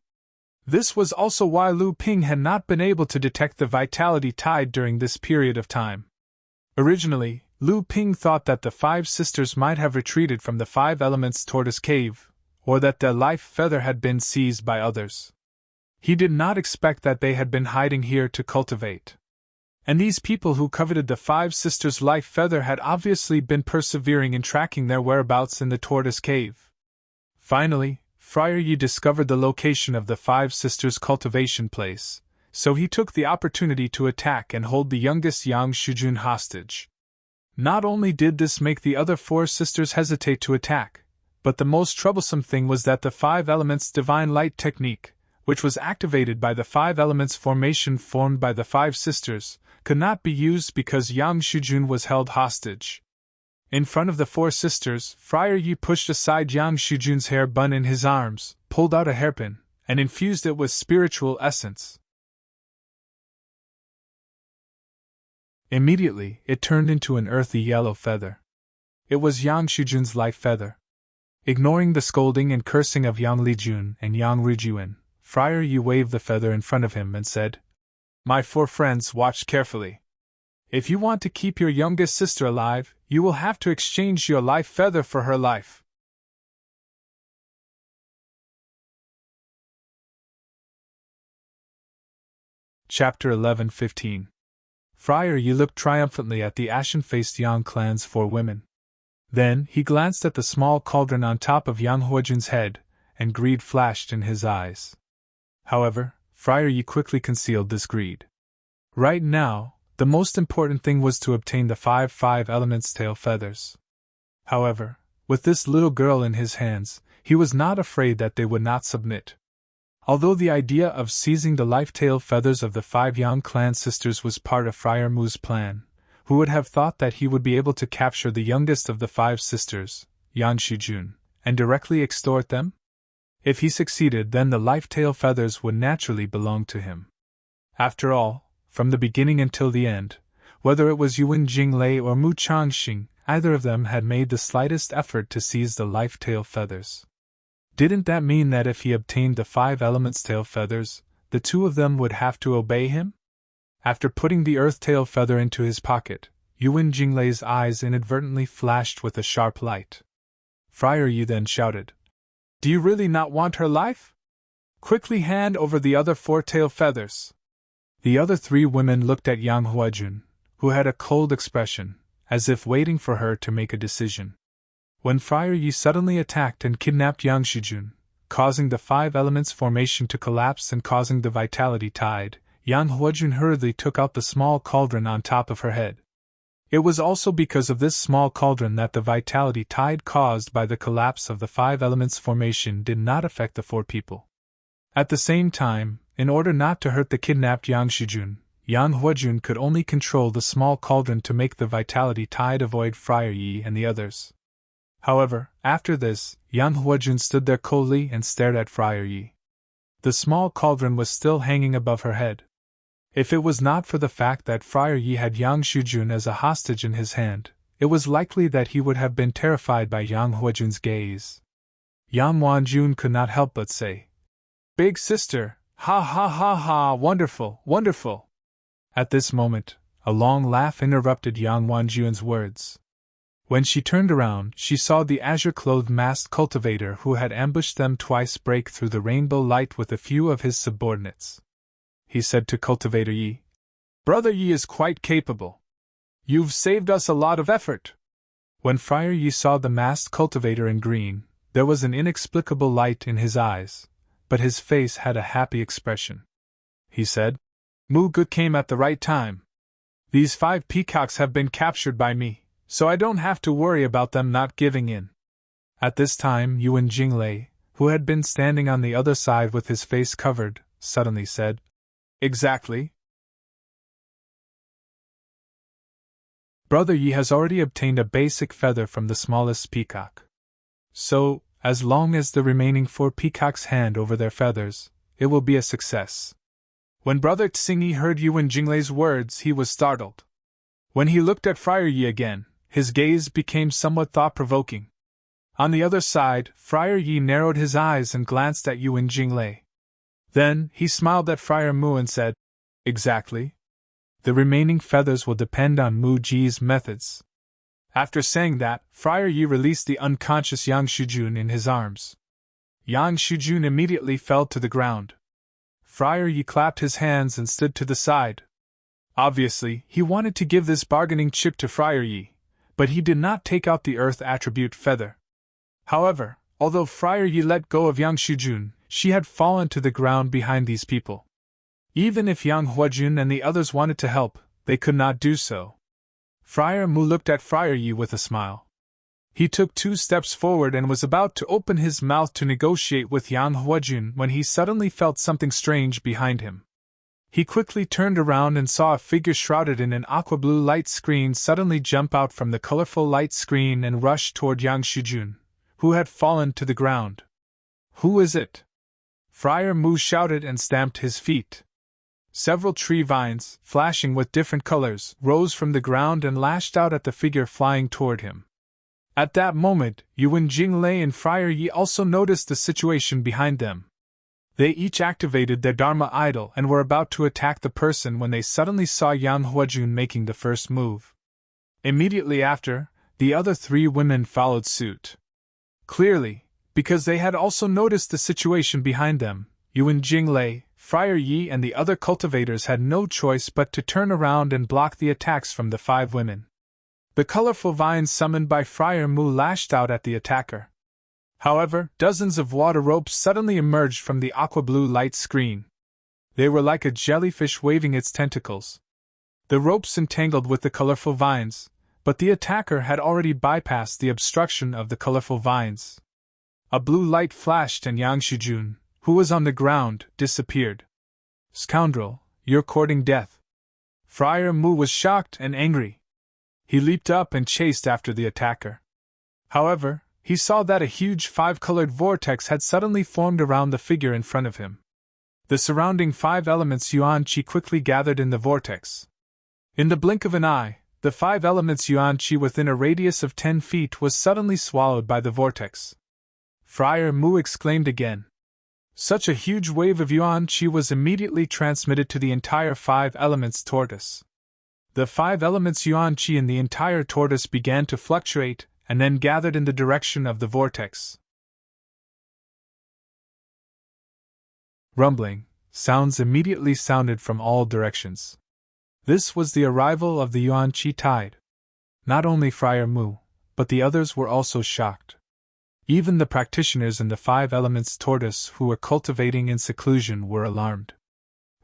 This was also why Lu Ping had not been able to detect the vitality tide during this period of time. Originally, Lu Ping thought that the 5 sisters might have retreated from the 5 elements Tortoise Cave, or that their life feather had been seized by others. He did not expect that they had been hiding here to cultivate. And these people who coveted the 5 sisters' life feather had obviously been persevering in tracking their whereabouts in the Tortoise Cave. Finally, Friar Yi discovered the location of the five sisters' cultivation place, so he took the opportunity to attack and hold the youngest Yang Shujun hostage. Not only did this make the other four sisters hesitate to attack, but the most troublesome thing was that the five elements divine light technique, which was activated by the five elements formation formed by the five sisters, could not be used because Yang Shujun was held hostage. In front of the four sisters, Friar Yi pushed aside Yang Shujun's hair bun in his arms, pulled out a hairpin, and infused it with spiritual essence. Immediately, it turned into an earthy yellow feather. It was Yang Shujun's life feather. Ignoring the scolding and cursing of Yang Lijun and Yang Rujuan, Friar Yi waved the feather in front of him and said, "My four friends, watch carefully. If you want to keep your youngest sister alive, you will have to exchange your life feather for her life." Chapter 11:15. Friar Yi looked triumphantly at the ashen-faced Yang clan's four women. Then he glanced at the small cauldron on top of Yang Huojun's head, and greed flashed in his eyes. However, Friar Yi quickly concealed this greed. Right now, the most important thing was to obtain the five elements tail feathers. However, with this little girl in his hands, he was not afraid that they would not submit. Although the idea of seizing the life tail feathers of the five Yang clan sisters was part of Friar Mu's plan, who would have thought that he would be able to capture the youngest of the five sisters, Yang Shujun, and directly extort them? If he succeeded, then the life tail feathers would naturally belong to him. After all, from the beginning until the end, whether it was Yuan Jinglei or Mu Changxing, either of them had made the slightest effort to seize the life tail feathers. Didn't that mean that if he obtained the five elements tail feathers, the two of them would have to obey him? After putting the earth tail feather into his pocket, Yuan Jinglei's eyes inadvertently flashed with a sharp light. Friar Yi then shouted, "Do you really not want her life? Quickly hand over the other four tail feathers." The other three women looked at Yang Huojun, who had a cold expression, as if waiting for her to make a decision. When Friar Yi suddenly attacked and kidnapped Yang Shujun, causing the five elements formation to collapse and causing the vitality tide, Yang Huojun hurriedly took out the small cauldron on top of her head. It was also because of this small cauldron that the vitality tide caused by the collapse of the five elements formation did not affect the four people. At the same time, in order not to hurt the kidnapped Yang Shujun, Yang Huojun could only control the small cauldron to make the vitality tide avoid Friar Yi and the others. However, after this, Yang Huojun stood there coldly and stared at Friar Yi. The small cauldron was still hanging above her head. If it was not for the fact that Friar Yi had Yang Shujun as a hostage in his hand, it was likely that he would have been terrified by Yang Huojun's gaze. Yang Wanjun could not help but say, "Big sister, ha ha ha ha, wonderful, wonderful." At this moment, a long laugh interrupted Yang Wanjun's words. When she turned around, she saw the azure-clothed masked cultivator who had ambushed them twice break through the rainbow light with a few of his subordinates. He said to Cultivator Yi, "Brother Yi is quite capable. You've saved us a lot of effort." When Friar Yi saw the masked cultivator in green, there was an inexplicable light in his eyes, but his face had a happy expression. He said, "Mu Ge came at the right time. These five peacocks have been captured by me, so I don't have to worry about them not giving in." At this time Yuan Jinglei, who had been standing on the other side with his face covered, suddenly said, "Exactly. Brother Yi has already obtained a basic feather from the smallest peacock. So, as long as the remaining four peacocks hand over their feathers, it will be a success." When Brother Tsingy heard Yuan Jinglei's words, he was startled. When he looked at Friar Yi again, his gaze became somewhat thought-provoking. On the other side, Friar Yi narrowed his eyes and glanced at Yuan Jinglei. Then, he smiled at Friar Mu and said, "Exactly. The remaining feathers will depend on Mu Ji's methods." After saying that, Friar Yi released the unconscious Yang Shujun in his arms. Yang Shujun immediately fell to the ground. Friar Yi clapped his hands and stood to the side. Obviously, he wanted to give this bargaining chip to Friar Yi, but he did not take out the earth attribute feather. However, Although Friar Yi let go of Yang Shujun, she had fallen to the ground behind these people. Even if Yang Huajun and the others wanted to help, they could not do so. Friar Mu looked at Friar Yi with a smile. He took 2 steps forward and was about to open his mouth to negotiate with Yang Huajun when he suddenly felt something strange behind him. He quickly turned around and saw a figure shrouded in an aqua blue light screen suddenly jump out from the colorful light screen and rush toward Yang Shujun, who had fallen to the ground. "Who is it?" Friar Mu shouted and stamped his feet. Several tree vines, flashing with different colors, rose from the ground and lashed out at the figure flying toward him. At that moment, Yuan Jinglei and Friar Yi also noticed the situation behind them. They each activated their Dharma idol and were about to attack the person when they suddenly saw Yang Huajun making the first move. Immediately after, the other 3 women followed suit. Clearly, because they had also noticed the situation behind them, Yuan Jinglei, Friar Yi and the other cultivators had no choice but to turn around and block the attacks from the 5 women. The colorful vines summoned by Friar Mu lashed out at the attacker. However, dozens of water ropes suddenly emerged from the aqua blue light screen. They were like a jellyfish waving its tentacles. The ropes entangled with the colorful vines, but the attacker had already bypassed the obstruction of the colorful vines. A blue light flashed and Yang Shujun, who was on the ground, disappeared. "Scoundrel, you're courting death." Friar Mu was shocked and angry. He leaped up and chased after the attacker. However, he saw that a huge 5-colored vortex had suddenly formed around the figure in front of him. The surrounding 5 elements Yuan Qi quickly gathered in the vortex. In the blink of an eye, the 5 elements Yuan Qi within a radius of 10 feet was suddenly swallowed by the vortex. Friar Mu exclaimed again. Such a huge wave of Yuan Qi was immediately transmitted to the entire 5 elements tortoise. The 5 elements Yuan Qi in the entire tortoise began to fluctuate and then gathered in the direction of the vortex. Rumbling sounds immediately sounded from all directions. This was the arrival of the Yuan Qi tide. Not only Friar Mu, but the others were also shocked. Even the practitioners in the 5 elements tortoise who were cultivating in seclusion were alarmed.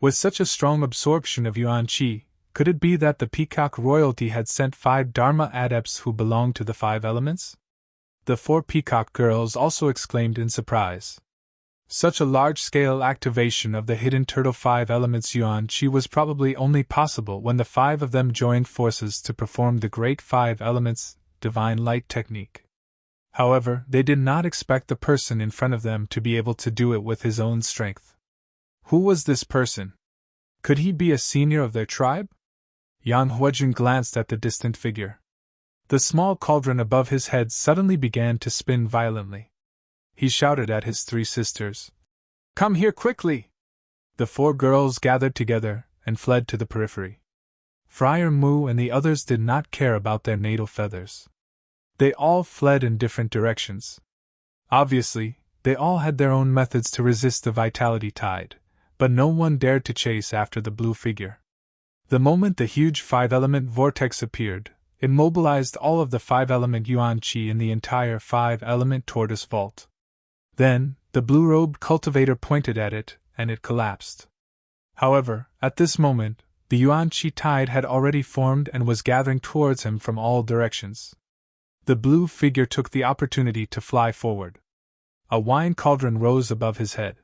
With such a strong absorption of Yuan Qi, could it be that the peacock royalty had sent 5 Dharma adepts who belonged to the 5 elements? The 4 peacock girls also exclaimed in surprise. Such a large-scale activation of the hidden turtle 5 elements Yuan Qi was probably only possible when the 5 of them joined forces to perform the great 5 elements divine light technique. However, they did not expect the person in front of them to be able to do it with his own strength. Who was this person? Could he be a senior of their tribe? Yang Huajun glanced at the distant figure. The small cauldron above his head suddenly began to spin violently. He shouted at his 3 sisters. "Come here quickly!" The 4 girls gathered together and fled to the periphery. Friar Mu and the others did not care about their natal feathers. They all fled in different directions. Obviously, they all had their own methods to resist the vitality tide, but no one dared to chase after the blue figure. The moment the huge 5-element vortex appeared, it mobilized all of the 5-element Yuan Qi in the entire 5-element tortoise vault. Then, the blue-robed cultivator pointed at it, and it collapsed. However, at this moment, the Yuan Qi tide had already formed and was gathering towards him from all directions. The blue figure took the opportunity to fly forward. A wine cauldron rose above his head.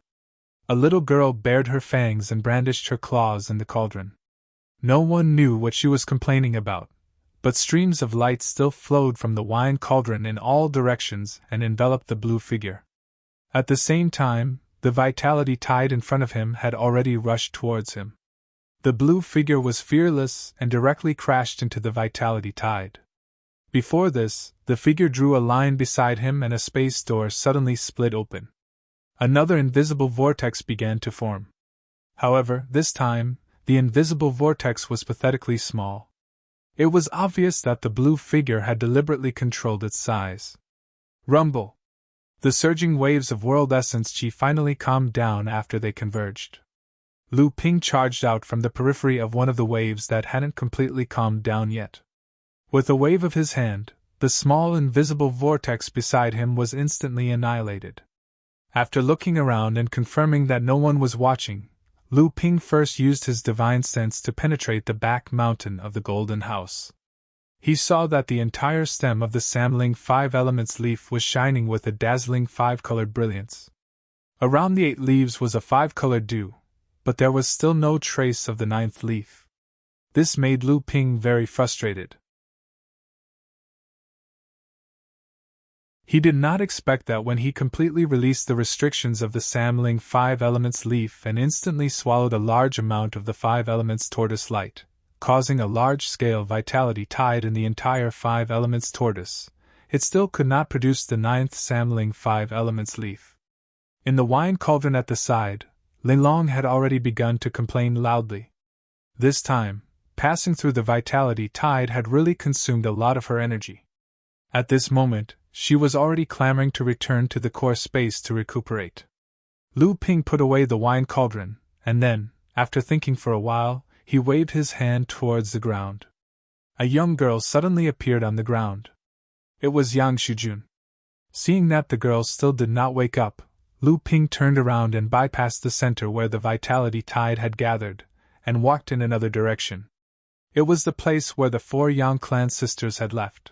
A little girl bared her fangs and brandished her claws in the cauldron. No one knew what she was complaining about, but streams of light still flowed from the wine cauldron in all directions and enveloped the blue figure. At the same time, the vitality tide in front of him had already rushed towards him. The blue figure was fearless and directly crashed into the vitality tide. Before this, the figure drew a line beside him and a space door suddenly split open. Another invisible vortex began to form. However, this time, the invisible vortex was pathetically small. It was obvious that the blue figure had deliberately controlled its size. Rumble! The surging waves of world essence Qi finally calmed down after they converged. Lu Ping charged out from the periphery of one of the waves that hadn't completely calmed down yet. With a wave of his hand, the small invisible vortex beside him was instantly annihilated. After looking around and confirming that no one was watching, Lu Ping first used his divine sense to penetrate the back mountain of the golden house. He saw that the entire stem of the Samling 5 Elements leaf was shining with a dazzling 5-colored brilliance. Around the 8 leaves was a 5-colored dew, but there was still no trace of the 9th leaf. This made Lu Ping very frustrated. He did not expect that when he completely released the restrictions of the Samling 5 Elements leaf and instantly swallowed a large amount of the 5 Elements tortoise light, causing a large-scale vitality tide in the entire 5 Elements tortoise, it still could not produce the 9th Samling 5 Elements leaf. In the wine cauldron at the side, Linglong had already begun to complain loudly. This time, passing through the vitality tide had really consumed a lot of her energy. At this moment, she was already clamoring to return to the core space to recuperate. Lu Ping put away the wine cauldron, and then, after thinking for a while, he waved his hand towards the ground. A young girl suddenly appeared on the ground. It was Yang Shujun. Seeing that the girl still did not wake up, Lu Ping turned around and bypassed the center where the vitality tide had gathered, and walked in another direction. It was the place where the 4 Yang clan sisters had left.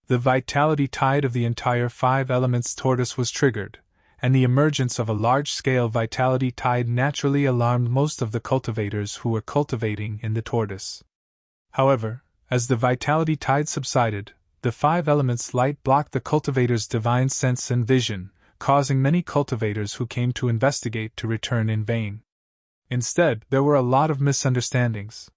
The vitality tide of the entire 5 Elements tortoise was triggered, and the emergence of a large-scale vitality tide naturally alarmed most of the cultivators who were cultivating in the tortoise. However, as the vitality tide subsided, the 5 Elements light blocked the cultivators' divine sense and vision, causing many cultivators who came to investigate to return in vain. Instead, there were a lot of misunderstandings.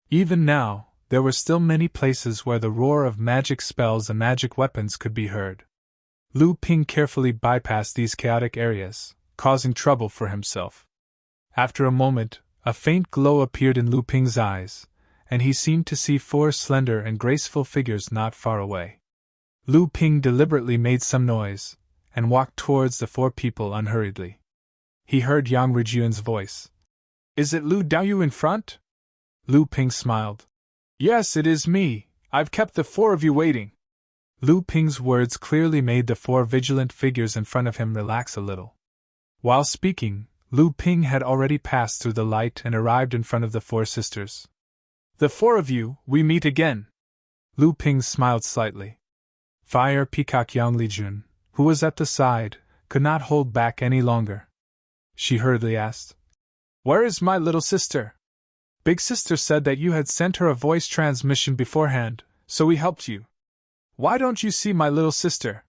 Even now, there were still many places where the roar of magic spells and magic weapons could be heard. Lu Ping carefully bypassed these chaotic areas, causing trouble for himself. After a moment, a faint glow appeared in Lu Ping's eyes, and he seemed to see 4 slender and graceful figures not far away. Lu Ping deliberately made some noise, and walked towards the 4 people unhurriedly. He heard Yang Rujian's voice. "Is it Lu Daoyu in front?" Lu Ping smiled. "Yes, it is me. I've kept the 4 of you waiting." Lu Ping's words clearly made the 4 vigilant figures in front of him relax a little. While speaking, Lu Ping had already passed through the light and arrived in front of the 4 sisters. "The 4 of you, we meet again." Lu Ping smiled slightly. Fire Peacock Yang Lijun, who was at the side, could not hold back any longer. She hurriedly asked, "Where is my little sister? Big sister said that you had sent her a voice transmission beforehand, so we helped you. Why don't you see my little sister?"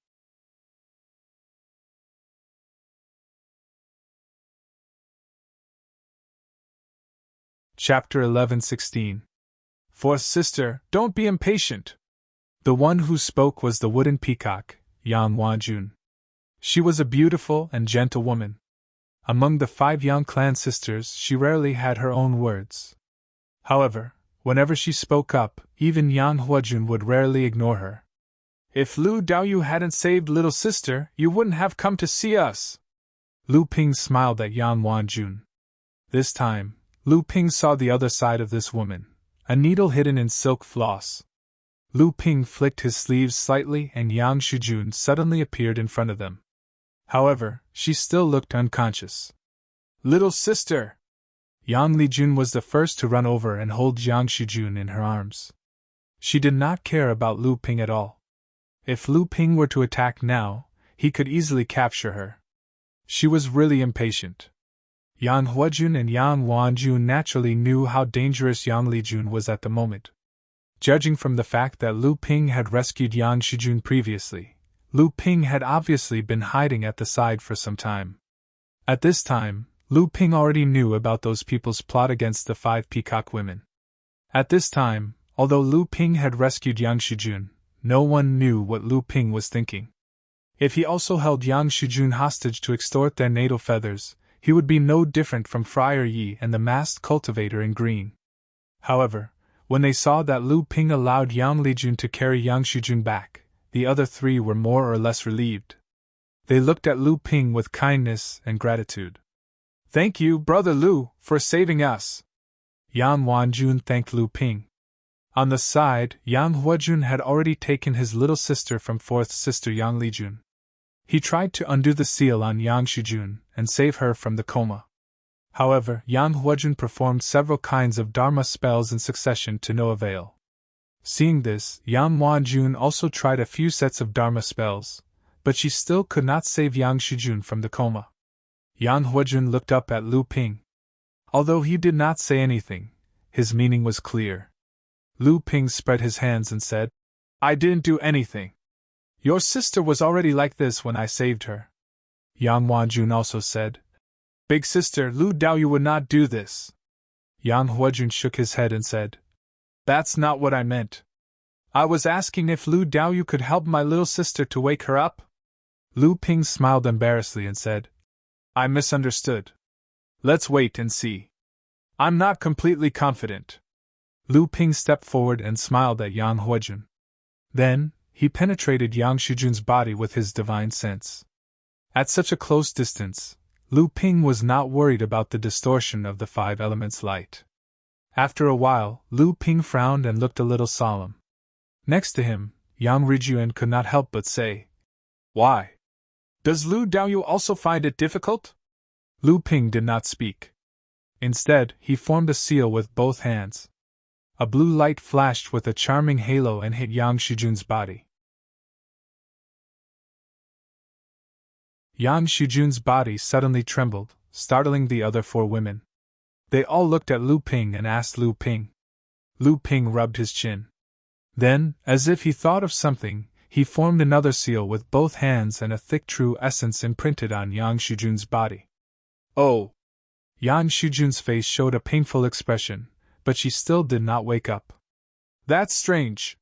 Chapter 11:16. Fourth sister, don't be impatient. The one who spoke was the wooden peacock, Yang Wanjun. She was a beautiful and gentle woman. Among the 5 Yang clan sisters, she rarely had her own words. However, whenever she spoke up, even Yang Huajun would rarely ignore her. "If Lu Daoyu hadn't saved little sister, you wouldn't have come to see us." Lu Ping smiled at Yang Wanjun. This time, Lu Ping saw the other side of this woman, a needle hidden in silk floss. Lu Ping flicked his sleeves slightly and Yang Shujun suddenly appeared in front of them. However, she still looked unconscious. "Little sister!" Yang Lijun was the first to run over and hold Yang Shujun in her arms. She did not care about Lu Ping at all. If Lu Ping were to attack now, he could easily capture her. She was really impatient. Yang Huajun and Yang Wanjun naturally knew how dangerous Yang Lijun was at the moment. Judging from the fact that Lu Ping had rescued Yang Shujun previously, Lu Ping had obviously been hiding at the side for some time. At this time, Lu Ping already knew about those people's plot against the 5 peacock women. At this time, although Lu Ping had rescued Yang Shujun, no one knew what Lu Ping was thinking. If he also held Yang Shujun hostage to extort their natal feathers, he would be no different from Friar Yi and the masked cultivator in green. However, when they saw that Lu Ping allowed Yang Lijun to carry Yang Shujun back, the other 3 were more or less relieved. They looked at Lu Ping with kindness and gratitude. "Thank you, Brother Lu, for saving us." Yang Wanjun thanked Lu Ping. On the side, Yang Huajun had already taken his little sister from fourth sister Yang Lijun. He tried to undo the seal on Yang Shujun and save her from the coma. However, Yang Huajun performed several kinds of Dharma spells in succession to no avail. Seeing this, Yang Huajun also tried a few sets of Dharma spells, but she still could not save Yang Shujun from the coma. Yang Huajun looked up at Lu Ping. Although he did not say anything, his meaning was clear. Lu Ping spread his hands and said, "I didn't do anything. Your sister was already like this when I saved her." Yang Huajun also said, "Big sister, Lu Daoyu would not do this." Yang Huajun shook his head and said, "That's not what I meant. I was asking if Lu Daoyu could help my little sister to wake her up." Lu Ping smiled embarrassedly and said, "I misunderstood. Let's wait and see. I'm not completely confident." Lu Ping stepped forward and smiled at Yang Huajun. Then, he penetrated Yang Shujun's body with his divine sense. At such a close distance, Lu Ping was not worried about the distortion of the five elements' light. After a while, Lu Ping frowned and looked a little solemn. Next to him, Yang Rijuan could not help but say, "Why? Does Lu Daoyu also find it difficult?" Lu Ping did not speak. Instead, he formed a seal with both hands. A blue light flashed with a charming halo and hit Yang Shujun's body. Yang Shujun's body suddenly trembled, startling the other four women. They all looked at Lu Ping and asked Lu Ping. Lu Ping rubbed his chin. Then, as if he thought of something, he formed another seal with both hands and a thick true essence imprinted on Yang Shujun's body. "Oh!" Yang Shujun's face showed a painful expression, but she still did not wake up. "That's strange,"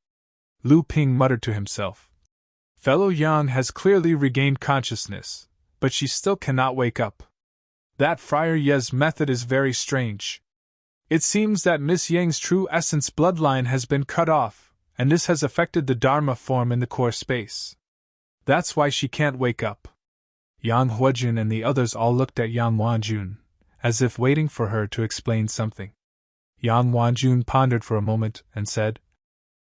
Lu Ping muttered to himself. "Fellow Yang has clearly regained consciousness, but she still cannot wake up. That Friar Ye's method is very strange. It seems that Miss Yang's true essence bloodline has been cut off, and this has affected the Dharma form in the core space. That's why she can't wake up." Yang Huajun and the others all looked at Yang Huajun, as if waiting for her to explain something. Yang Huajun pondered for a moment and said,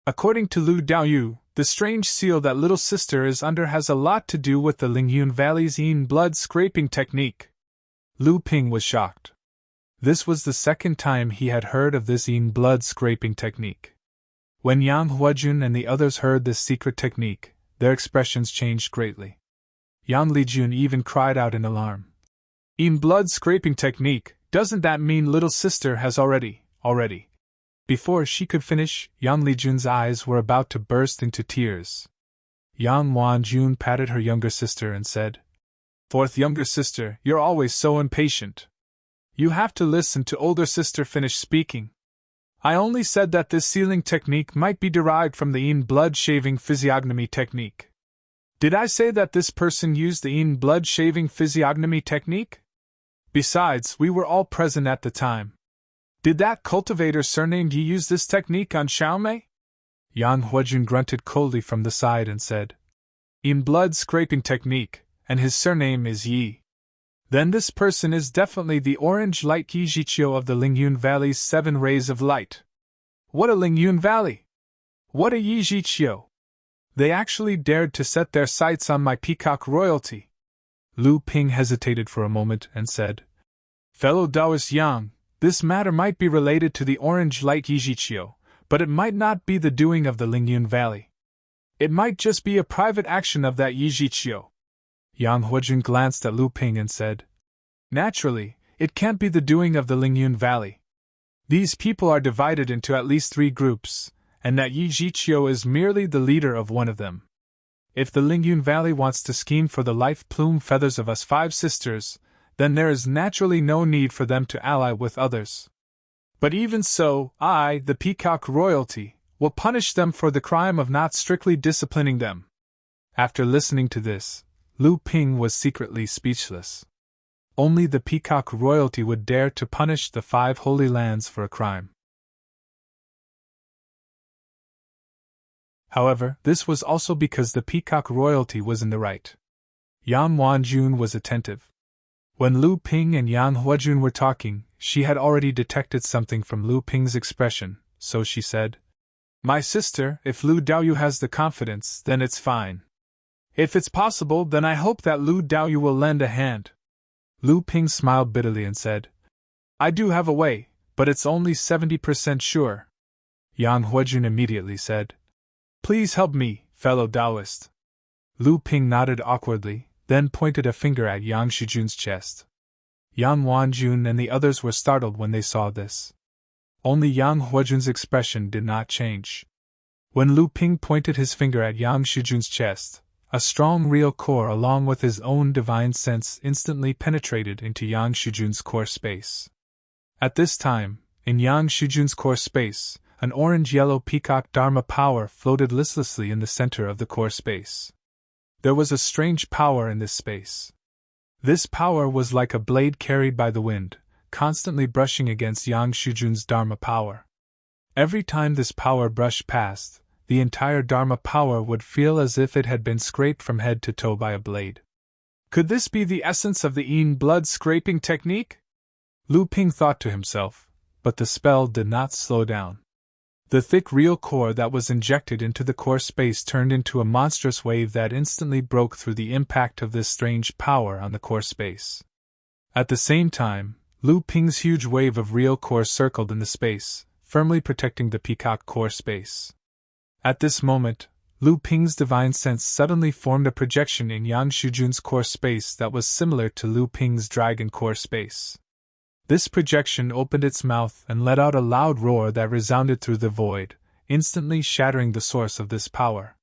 "According to Lu Daoyu, the strange seal that little sister is under has a lot to do with the Lingyun Valley's Yin blood scraping technique." Lu Ping was shocked. This was the second time he had heard of this Yin blood scraping technique. When Yang Huajun and the others heard this secret technique, their expressions changed greatly. Yang Lijun even cried out in alarm. "Yin blood scraping technique, doesn't that mean little sister has already? Before she could finish, Yang Lijun's eyes were about to burst into tears. Yang Huajun patted her younger sister and said, "Fourth younger sister, you're always so impatient. You have to listen to older sister finish speaking. I only said that this sealing technique might be derived from the Yin blood-shaving physiognomy technique. Did I say that this person used the Yin blood-shaving physiognomy technique? Besides, we were all present at the time. Did that cultivator surnamed Yi use this technique on Xiaomei?" Yang Huajun grunted coldly from the side and said, "Yin blood-scraping technique, and his surname is Yi. Then this person is definitely the orange light Yi Jiqiu of the Lingyun Valley's 7 rays of light. What a Lingyun Valley! What a Yi Jiqiu! They actually dared to set their sights on my peacock royalty." Lu Ping hesitated for a moment and said, "Fellow Taoist Yang, this matter might be related to the orange light Yi Jiqiu, but it might not be the doing of the Lingyun Valley. It might just be a private action of that Yi Jiqiu." Yang Huajun glanced at Lu Ping and said, "Naturally, it can't be the doing of the Lingyun Valley. These people are divided into at least 3 groups, and that Yi Jiqiu is merely the leader of one of them. If the Lingyun Valley wants to scheme for the life plume feathers of us 5 sisters, then there is naturally no need for them to ally with others. But even so, I, the peacock royalty, will punish them for the crime of not strictly disciplining them." After listening to this, Lu Ping was secretly speechless. Only the peacock royalty would dare to punish the 5 holy lands for a crime. However, this was also because the peacock royalty was in the right. Yang Huajun was attentive. When Lu Ping and Yang Huajun were talking, she had already detected something from Lu Ping's expression, so she said, My sister, if Lu Daoyu has the confidence, then it's fine. If it's possible, then I hope that Lu Daoyu will lend a hand. Lu Ping smiled bitterly and said, I do have a way, but it's only 70% sure. Yang Huajun immediately said, Please help me, fellow Taoist. Lu Ping nodded awkwardly, then pointed a finger at Yang Shijun's chest. Yang Wanjun and the others were startled when they saw this. Only Yang Huajun's expression did not change. When Lu Ping pointed his finger at Yang Shijun's chest, a strong real core along with his own divine sense instantly penetrated into Yang Shijun's core space. At this time, in Yang Shijun's core space, an orange-yellow peacock Dharma power floated listlessly in the center of the core space. There was a strange power in this space. This power was like a blade carried by the wind, constantly brushing against Yang Shijun's Dharma power. Every time this power brushed past, the entire Dharma power would feel as if it had been scraped from head to toe by a blade. Could this be the essence of the Yin blood scraping technique? Lu Ping thought to himself, but the spell did not slow down. The thick real core that was injected into the core space turned into a monstrous wave that instantly broke through the impact of this strange power on the core space. At the same time, Lu Ping's huge wave of real core circled in the space, firmly protecting the peacock core space. At this moment, Lu Ping's divine sense suddenly formed a projection in Yang Shijun's core space that was similar to Lu Ping's dragon core space. This projection opened its mouth and let out a loud roar that resounded through the void, instantly shattering the source of this power.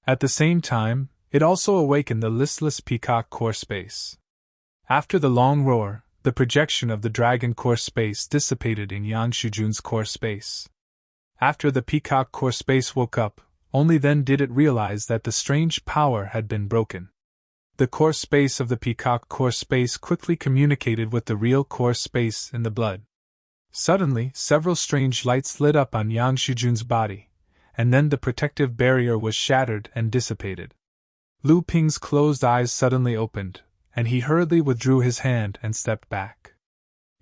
At the same time, it also awakened the listless peacock core space. After the long roar, the projection of the dragon core space dissipated in Yang Shijun's core space. After the peacock core space woke up, only then did it realize that the strange power had been broken. The core space of the peacock core space quickly communicated with the real core space in the blood. Suddenly, several strange lights lit up on Yang Shijun's body, and then the protective barrier was shattered and dissipated. Lu Ping's closed eyes suddenly opened, and he hurriedly withdrew his hand and stepped back.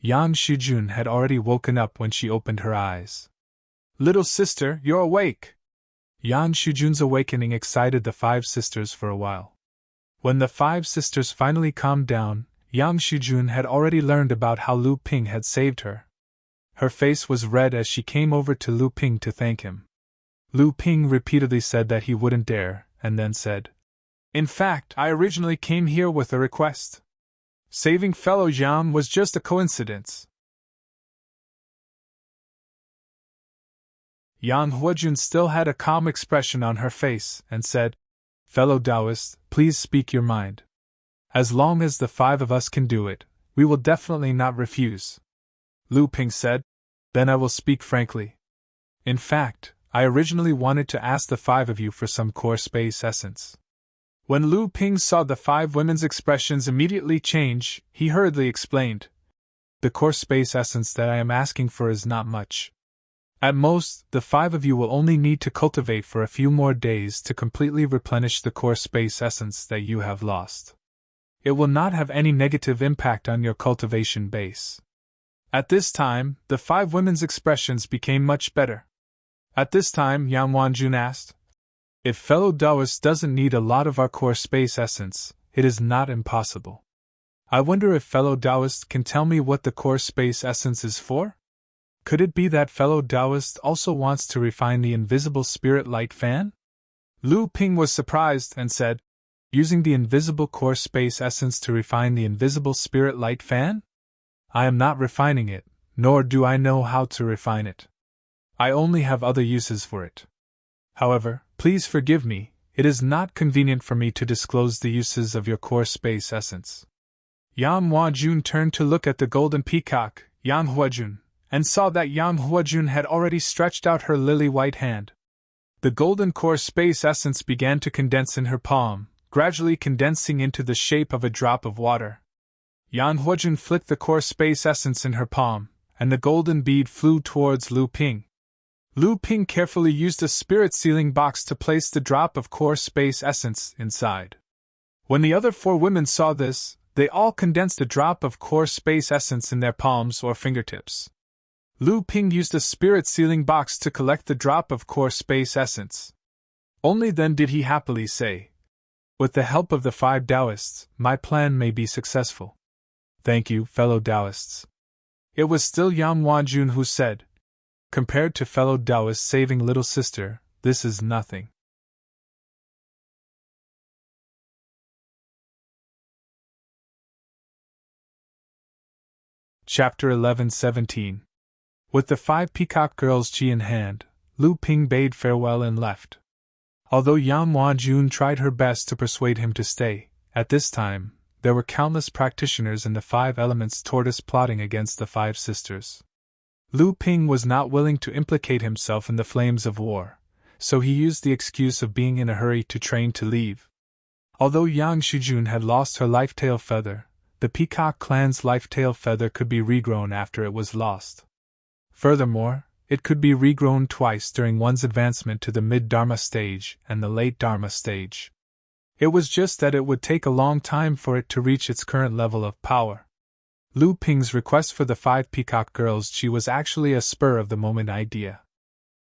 Yang Shijun had already woken up when she opened her eyes. Little sister, you're awake! Yang Shijun's awakening excited the five sisters for a while. When the five sisters finally calmed down, Yang Shijun had already learned about how Lu Ping had saved her. Her face was red as she came over to Lu Ping to thank him. Lu Ping repeatedly said that he wouldn't dare, and then said, In fact, I originally came here with a request. Saving fellow Yang was just a coincidence. Yang Huajun still had a calm expression on her face and said, Fellow Taoist, please speak your mind. As long as the five of us can do it, we will definitely not refuse. Lu Ping said, Then I will speak frankly. In fact, I originally wanted to ask the five of you for some core space essence. When Lu Ping saw the five women's expressions immediately change, he hurriedly explained, The core space essence that I am asking for is not much. At most, the five of you will only need to cultivate for a few more days to completely replenish the core space essence that you have lost. It will not have any negative impact on your cultivation base. At this time, the five women's expressions became much better. At this time, Yang Wanjun asked, If fellow Taoist doesn't need a lot of our core space essence, it is not impossible. I wonder if fellow Taoist can tell me what the core space essence is for? Could it be that fellow Taoist also wants to refine the invisible spirit light fan? Lu Ping was surprised and said, Using the invisible core space essence to refine the invisible spirit light fan? I am not refining it, nor do I know how to refine it. I only have other uses for it. However, please forgive me, it is not convenient for me to disclose the uses of your core space essence. Yang Huajun turned to look at the golden peacock, Yang Huajun, and saw that Yang Huajun had already stretched out her lily-white hand. The golden core space essence began to condense in her palm, gradually condensing into the shape of a drop of water. Yang Huajun flicked the core space essence in her palm, and the golden bead flew towards Lu Ping. Lu Ping carefully used a spirit sealing box to place the drop of core space essence inside. When the other four women saw this, they all condensed a drop of core space essence in their palms or fingertips. Lu Ping used a spirit sealing box to collect the drop of core space essence. Only then did he happily say, "With the help of the 5 Taoists, my plan may be successful." "Thank you, fellow Taoists." It was still Yang Huajun who said, "Compared to fellow Taoists saving little sister, this is nothing." Chapter 11-17. With the 5 peacock girls' chi in hand, Lu Ping bade farewell and left. Although Yang Huajun tried her best to persuade him to stay, at this time, there were countless practitioners in the 5 elements tortoise plotting against the 5 sisters. Lu Ping was not willing to implicate himself in the flames of war, so he used the excuse of being in a hurry to train to leave. Although Yang Shujun had lost her life-tail feather, the peacock clan's life-tail feather could be regrown after it was lost. Furthermore, it could be regrown twice during one's advancement to the mid-Dharma stage and the late Dharma stage. It was just that it would take a long time for it to reach its current level of power. Lu Ping's request for the 5 peacock girls' chi was actually a spur-of-the-moment idea.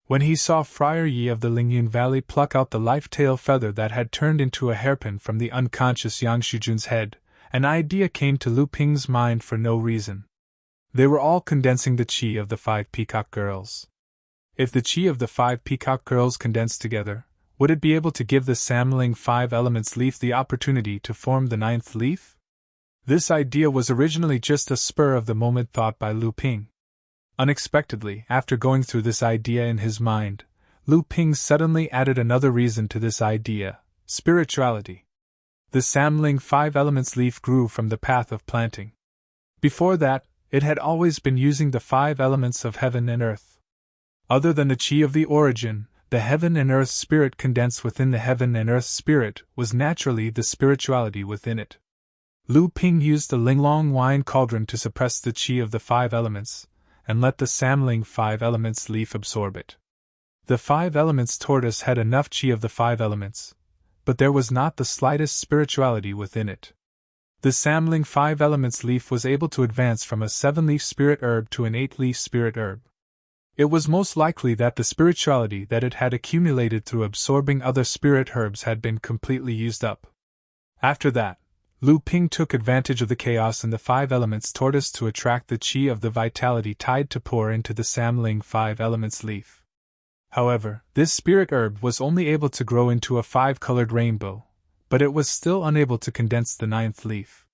When he saw Friar Yi of the Lingyun Valley pluck out the life-tail feather that had turned into a hairpin from the unconscious Yang Shujun's head, an idea came to Lu Ping's mind for no reason. They were all condensing the chi of the 5 peacock girls. If the chi of the 5 peacock girls condensed together, would it be able to give the Samling 5 elements leaf the opportunity to form the 9th leaf? This idea was originally just a spur-of-the-moment thought by Lu Ping. Unexpectedly, after going through this idea in his mind, Lu Ping suddenly added another reason to this idea: spirituality. The Samling 5 elements leaf grew from the path of planting. Before that, it had always been using the 5 elements of heaven and earth. Other than the chi of the origin, the heaven and earth spirit condensed within the heaven and earth spirit was naturally the spirituality within it. Lu Ping used the Linglong wine cauldron to suppress the chi of the 5 elements, and let the Samling 5 elements leaf absorb it. The 5 elements tortoise had enough chi of the 5 elements, but there was not the slightest spirituality within it. The Samling 5 elements leaf was able to advance from a 7-leaf spirit herb to an 8-leaf spirit herb. It was most likely that the spirituality that it had accumulated through absorbing other spirit herbs had been completely used up. After that, Lu Ping took advantage of the chaos in the 5 elements tortoise to attract the chi of the vitality tide to pour into the Samling 5 elements leaf. However, this spirit herb was only able to grow into a 5-colored rainbow, but it was still unable to condense the 9th leaf.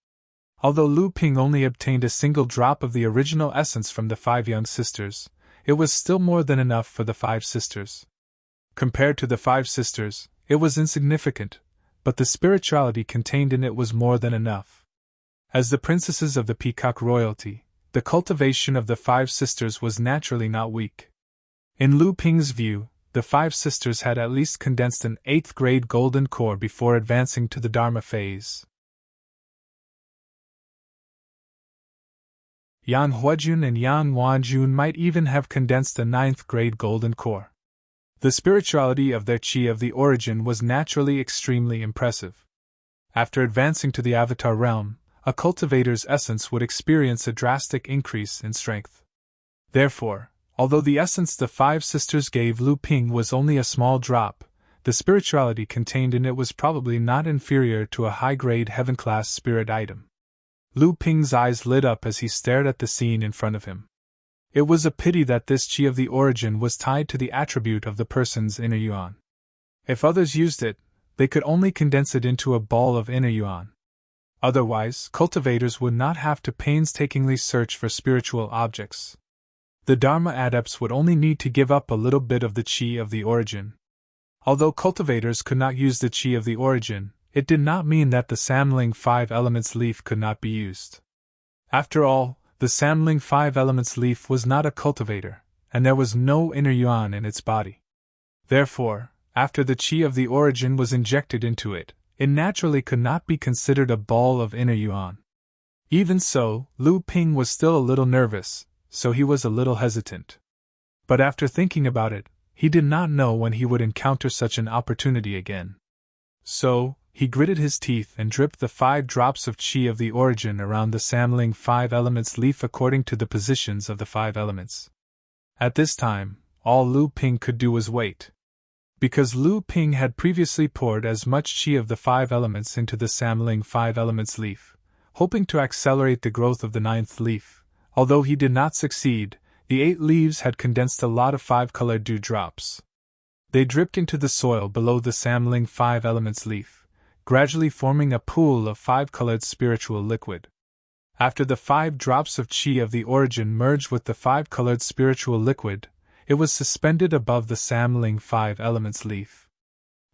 Although Lu Ping only obtained a single drop of the original essence from the 5 young sisters, it was still more than enough for the 5 sisters. Compared to the 5 sisters, it was insignificant, but the spirituality contained in it was more than enough. As the princesses of the peacock royalty, the cultivation of the 5 sisters was naturally not weak. In Lu Ping's view, the 5 sisters had at least condensed an 8th-grade golden core before advancing to the Dharma phase. Yang Huajun and Yang Huajun might even have condensed a 9th-grade golden core. The spirituality of their chi of the origin was naturally extremely impressive. After advancing to the avatar realm, a cultivator's essence would experience a drastic increase in strength. Therefore, although the essence the 5 sisters gave Lu Ping was only a small drop, the spirituality contained in it was probably not inferior to a high-grade heaven-class spirit item. Lu Ping's eyes lit up as he stared at the scene in front of him. It was a pity that this chi of the origin was tied to the attribute of the person's inner yuan. If others used it, they could only condense it into a ball of inner yuan. Otherwise, cultivators would not have to painstakingly search for spiritual objects. The Dharma adepts would only need to give up a little bit of the chi of the origin. Although cultivators could not use the chi of the origin, it did not mean that the Samling 5 elements leaf could not be used. After all, the Samling 5 elements leaf was not a cultivator, and there was no inner yuan in its body. Therefore, after the chi of the origin was injected into it, it naturally could not be considered a ball of inner yuan. Even so, Lu Ping was still a little nervous, so he was a little hesitant. But after thinking about it, he did not know when he would encounter such an opportunity again. So, he gritted his teeth and dripped the 5 drops of chi of the origin around the Samling 5 elements leaf according to the positions of the 5 elements. At this time, all Lu Ping could do was wait. Because Lu Ping had previously poured as much qi of the 5 elements into the Samling 5 elements leaf, hoping to accelerate the growth of the 9th leaf, although he did not succeed, the 8 leaves had condensed a lot of 5-colored dewdrops. They dripped into the soil below the Samling 5 elements leaf, gradually forming a pool of 5-colored spiritual liquid. After the 5 drops of qi of the origin merged with the 5-colored spiritual liquid, it was suspended above the Samling 5 elements leaf.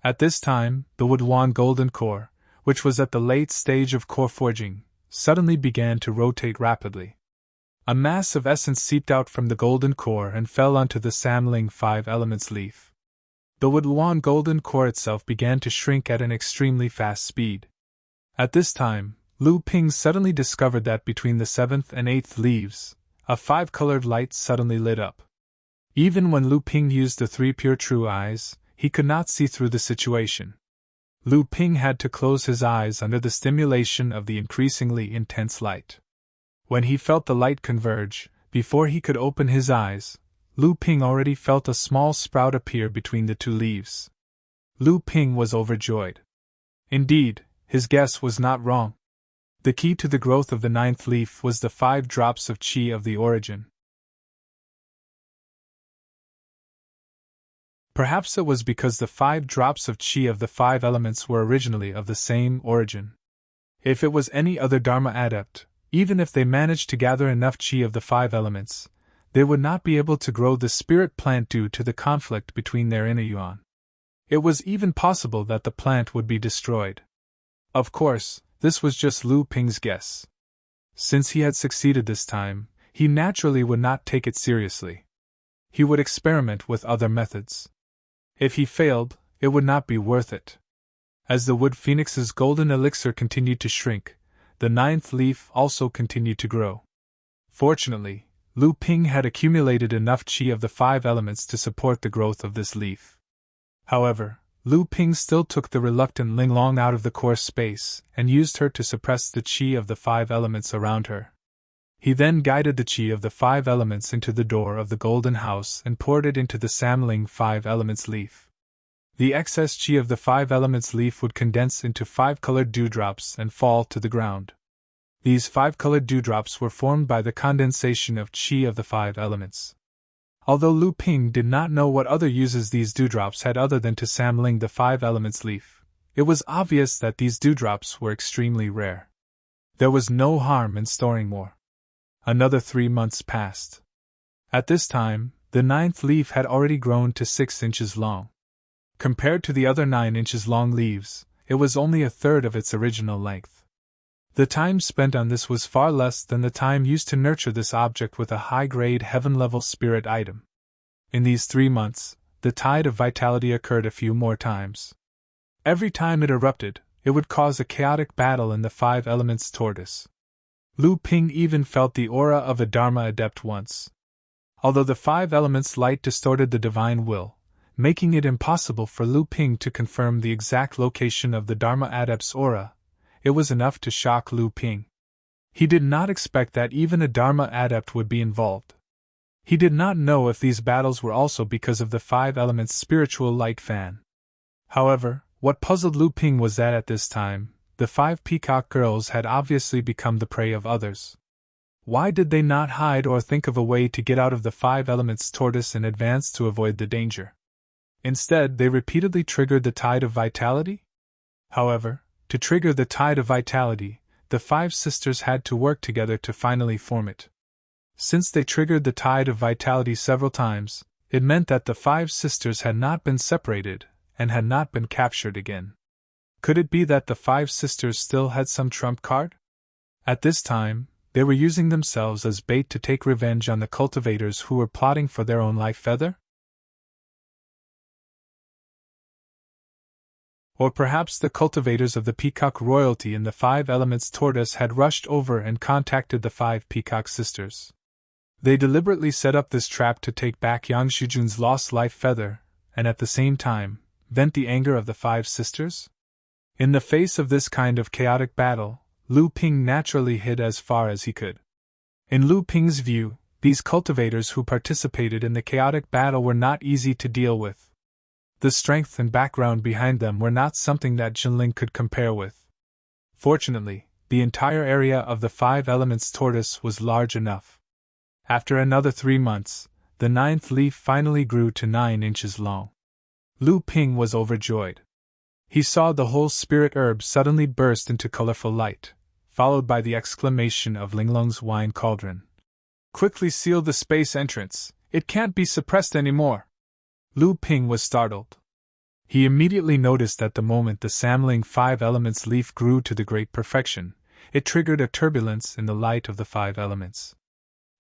At this time, the Woodwan golden core, which was at the late stage of core forging, suddenly began to rotate rapidly. A mass of essence seeped out from the golden core and fell onto the Samling 5 elements leaf. The Woodwan golden core itself began to shrink at an extremely fast speed. At this time, Lu Ping suddenly discovered that between the 7th and 8th leaves, a 5-colored light suddenly lit up. Even when Lu Ping used the 3 pure true eyes, he could not see through the situation. Lu Ping had to close his eyes under the stimulation of the increasingly intense light. When he felt the light converge, before he could open his eyes, Lu Ping already felt a small sprout appear between the 2 leaves. Lu Ping was overjoyed. Indeed, his guess was not wrong. The key to the growth of the 9th leaf was the 5 drops of qi of the origin. Perhaps it was because the 5 drops of qi of the 5 elements were originally of the same origin. If it was any other Dharma adept, even if they managed to gather enough qi of the 5 elements, they would not be able to grow the spirit plant due to the conflict between their inner yuan. It was even possible that the plant would be destroyed. Of course, this was just Lu Ping's guess. Since he had succeeded this time, he naturally would not take it seriously. He would experiment with other methods. If he failed, it would not be worth it. As the wood phoenix's golden elixir continued to shrink, the 9th leaf also continued to grow. Fortunately, Lu Ping had accumulated enough qi of the 5 elements to support the growth of this leaf. However, Lu Ping still took the reluctant Ling Long out of the core space and used her to suppress the qi of the 5 elements around her. He then guided the qi of the 5 elements into the door of the golden house and poured it into the Samling 5 elements leaf. The excess qi of the 5 elements leaf would condense into 5-colored dewdrops and fall to the ground. These 5-colored dewdrops were formed by the condensation of qi of the 5 elements. Although Lu Ping did not know what other uses these dewdrops had other than to Samling the 5 elements leaf, it was obvious that these dewdrops were extremely rare. There was no harm in storing more. Another 3 months passed. At this time, the 9th leaf had already grown to 6 inches long. Compared to the other 9 inches long leaves, it was only a third of its original length. The time spent on this was far less than the time used to nurture this object with a high-grade heaven-level spirit item. In these 3 months, the tide of vitality occurred a few more times. Every time it erupted, it would cause a chaotic battle in the 5 elements tortoise. Lu Ping even felt the aura of a Dharma adept once. Although the 5 elements light distorted the divine will, making it impossible for Lu Ping to confirm the exact location of the Dharma adept's aura, it was enough to shock Lu Ping. He did not expect that even a Dharma adept would be involved. He did not know if these battles were also because of the 5 elements' spiritual light fan. However, what puzzled Lu Ping was that at this time, the 5 peacock girls had obviously become the prey of others. Why did they not hide or think of a way to get out of the 5 elements tortoise in advance to avoid the danger? Instead, they repeatedly triggered the tide of vitality? However, to trigger the tide of vitality, the 5 sisters had to work together to finally form it. Since they triggered the tide of vitality several times, it meant that the 5 sisters had not been separated and had not been captured again. Could it be that the 5 sisters still had some trump card? At this time, they were using themselves as bait to take revenge on the cultivators who were plotting for their own life feather? Or perhaps the cultivators of the peacock royalty in the 5 elements tortoise had rushed over and contacted the 5 peacock sisters. They deliberately set up this trap to take back Yang Shujun's lost life feather, and at the same time, vent the anger of the 5 sisters? In the face of this kind of chaotic battle, Lu Ping naturally hid as far as he could. In Lu Ping's view, these cultivators who participated in the chaotic battle were not easy to deal with. The strength and background behind them were not something that Jinling could compare with. Fortunately, the entire area of the 5 elements tortoise was large enough. After another 3 months, the 9th leaf finally grew to 9 inches long. Lu Ping was overjoyed. He saw the whole spirit herb suddenly burst into colorful light, followed by the exclamation of Linglong's wine cauldron. "Quickly seal the space entrance, it can't be suppressed anymore." Lu Ping was startled. He immediately noticed that the moment the Samling 5 elements leaf grew to the great perfection, it triggered a turbulence in the light of the 5 elements.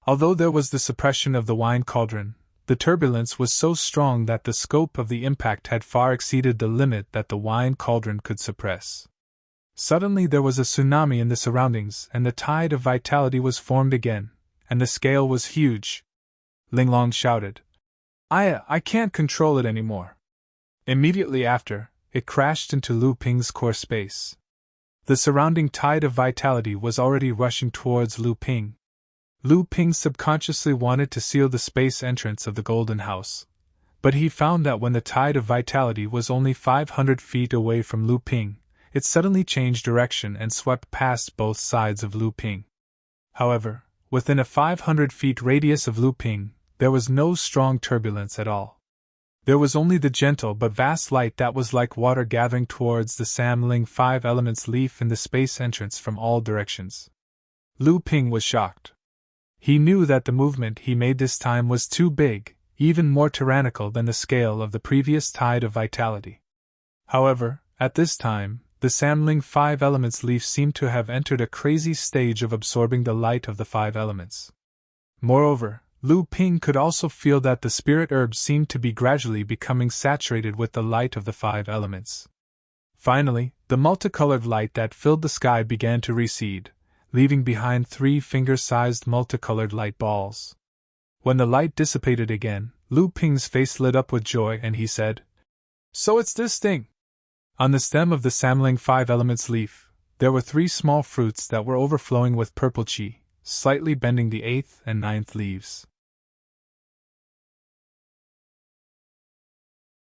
Although there was the suppression of the wine cauldron, the turbulence was so strong that the scope of the impact had far exceeded the limit that the wine cauldron could suppress. Suddenly there was a tsunami in the surroundings, and the tide of vitality was formed again, and the scale was huge. Linglong shouted, I can't control it anymore." Immediately after, it crashed into Lu Ping's core space. The surrounding tide of vitality was already rushing towards Lu Ping. Lu Ping subconsciously wanted to seal the space entrance of the Golden House, but he found that when the tide of vitality was only 500 feet away from Lu Ping, it suddenly changed direction and swept past both sides of Lu Ping. However, within a 500 feet radius of Lu Ping, there was no strong turbulence at all. There was only the gentle but vast light that was like water gathering towards the Samling 5 elements leaf in the space entrance from all directions. Lu Ping was shocked. He knew that the movement he made this time was too big, even more tyrannical than the scale of the previous tide of vitality. However, at this time, the Samling 5 elements leaf seemed to have entered a crazy stage of absorbing the light of the 5 elements. Moreover, Lu Ping could also feel that the spirit herb seemed to be gradually becoming saturated with the light of the 5 elements. Finally, the multicolored light that filled the sky began to recede, leaving behind 3 finger-sized multicolored light balls. When the light dissipated again, Lu Ping's face lit up with joy and he said, "So it's this thing!" On the stem of the Samling 5 elements leaf, there were 3 small fruits that were overflowing with purple qi, slightly bending the 8th and 9th leaves.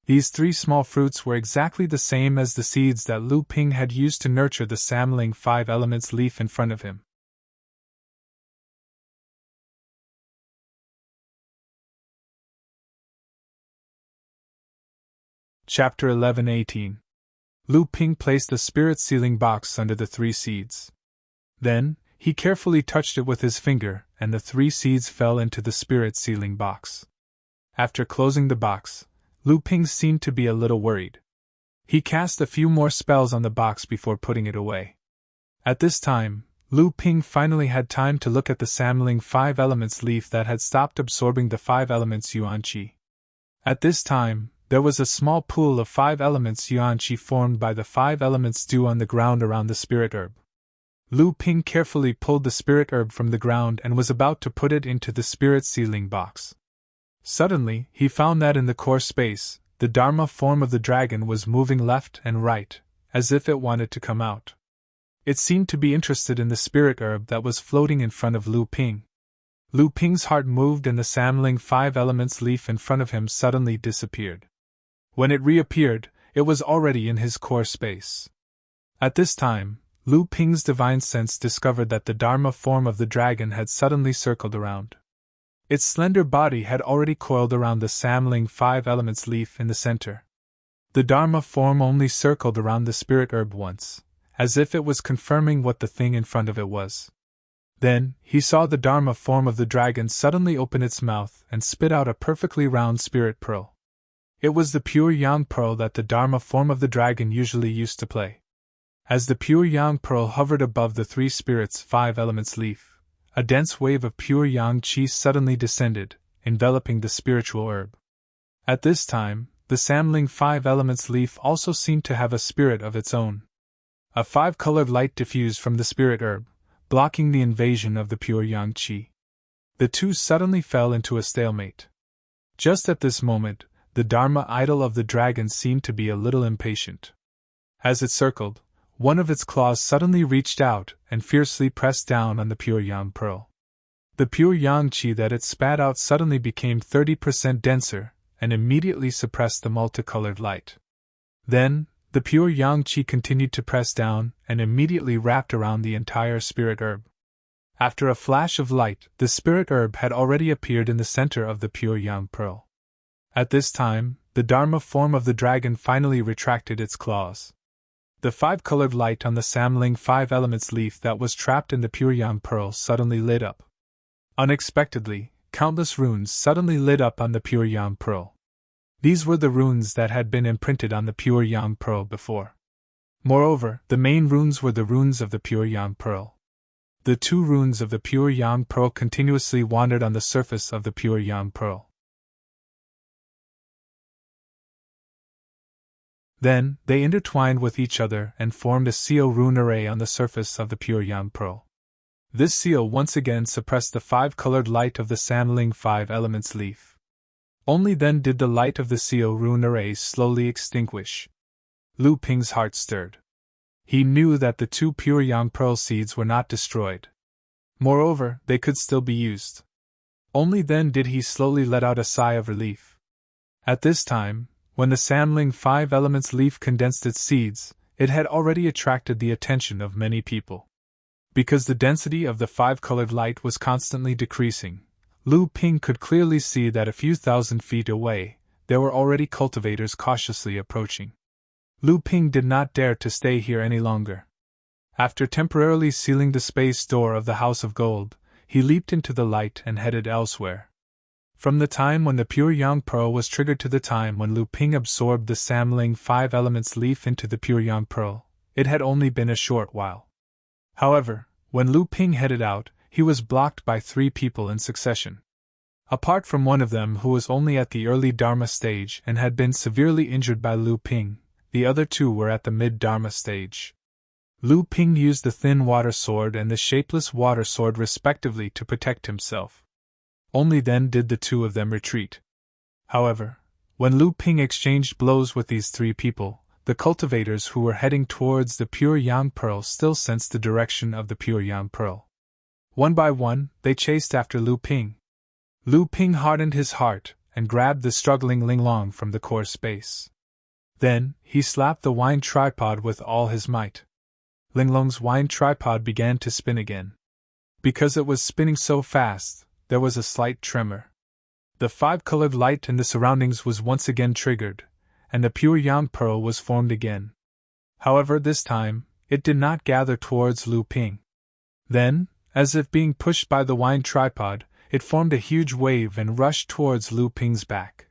These 3 small fruits were exactly the same as the seeds that Lu Ping had used to nurture the Samling 5 elements leaf in front of him. Chapter 11-18. Lu Ping placed the spirit sealing box under the 3 seeds. Then, he carefully touched it with his finger, and the 3 seeds fell into the spirit sealing box. After closing the box, Lu Ping seemed to be a little worried. He cast a few more spells on the box before putting it away. At this time, Lu Ping finally had time to look at the Samling 5 elements leaf that had stopped absorbing the 5 elements yuan qi. At this time, there was a small pool of 5 elements yuan qi formed by the 5 elements dew on the ground around the spirit herb. Lu Ping carefully pulled the spirit herb from the ground and was about to put it into the spirit sealing box. Suddenly, he found that in the core space, the Dharma form of the dragon was moving left and right, as if it wanted to come out. It seemed to be interested in the spirit herb that was floating in front of Lu Ping. Lu Ping's heart moved and the Samling 5 elements leaf in front of him suddenly disappeared. When it reappeared, it was already in his core space. At this time, Lu Ping's divine sense discovered that the Dharma form of the dragon had suddenly circled around. Its slender body had already coiled around the Samling 5 elements leaf in the center. The Dharma form only circled around the spirit herb once, as if it was confirming what the thing in front of it was. Then, he saw the Dharma form of the dragon suddenly open its mouth and spit out a perfectly round spirit pearl. It was the pure yang pearl that the Dharma form of the dragon usually used to play. As the pure yang pearl hovered above the 3 spirits 5 elements leaf, a dense wave of pure yang qi suddenly descended, enveloping the spiritual herb. At this time, the Samling 5 elements leaf also seemed to have a spirit of its own. A 5-colored light diffused from the spirit herb, blocking the invasion of the pure yang qi. The 2 suddenly fell into a stalemate. Just at this moment, the Dharma idol of the dragon seemed to be a little impatient. As it circled, one of its claws suddenly reached out and fiercely pressed down on the pure yang pearl. The pure yang qi that it spat out suddenly became 30% denser and immediately suppressed the multicolored light. Then, the pure yang qi continued to press down and immediately wrapped around the entire spirit herb. After a flash of light, the spirit herb had already appeared in the center of the pure yang pearl. At this time, the Dharma form of the dragon finally retracted its claws. The five-colored light on the Samling five elements leaf that was trapped in the pure yang pearl suddenly lit up. Unexpectedly, countless runes suddenly lit up on the pure yang pearl. These were the runes that had been imprinted on the pure yang pearl before. Moreover, the main runes were the runes of the pure yang pearl. The two runes of the pure yang pearl continuously wandered on the surface of the pure yang pearl. Then, they intertwined with each other and formed a seal rune array on the surface of the pure yang pearl. This seal once again suppressed the five-colored light of the Samling five elements leaf. Only then did the light of the seal rune array slowly extinguish. Lu Ping's heart stirred. He knew that the two pure yang pearl seeds were not destroyed. Moreover, they could still be used. Only then did he slowly let out a sigh of relief. At this time, when the Samling five elements leaf condensed its seeds, it had already attracted the attention of many people. Because the density of the five-colored light was constantly decreasing, Lu Ping could clearly see that a few thousand feet away, there were already cultivators cautiously approaching. Lu Ping did not dare to stay here any longer. After temporarily sealing the space door of the House of Gold, he leaped into the light and headed elsewhere. From the time when the pure yang pearl was triggered to the time when Lu Ping absorbed the Samling five elements leaf into the pure yang pearl, it had only been a short while. However, when Lu Ping headed out, he was blocked by three people in succession. Apart from one of them who was only at the early Dharma stage and had been severely injured by Lu Ping, the other two were at the mid-Dharma stage. Lu Ping used the thin water sword and the shapeless water sword respectively to protect himself. Only then did the two of them retreat. However, when Lu Ping exchanged blows with these three people, the cultivators who were heading towards the pure yang pearl still sensed the direction of the pure yang pearl. One by one, they chased after Lu Ping. Lu Ping hardened his heart and grabbed the struggling Linglong from the core space. Then, he slapped the wine tripod with all his might. Linglong's wine tripod began to spin again. Because it was spinning so fast, there was a slight tremor. The five-colored light in the surroundings was once again triggered, and the pure yang pearl was formed again. However, this time, it did not gather towards Lu Ping. Then, as if being pushed by the wine tripod, it formed a huge wave and rushed towards Lu Ping's back.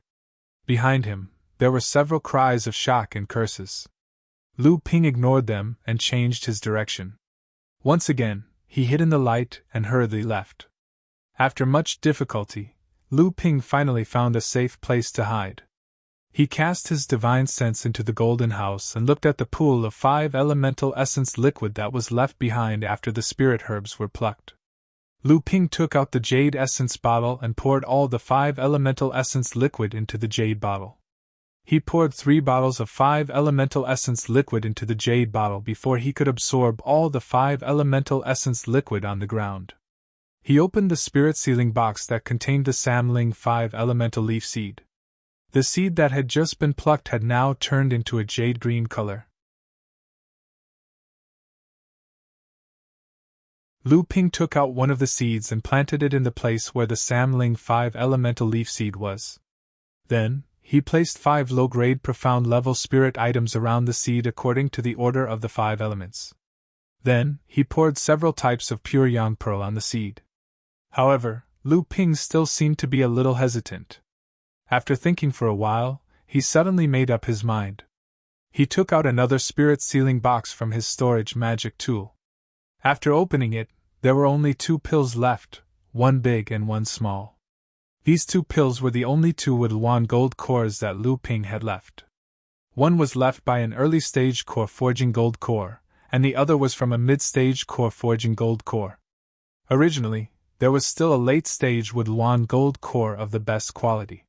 Behind him, there were several cries of shock and curses. Lu Ping ignored them and changed his direction. Once again, he hid in the light and hurriedly left. After much difficulty, Lu Ping finally found a safe place to hide. He cast his divine sense into the golden house and looked at the pool of five elemental essence liquid that was left behind after the spirit herbs were plucked. Lu Ping took out the jade essence bottle and poured all the five elemental essence liquid into the jade bottle. He poured 3 bottles of 5 elemental essence liquid into the jade bottle before he could absorb all the 5 elemental essence liquid on the ground. He opened the spirit sealing box that contained the Samling 5 elemental leaf seed. The seed that had just been plucked had now turned into a jade green color. Lu Ping took out one of the seeds and planted it in the place where the Samling 5 elemental leaf seed was. Then, he placed 5 low-grade profound-level spirit items around the seed according to the order of the 5 elements. Then, he poured several types of pure yang pearl on the seed. However, Lu Ping still seemed to be a little hesitant. After thinking for a while, he suddenly made up his mind. He took out another spirit sealing box from his storage magic tool. After opening it, there were only 2 pills left, one big and one small. These 2 pills were the only 2 with Luan gold cores that Lu Ping had left. One was left by an early-stage core forging gold core, and the other was from a mid-stage core forging gold core. Originally, there was still a late-stage with Luan gold core of the best quality.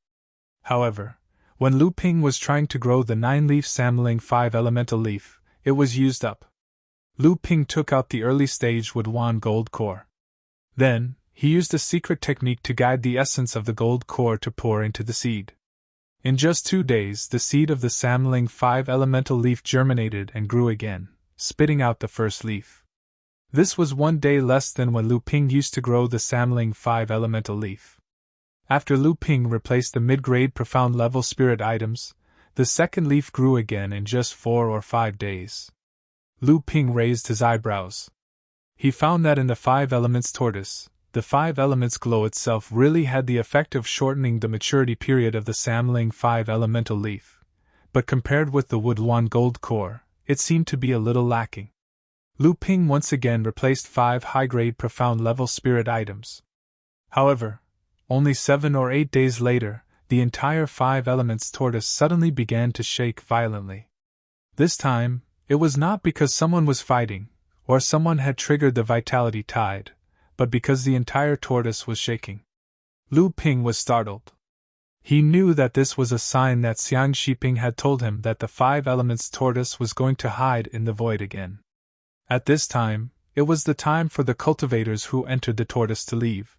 However, when Lu Ping was trying to grow the 9-leaf Samling 5 elemental leaf, it was used up. Lu Ping took out the early-stage with Luan gold core. Then, he used a secret technique to guide the essence of the gold core to pour into the seed. In just 2 days, the seed of the samling 5 elemental leaf germinated and grew again, spitting out the first leaf. This was 1 day less than when Lu Ping used to grow the samling 5 elemental leaf. After Lu Ping replaced the mid-grade profound level spirit items, the second leaf grew again in just 4 or 5 days. Lu Ping raised his eyebrows. He found that in the 5 elements tortoise, the 5 elements glow itself really had the effect of shortening the maturity period of the samling 5 elemental leaf, but compared with the woodlawn gold core, it seemed to be a little lacking. Lu Ping once again replaced 5 high-grade profound level spirit items. However, only 7 or 8 days later, the entire 5 elements tortoise suddenly began to shake violently. This time, it was not because someone was fighting, or someone had triggered the vitality tide, but because the entire tortoise was shaking. Lu Ping was startled. He knew that this was a sign that Xiang Shiping had told him that the 5 elements tortoise was going to hide in the void again. At this time, it was the time for the cultivators who entered the tortoise to leave.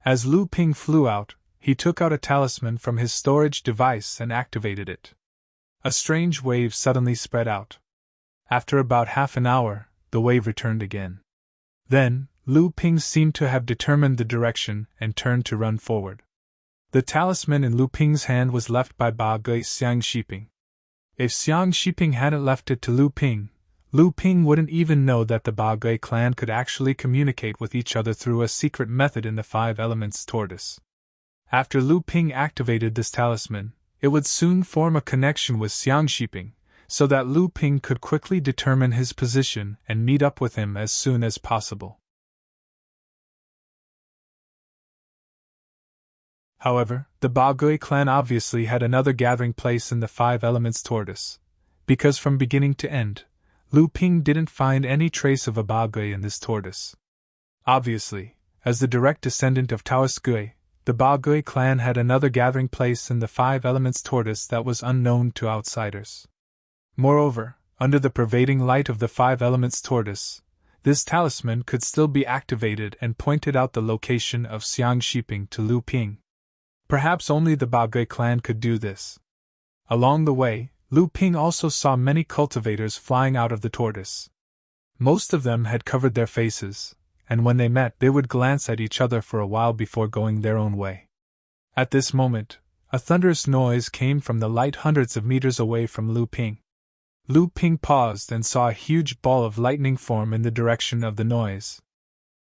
As Lu Ping flew out, he took out a talisman from his storage device and activated it. A strange wave suddenly spread out. After about half an hour, the wave returned again. Then, Lu Ping seemed to have determined the direction and turned to run forward. The talisman in Lu Ping's hand was left by Ba Gui Xiang Shiping. If Xiang Shiping hadn't left it to Lu Ping wouldn't even know that the Ba Gui clan could actually communicate with each other through a secret method in the 5 elements tortoise. After Lu Ping activated this talisman, it would soon form a connection with Xiang Shiping, so that Lu Ping could quickly determine his position and meet up with him as soon as possible. However, the Ba Gui clan obviously had another gathering place in the 5 elements tortoise, because from beginning to end, Lu Ping didn't find any trace of a Ba Gui in this tortoise. Obviously, as the direct descendant of Taoist Gui, the Ba Gui clan had another gathering place in the 5 elements tortoise that was unknown to outsiders. Moreover, under the pervading light of the 5 elements tortoise, this talisman could still be activated and pointed out the location of Xiang Shiping to Lu Ping. Perhaps only the Ba Gui clan could do this. Along the way, Lu Ping also saw many cultivators flying out of the tortoise. Most of them had covered their faces, and when they met they would glance at each other for a while before going their own way. At this moment, a thunderous noise came from the light hundreds of meters away from Lu Ping. Lu Ping paused and saw a huge ball of lightning form in the direction of the noise.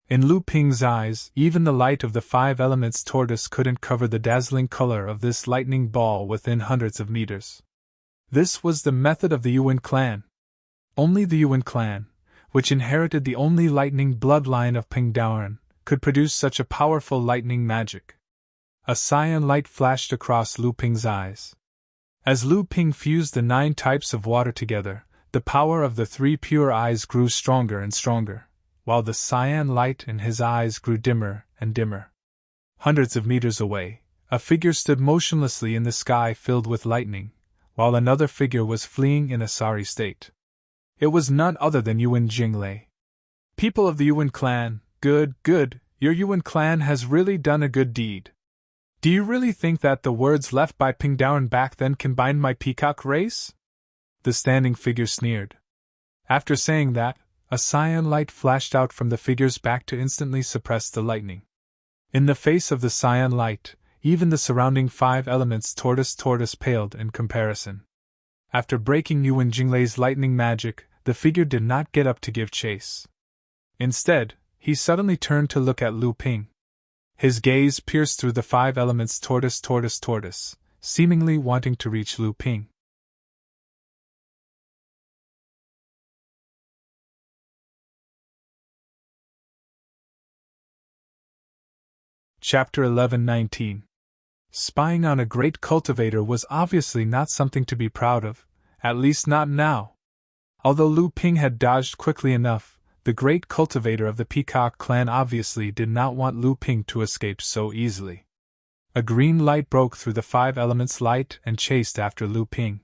In Lu Ping's eyes, even the light of the 5 elements tortoise couldn't cover the dazzling color of this lightning ball within hundreds of meters. This was the method of the Yuan clan. Only the Yuan clan, which inherited the only lightning bloodline of Pingdaoren, could produce such a powerful lightning magic. A cyan light flashed across Lu Ping's eyes. As Lu Ping fused the 9 types of water together, the power of the 3 pure eyes grew stronger and stronger, while the cyan light in his eyes grew dimmer and dimmer. Hundreds of meters away, a figure stood motionlessly in the sky filled with lightning, while another figure was fleeing in a sorry state. It was none other than Yuan Jinglei. People of the Yuan clan, good, your Yuan clan has really done a good deed. Do you really think that the words left by Pingdaoren back then can bind my peacock race? The standing figure sneered. After saying that, a cyan light flashed out from the figure's back to instantly suppress the lightning. In the face of the cyan light, even the surrounding 5 elements tortoise paled in comparison. After breaking Yuan Jinglei's lightning magic, the figure did not get up to give chase. Instead, he suddenly turned to look at Lu Ping. His gaze pierced through the 5 elements tortoise, seemingly wanting to reach Lu Ping. Chapter 11-19. Spying on a great cultivator was obviously not something to be proud of, at least not now. Although Lu Ping had dodged quickly enough, the great cultivator of the Peacock clan obviously did not want Lu Ping to escape so easily. A green light broke through the 5 elements light and chased after Lu Ping.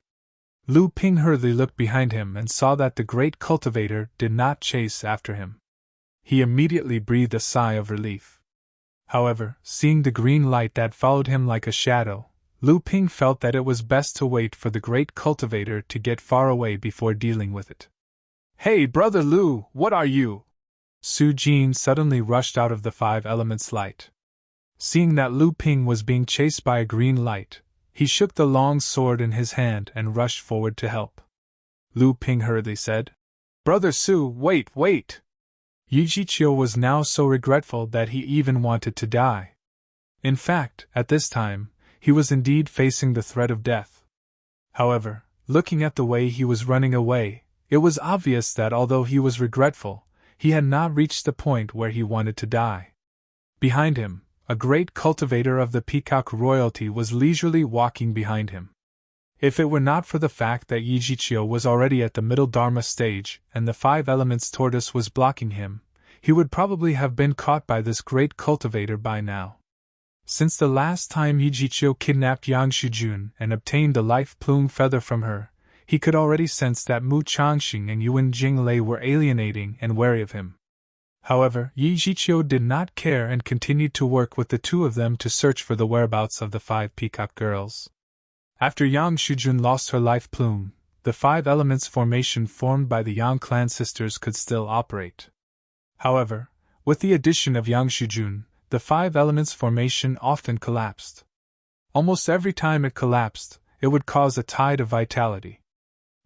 Lu Ping hurriedly looked behind him and saw that the great cultivator did not chase after him. He immediately breathed a sigh of relief. However, seeing the green light that followed him like a shadow, Lu Ping felt that it was best to wait for the great cultivator to get far away before dealing with it. "Hey, Brother Lu, what are you?" Su Jin suddenly rushed out of the Five Elements light. Seeing that Lu Ping was being chased by a green light, he shook the long sword in his hand and rushed forward to help. Lu Ping hurriedly said, "Brother Su, wait, wait!" Yi Jiqiu was now so regretful that he even wanted to die. In fact, at this time, he was indeed facing the threat of death. However, looking at the way he was running away, it was obvious that although he was regretful, he had not reached the point where he wanted to die. Behind him, a great cultivator of the peacock royalty was leisurely walking behind him. If it were not for the fact that Yi Jiqiu was already at the middle Dharma stage and the Five Elements tortoise was blocking him, he would probably have been caught by this great cultivator by now. Since the last time Yi Jiqiu kidnapped Yang Shujun and obtained the life plume feather from her, he could already sense that Mu Changxing and Yuan Jinglei were alienating and wary of him. However, Yi Jiqiu did not care and continued to work with the two of them to search for the whereabouts of the 5 peacock girls. After Yang Shujun lost her life plume, the 5 elements formation formed by the Yang clan sisters could still operate. However, with the addition of Yang Shujun, the 5 elements formation often collapsed. Almost every time it collapsed, it would cause a tide of vitality.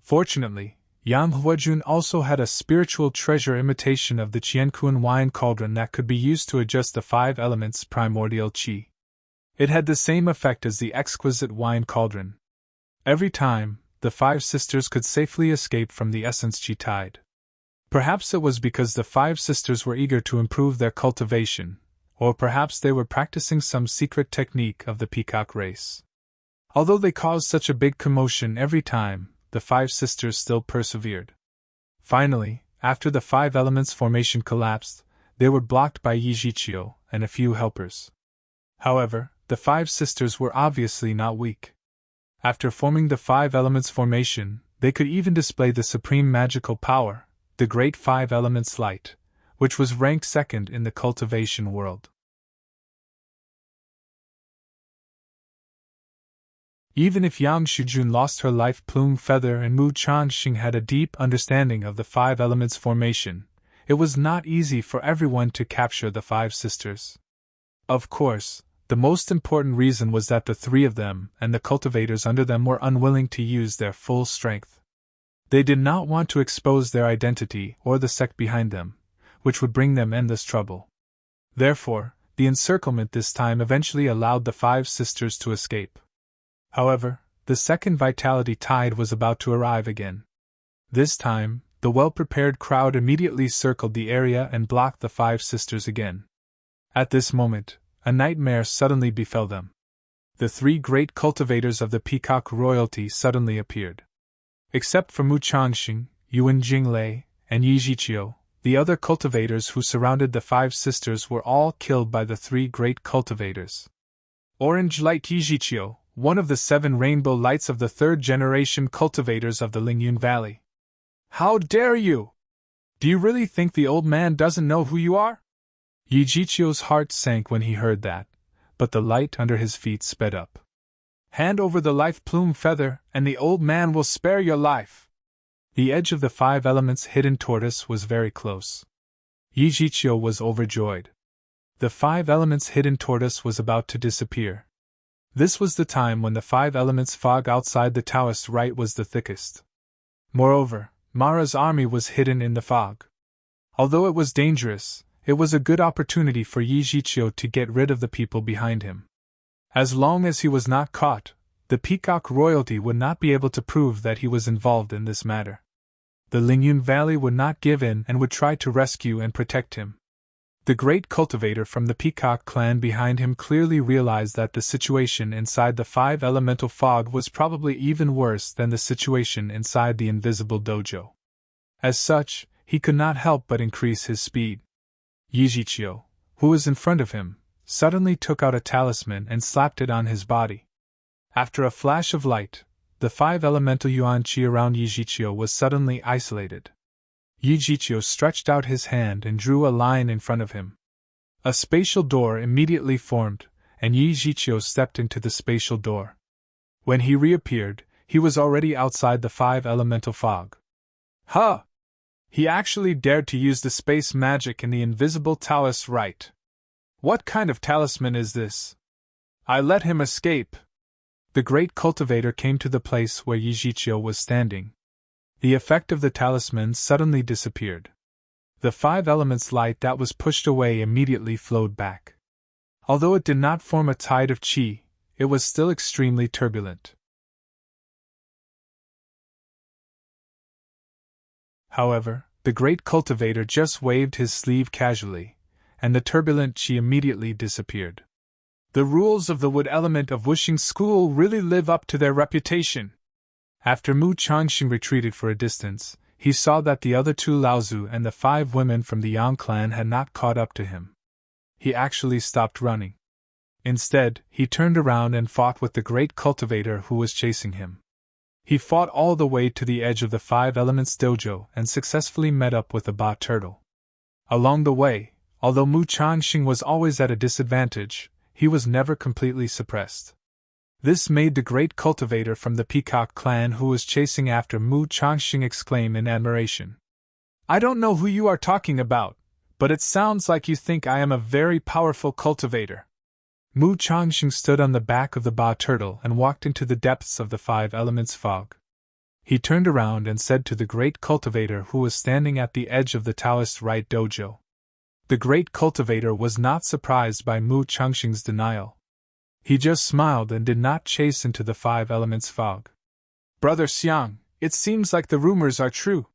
Fortunately, Yang Huajun also had a spiritual treasure imitation of the Qiankuan wine cauldron that could be used to adjust the 5 elements' primordial qi. It had the same effect as the exquisite wine cauldron. Every time, the 5 sisters could safely escape from the essence qi tide. Perhaps it was because the 5 sisters were eager to improve their cultivation, or perhaps they were practicing some secret technique of the peacock race. Although they caused such a big commotion every time, the 5 sisters still persevered. Finally, after the 5 elements formation collapsed, they were blocked by Yi Jiqiu and a few helpers. However, the 5 sisters were obviously not weak. After forming the 5 elements formation, they could even display the supreme magical power, the great 5 elements light, which was ranked second in the cultivation world. Even if Yang Shujun lost her life plume feather and Mu Changxing had a deep understanding of the 5 elements formation, it was not easy for everyone to capture the 5 sisters. Of course, the most important reason was that the 3 of them and the cultivators under them were unwilling to use their full strength. They did not want to expose their identity or the sect behind them, which would bring them endless trouble. Therefore, the encirclement this time eventually allowed the 5 sisters to escape. However, the second vitality tide was about to arrive again. This time, the well-prepared crowd immediately circled the area and blocked the 5 sisters again. At this moment, a nightmare suddenly befell them. The 3 great cultivators of the peacock royalty suddenly appeared. Except for Mu Changxing, Yuan Jinglei, and Yi Jiqiu, the other cultivators who surrounded the 5 sisters were all killed by the 3 great cultivators. Orange Light Yi Jiqiu, one of the 7 rainbow lights of the 3rd generation cultivators of the Lingyun Valley. How dare you! Do you really think the old man doesn't know who you are? Yi Jiqiu's heart sank when he heard that, but the light under his feet sped up. Hand over the life plume feather, and the old man will spare your life. The edge of the 5 elements hidden tortoise was very close. Yi Jiqiu was overjoyed. The 5 elements hidden tortoise was about to disappear. This was the time when the 5 elements fog outside the Taoist rite was the thickest. Moreover, Mara's army was hidden in the fog. Although it was dangerous, it was a good opportunity for Yi Jiqiu to get rid of the people behind him. As long as he was not caught, the peacock royalty would not be able to prove that he was involved in this matter. The Lingyun Valley would not give in and would try to rescue and protect him. The great cultivator from the peacock clan behind him clearly realized that the situation inside the 5 elemental fog was probably even worse than the situation inside the invisible dojo. As such, he could not help but increase his speed. Yi Jiqiu, who was in front of him, suddenly took out a talisman and slapped it on his body. After a flash of light, the 5 elemental yuan qi around Yi Jiqiu was suddenly isolated. Yi Jiqiu stretched out his hand and drew a line in front of him. A spatial door immediately formed, and Yi Zhiqiu stepped into the spatial door. When he reappeared, he was already outside the 5-elemental fog. Huh! He actually dared to use the space magic in the invisible Taoist rite. What kind of talisman is this? I let him escape. The great cultivator came to the place where Yi Zhiqiu was standing. The effect of the talisman suddenly disappeared. The 5 elements light that was pushed away immediately flowed back. Although it did not form a tide of qi, it was still extremely turbulent. However, the great cultivator just waved his sleeve casually, and the turbulent qi immediately disappeared. The rules of the wood element of Wuxing School really live up to their reputation. After Mu Changxing retreated for a distance, he saw that the other 2 Laozu and the 5 women from the Yang clan had not caught up to him. He actually stopped running. Instead, he turned around and fought with the great cultivator who was chasing him. He fought all the way to the edge of the 5 Elements dojo and successfully met up with the Ba turtle. Along the way, although Mu Changxing was always at a disadvantage, he was never completely suppressed. This made the great cultivator from the Peacock clan who was chasing after Mu Changxing exclaim in admiration. I don't know who you are talking about, but it sounds like you think I am a very powerful cultivator. Mu Changxing stood on the back of the Ba turtle and walked into the depths of the 5 elements fog. He turned around and said to the great cultivator who was standing at the edge of the Taoist rite dojo. The great cultivator was not surprised by Mu Changxing's denial. He just smiled and did not chase into the 5 elements fog. Brother Xiang, it seems like the rumors are true.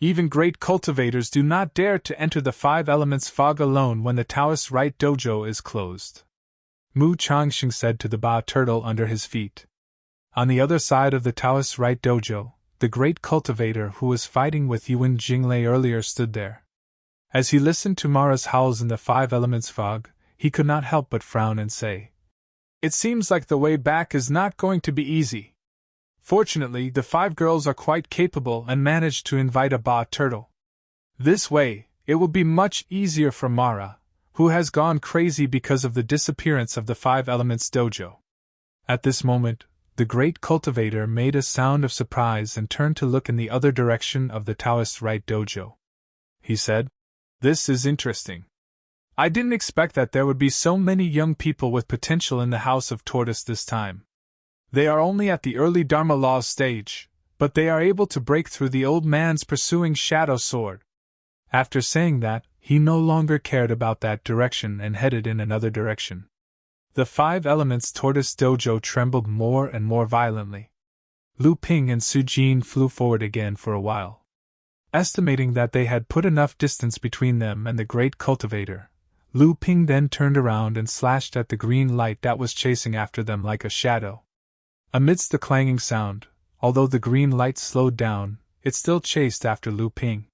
Even great cultivators do not dare to enter the 5 elements fog alone when the Taoist rite dojo is closed. Mu Changxing said to the Ba turtle under his feet. On the other side of the Taoist rite dojo, the great cultivator who was fighting with Yuan Jinglei earlier stood there. As he listened to Mara's howls in the 5 elements fog, he could not help but frown and say, "It seems like the way back is not going to be easy." Fortunately, the 5 girls are quite capable and managed to invite a Ba turtle. This way, it will be much easier for Mara, who has gone crazy because of the disappearance of the 5 elements dojo. At this moment, the great cultivator made a sound of surprise and turned to look in the other direction of the Taoist rite dojo. He said, "This is interesting. I didn't expect that there would be so many young people with potential in the House of Tortoise this time. They are only at the early Dharma Law stage, but they are able to break through the old man's pursuing shadow sword." After saying that, he no longer cared about that direction and headed in another direction. The 5 Elements Tortoise dojo trembled more and more violently. Lu Ping and Su Jin flew forward again for a while. Estimating that they had put enough distance between them and the great cultivator, Lu Ping then turned around and slashed at the green light that was chasing after them like a shadow. Amidst the clanging sound, although the green light slowed down, it still chased after Lu Ping.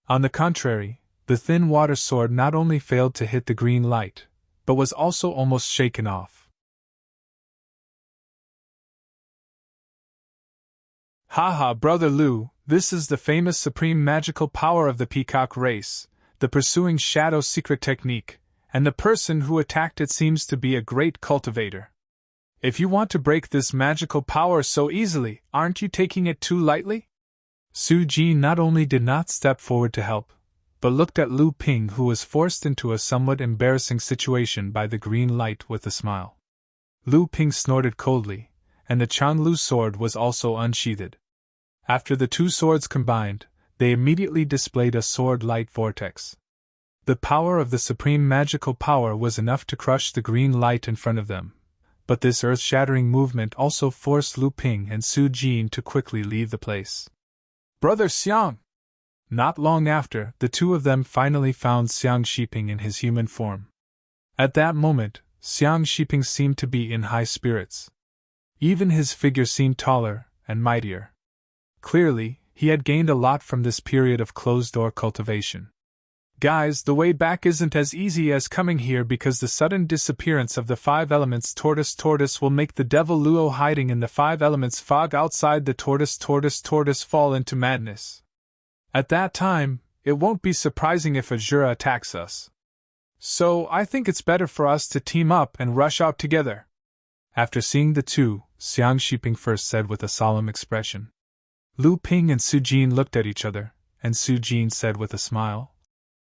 On the contrary, the thin water sword not only failed to hit the green light, but was also almost shaken off. Haha, Brother Lu, this is the famous supreme magical power of the peacock race, the pursuing shadow secret technique, and the person who attacked it seems to be a great cultivator. If you want to break this magical power so easily, aren't you taking it too lightly? Su Jin not only did not step forward to help, but looked at Lu Ping, who was forced into a somewhat embarrassing situation by the green light, with a smile. Lu Ping snorted coldly, and the Changlu sword was also unsheathed. After the 2 swords combined, they immediately displayed a sword-light vortex. The power of the supreme magical power was enough to crush the green light in front of them, but this earth-shattering movement also forced Lu Ping and Su Jin to quickly leave the place. Brother Xiang! Not long after, the 2 of them finally found Xiang Shiping in his human form. At that moment, Xiang Shiping seemed to be in high spirits. Even his figure seemed taller and mightier. Clearly, he had gained a lot from this period of closed-door cultivation. Guys, the way back isn't as easy as coming here, because the sudden disappearance of the 5 elements tortoise will make the devil Luo hiding in the 5 elements fog outside the tortoise fall into madness. At that time, it won't be surprising if Azura attacks us. So I think it's better for us to team up and rush out together. After seeing the two, Xiang Shiping first said with a solemn expression. Lu Ping and Su Jin looked at each other, and Su Jin said with a smile,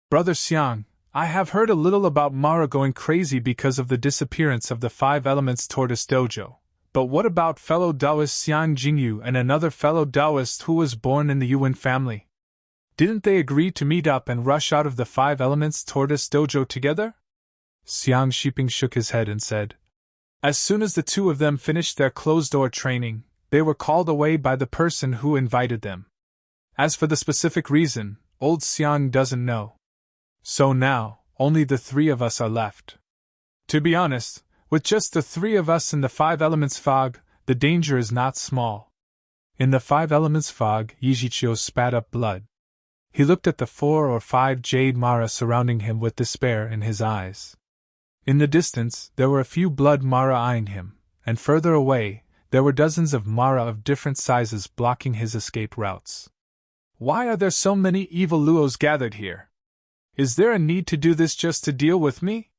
Brother Xiang, I have heard a little about Mara going crazy because of the disappearance of the Five Elements Tortoise Dojo. But what about fellow Taoist Xiang Jingyu and another fellow Taoist who was born in the Yuan family? Didn't they agree to meet up and rush out of the Five Elements Tortoise Dojo together? Xiang Shiping shook his head and said, As soon as the two of them finished their closed-door training, they were called away by the person who invited them. As for the specific reason, old Xiang doesn't know. So now, only the three of us are left. To be honest, with just the three of us in the Five Elements fog, the danger is not small. In the Five Elements fog, Yijichio spat up blood. He looked at the 4 or 5 jade Mara surrounding him with despair in his eyes. In the distance, there were a few blood Mara eyeing him, and further away, there were dozens of Mara of different sizes blocking his escape routes. Why are there so many evil Luos gathered here? Is there a need to do this just to deal with me?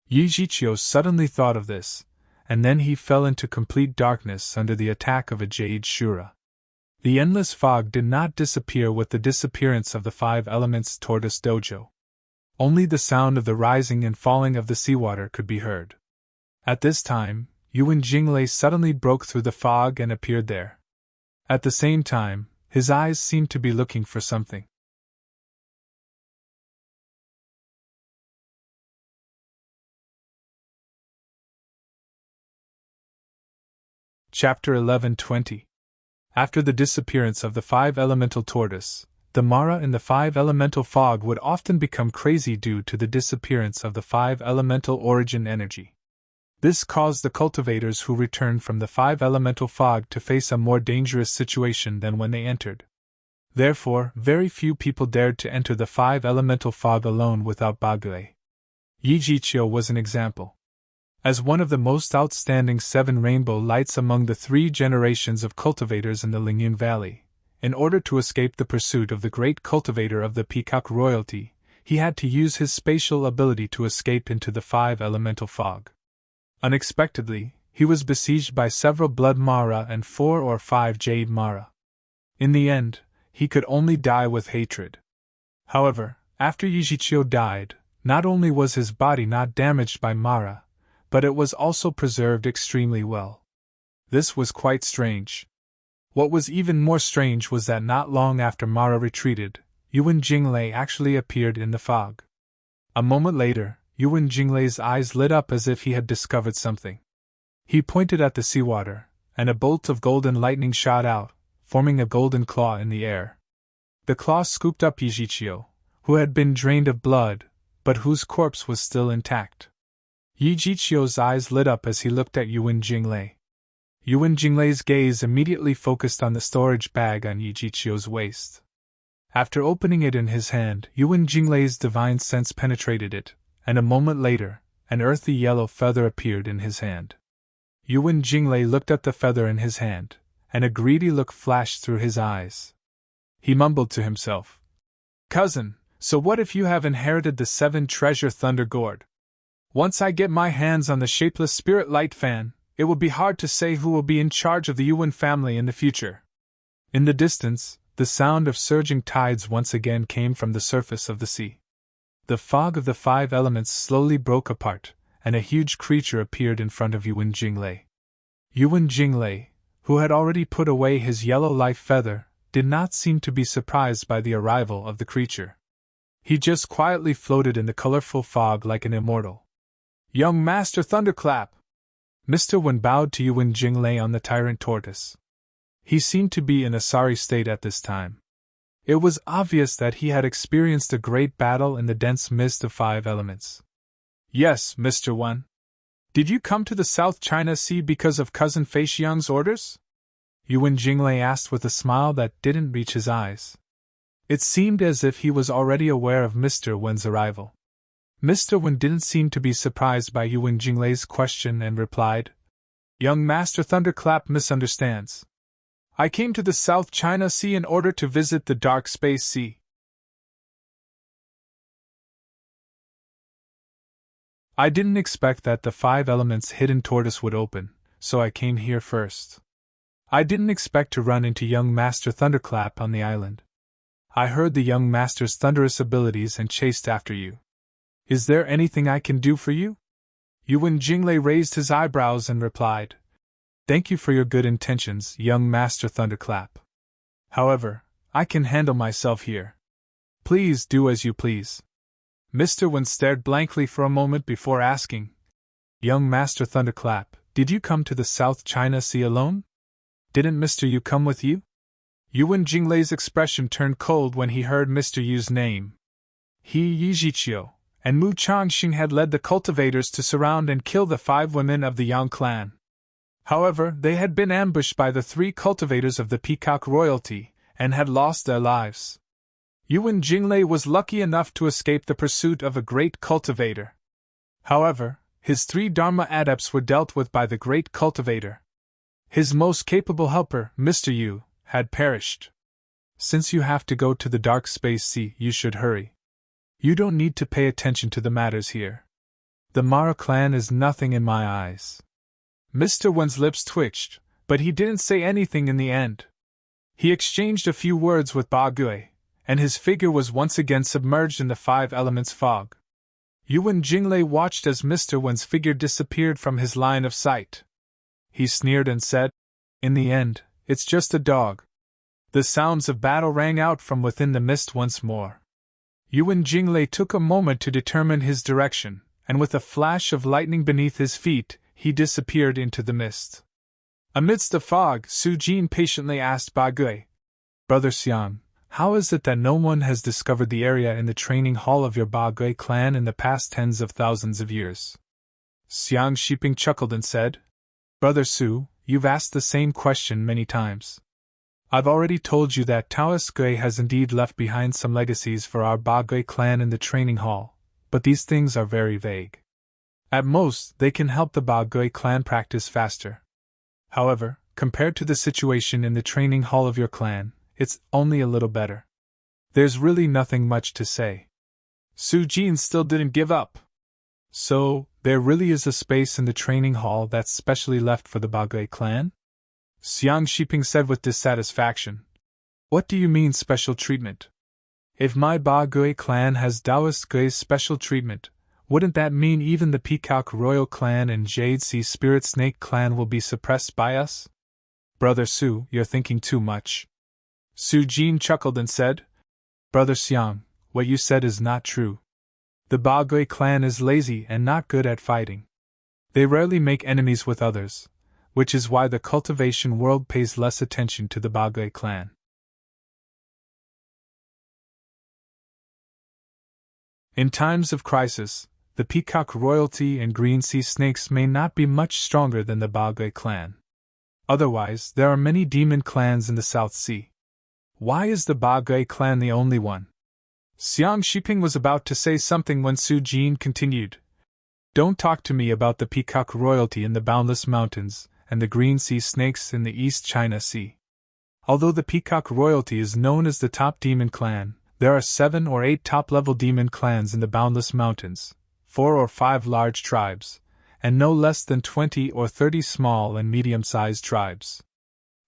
Yijichio suddenly thought of this, and then he fell into complete darkness under the attack of a jade Shura. The endless fog did not disappear with the disappearance of the Five Elements Tortoise Dojo. Only the sound of the rising and falling of the seawater could be heard. At this time, Yuan Jinglei suddenly broke through the fog and appeared there. At the same time, his eyes seemed to be looking for something. Chapter 11:20. After the disappearance of the Five Elemental Tortoise, the Mara in the Five Elemental Fog would often become crazy due to the disappearance of the Five Elemental Origin Energy. This caused the cultivators who returned from the Five Elemental Fog to face a more dangerous situation than when they entered. Therefore, very few people dared to enter the Five Elemental Fog alone without Bagui. Yijichio was an example. As one of the most outstanding 7 rainbow lights among the 3 generations of cultivators in the Lingyun Valley, in order to escape the pursuit of the great cultivator of the Peacock royalty, he had to use his spatial ability to escape into the Five Elemental Fog. Unexpectedly, he was besieged by several Blood Mara and 4 or 5 Jade Mara. In the end, he could only die with hatred. However, after Yijichio died, not only was his body not damaged by Mara, but it was also preserved extremely well. This was quite strange. What was even more strange was that not long after Mara retreated, Yuan Jinglei actually appeared in the fog. A moment later, Yuan Jinglei's eyes lit up as if he had discovered something. He pointed at the seawater, and a bolt of golden lightning shot out, forming a golden claw in the air. The claw scooped up Yijichio, who had been drained of blood, but whose corpse was still intact. Yijichio's eyes lit up as he looked at Yuan Jinglei. Yuan Jinglei's gaze immediately focused on the storage bag on Yijichio's waist. After opening it in his hand, Yuan Jinglei's divine sense penetrated it, and a moment later, an earthy yellow feather appeared in his hand. Yuan Jinglei looked at the feather in his hand, and a greedy look flashed through his eyes. He mumbled to himself, Cousin, so what if you have inherited the 7 treasure Thunder Gourd? Once I get my hands on the shapeless spirit light fan, it will be hard to say who will be in charge of the Yuan family in the future. In the distance, the sound of surging tides once again came from the surface of the sea. The fog of the 5 elements slowly broke apart, and a huge creature appeared in front of Yuan Jinglei. Yuan Jinglei, who had already put away his yellow life feather, did not seem to be surprised by the arrival of the creature. He just quietly floated in the colorful fog like an immortal. Young Master Thunderclap! Mr. Wen bowed to Yuan Jinglei on the tyrant tortoise. He seemed to be in a sorry state at this time. It was obvious that he had experienced a great battle in the dense mist of 5 elements. Yes, Mr. Wen. Did you come to the South China Sea because of Cousin Fei Xiang's orders? Yuan Jinglei asked with a smile that didn't reach his eyes. It seemed as if he was already aware of Mr. Wen's arrival. Mr. Wen didn't seem to be surprised by Yuan Jinglei's question and replied, Young Master Thunderclap misunderstands. I came to the South China Sea in order to visit the Dark Space Sea. I didn't expect that the 5 elements hidden tortoise would open, so I came here first. I didn't expect to run into young Master Thunderclap on the island. I heard the young master's thunderous abilities and chased after you. Is there anything I can do for you? Yuan Jinglei raised his eyebrows and replied, Thank you for your good intentions, young Master Thunderclap. However, I can handle myself here. Please do as you please. Mr. Wen stared blankly for a moment before asking, Young Master Thunderclap, did you come to the South China Sea alone? Didn't Mr. Yu come with you? Yuan Jinglei's expression turned cold when he heard Mr. Yu's name. He, Yi Jiqiu, and Mu Changxing had led the cultivators to surround and kill the 5 women of the Yang clan. However, they had been ambushed by the 3 cultivators of the Peacock royalty, and had lost their lives. Yuan Jinglei was lucky enough to escape the pursuit of a great cultivator. However, his 3 Dharma adepts were dealt with by the great cultivator. His most capable helper, Mr. Yu, had perished. Since you have to go to the dark space sea, you should hurry. You don't need to pay attention to the matters here. The Mara clan is nothing in my eyes. Mr. Wen's lips twitched, but he didn't say anything in the end. He exchanged a few words with Ba Gui, and his figure was once again submerged in the 5 elements fog. Yuan Jinglei watched as Mr. Wen's figure disappeared from his line of sight. He sneered and said, In the end, it's just a dog. The sounds of battle rang out from within the mist once more. Yuan Jinglei took a moment to determine his direction, and with a flash of lightning beneath his feet, he disappeared into the mist. Amidst the fog, Su Jin patiently asked Ba Gui, Brother Xiang, how is it that no one has discovered the area in the training hall of your Ba Gui clan in the past tens of thousands of years? Xiang Shiping chuckled and said, Brother Su, you've asked the same question many times. I've already told you that Taoist Gui has indeed left behind some legacies for our Ba Gui clan in the training hall, but these things are very vague. At most, they can help the Ba Gui clan practice faster. However, compared to the situation in the training hall of your clan, it's only a little better. There's really nothing much to say. Su Jin still didn't give up. So, there really is a space in the training hall that's specially left for the Ba Gui clan? Xiang Shiping said with dissatisfaction. What do you mean special treatment? If my Ba Gui clan has Taoist Gui's special treatment, wouldn't that mean even the Peacock Royal clan and Jade Sea Spirit Snake clan will be suppressed by us? Brother Su, you're thinking too much. Su Jin chuckled and said, Brother Xiang, what you said is not true. The Ba Gui clan is lazy and not good at fighting. They rarely make enemies with others, which is why the cultivation world pays less attention to the Ba Gui clan. In times of crisis, the Peacock royalty and Green Sea Snakes may not be much stronger than the Ba Gui clan. Otherwise, there are many demon clans in the South Sea. Why is the Ba Gui clan the only one? Xiang Shiping was about to say something when Su Jin continued. Don't talk to me about the Peacock royalty in the Boundless Mountains and the Green Sea Snakes in the East China Sea. Although the Peacock royalty is known as the top demon clan, there are 7 or 8 top-level demon clans in the Boundless Mountains, 4 or 5 large tribes, and no less than 20 or 30 small and medium-sized tribes.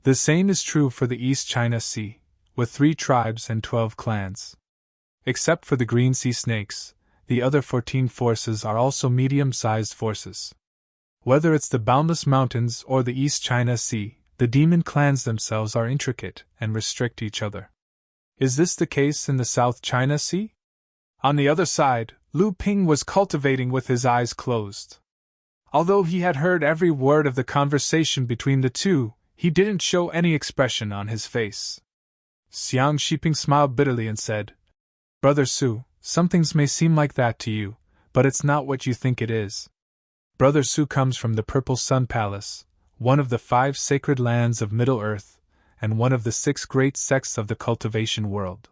The same is true for the East China Sea, with 3 tribes and 12 clans. Except for the Green Sea Snakes, the other 14 forces are also medium-sized forces. Whether it's the Boundless Mountains or the East China Sea, the demon clans themselves are intricate and restrict each other. Is this the case in the South China Sea? On the other side, Lu Ping was cultivating with his eyes closed. Although he had heard every word of the conversation between the two, he didn't show any expression on his face. Xiang Shiping smiled bitterly and said, Brother Su, some things may seem like that to you, but it's not what you think it is. Brother Su comes from the Purple Sun Palace, one of the 5 sacred lands of Middle-earth, and one of the 6 great sects of the cultivation world.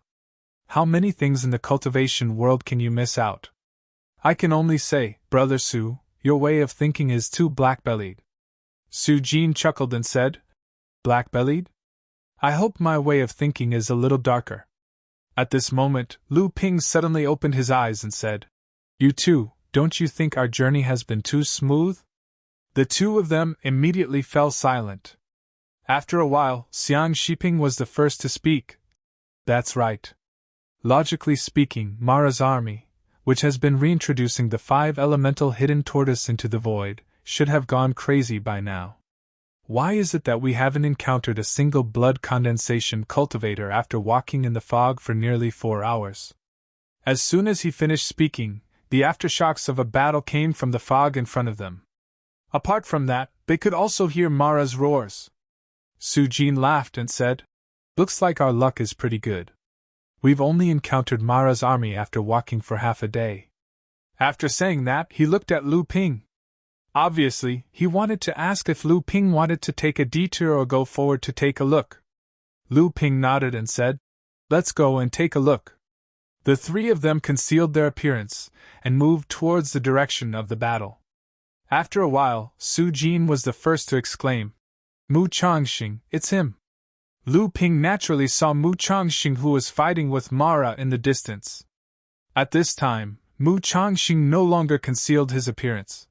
How many things in the cultivation world can you miss out? I can only say, Brother Su, your way of thinking is too black-bellied. Su Jin chuckled and said, Black-bellied? I hope my way of thinking is a little darker. At this moment, Lu Ping suddenly opened his eyes and said, You too, don't you think our journey has been too smooth? The two of them immediately fell silent. After a while, Xiang Shiping was the first to speak. That's right. Logically speaking, Mara's army, which has been reintroducing the 5 elemental hidden tortoise into the void, should have gone crazy by now. Why is it that we haven't encountered a single blood condensation cultivator after walking in the fog for nearly 4 hours? As soon as he finished speaking, the aftershocks of a battle came from the fog in front of them. Apart from that, they could also hear Mara's roars. Su Jin laughed and said, "Looks like our luck is pretty good. We've only encountered Mara's army after walking for half a day." After saying that, he looked at Lu Ping. Obviously, he wanted to ask if Lu Ping wanted to take a detour or go forward to take a look. Lu Ping nodded and said, "Let's go and take a look." The three of them concealed their appearance and moved towards the direction of the battle. After a while, Su Jin was the first to exclaim, "Mu Changxing, it's him!" Lu Ping naturally saw Mu Changxing, who was fighting with Mara in the distance. At this time, Mu Changxing no longer concealed his appearance.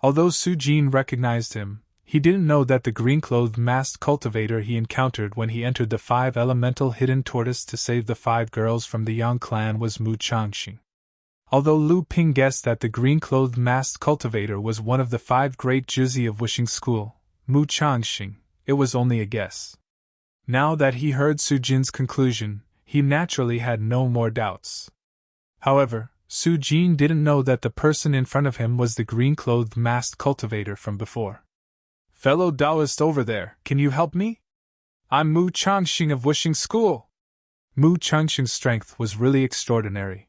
Although Su Jin recognized him, he didn't know that the green-clothed masked cultivator he encountered when he entered the 5 elemental hidden tortoise to save the 5 girls from the Yang clan was Mu Changxing. Although Lu Ping guessed that the green-clothed masked cultivator was one of the 5 great Juzi of Wishing School, Mu Changxing, it was only a guess. Now that he heard Su Jin's conclusion, he naturally had no more doubts. However, Su Jin didn't know that the person in front of him was the green-clothed masked cultivator from before. "Fellow Taoist over there, can you help me? I'm Mu Changxing of Wishing School." Mu Changxing's strength was really extraordinary.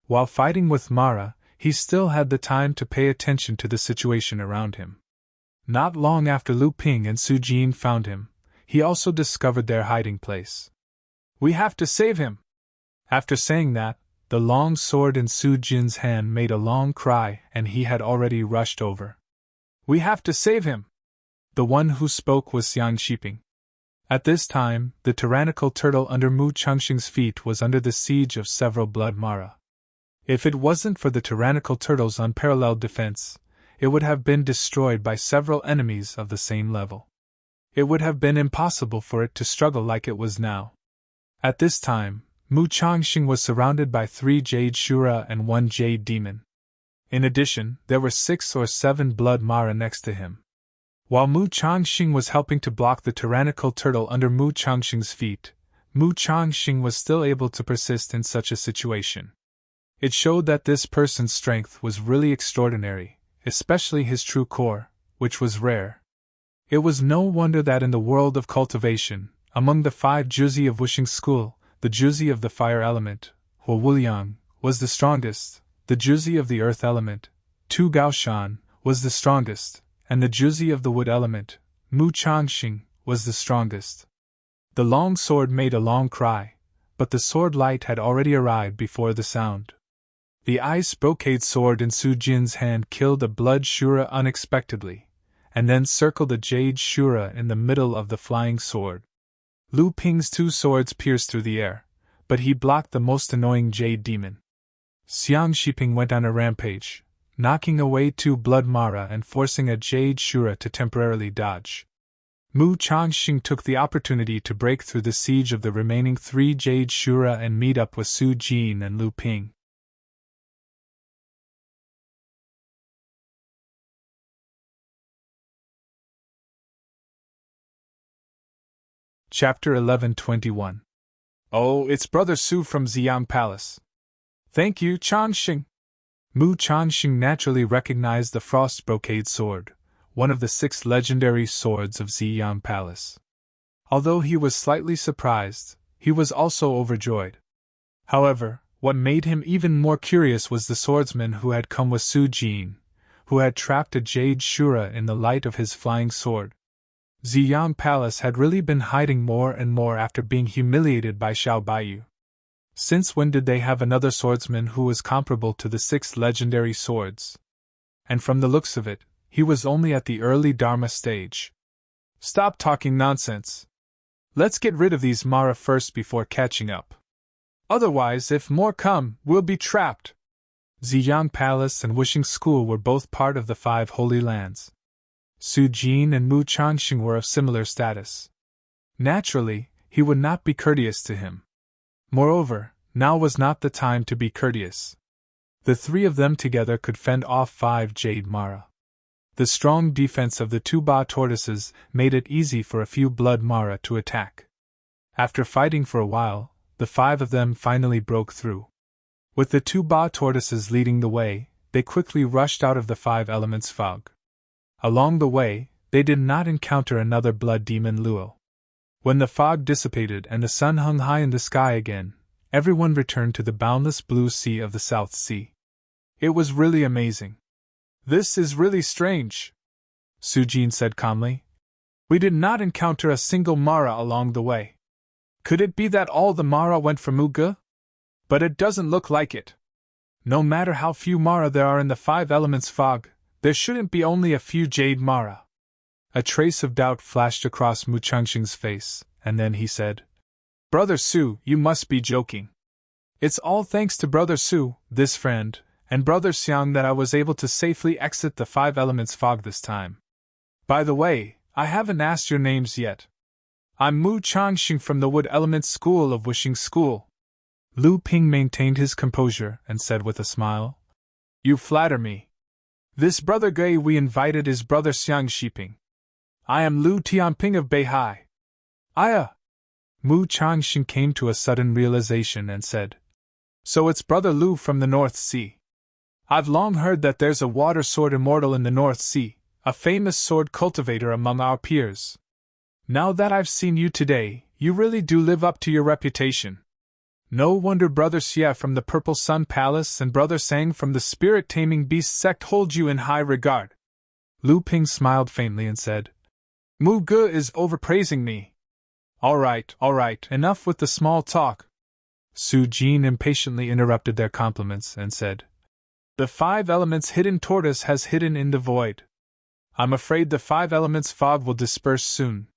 While fighting with Mara, he still had the time to pay attention to the situation around him. Not long after Lu Ping and Su Jin found him, he also discovered their hiding place. "We have to save him!" After saying that, the long sword in Su Jin's hand made a long cry, and he had already rushed over. "We have to save him!" The one who spoke was Xiang Shiping. At this time, the tyrannical turtle under Mu Changxing's feet was under the siege of several blood Mara. If it wasn't for the tyrannical turtle's unparalleled defense, it would have been destroyed by several enemies of the same level. It would have been impossible for it to struggle like it was now. At this time, Mu Changxing was surrounded by 3 Jade Shura and 1 Jade Demon. In addition, there were 6 or 7 blood Mara next to him. While Mu Changxing was helping to block the tyrannical turtle under Mu Changxing's feet, Mu Changxing was still able to persist in such a situation. It showed that this person's strength was really extraordinary, especially his true core, which was rare. It was no wonder that in the world of cultivation, among the 5 Juzi of Wishing School, the Juzi of the fire element, Hua Wuliang, was the strongest, the Juzi of the earth element, Tu Gaoshan, was the strongest, and the Juzi of the wood element, Mu Changxing, was the strongest. The long sword made a long cry, but the sword light had already arrived before the sound. The ice brocade sword in Su Jin's hand killed a blood Shura unexpectedly, and then circled a jade Shura in the middle of the flying sword. Lu Ping's 2 swords pierced through the air, but he blocked the most annoying jade demon. Xiang Shiping went on a rampage, knocking away 2 blood Mara and forcing a jade Shura to temporarily dodge. Mu Changxing took the opportunity to break through the siege of the remaining 3 jade Shura and meet up with Su Jin and Lu Ping. Chapter 11:21. "Oh, it's Brother Su from Ziyang Palace." "Thank you, Changxing." Mu Changxing naturally recognized the frost brocade sword, one of the 6 legendary swords of Ziyang Palace. Although he was slightly surprised, he was also overjoyed. However, what made him even more curious was the swordsman who had come with Su Jin, who had trapped a jade Shura in the light of his flying sword. Ziyang Palace had really been hiding more and more after being humiliated by Xiao Baiyu. Since when did they have another swordsman who was comparable to the 6 legendary swords? And from the looks of it, he was only at the early Dharma stage. "Stop talking nonsense. Let's get rid of these Mara first before catching up." Otherwise, if more come, we'll be trapped. Ziyang Palace and Wishing School were both part of the 5 Holy Lands. Su Jin and Mu Changxing were of similar status. Naturally, he would not be courteous to him. Moreover, now was not the time to be courteous. The 3 of them together could fend off 5 Jade Mara. The strong defense of the 2 Ba tortoises made it easy for a few Blood Mara to attack. After fighting for a while, the 5 of them finally broke through. With the 2 Ba tortoises leading the way, they quickly rushed out of the 5 elements fog. Along the way, they did not encounter another blood demon Luo. When the fog dissipated and the sun hung high in the sky again, everyone returned to the boundless blue sea of the South Sea. It was really amazing. This is really strange, Su Jin said calmly. We did not encounter a single Mara along the way. Could it be that all the Mara went for Muge? But it doesn't look like it. No matter how few Mara there are in the 5 elements fog, there shouldn't be only a few Jade Mara. A trace of doubt flashed across Mu Changxing's face, and then he said, Brother Su, you must be joking. It's all thanks to Brother Su, this friend, and Brother Xiang that I was able to safely exit the 5 elements fog this time. By the way, I haven't asked your names yet. I'm Mu Changxing from the Wood Elements School of Wishing School. Lu Ping maintained his composure and said with a smile, You flatter me. This Brother Gui we invited is Brother Xiang Shiping. I am Lu Tianping of Beihai. Aya! Mu Changxing came to a sudden realization and said, So it's Brother Lu from the North Sea. I've long heard that there's a water sword immortal in the North Sea, a famous sword cultivator among our peers. Now that I've seen you today, you really do live up to your reputation. No wonder Brother Xie from the Purple Sun Palace and Brother Sang from the Spirit-Taming Beast sect hold you in high regard. Lu Ping smiled faintly and said, Mu Ge is overpraising me. All right, enough with the small talk. Su Jin impatiently interrupted their compliments and said, The 5 elements hidden tortoise has hidden in the void. I'm afraid the 5 elements fog will disperse soon.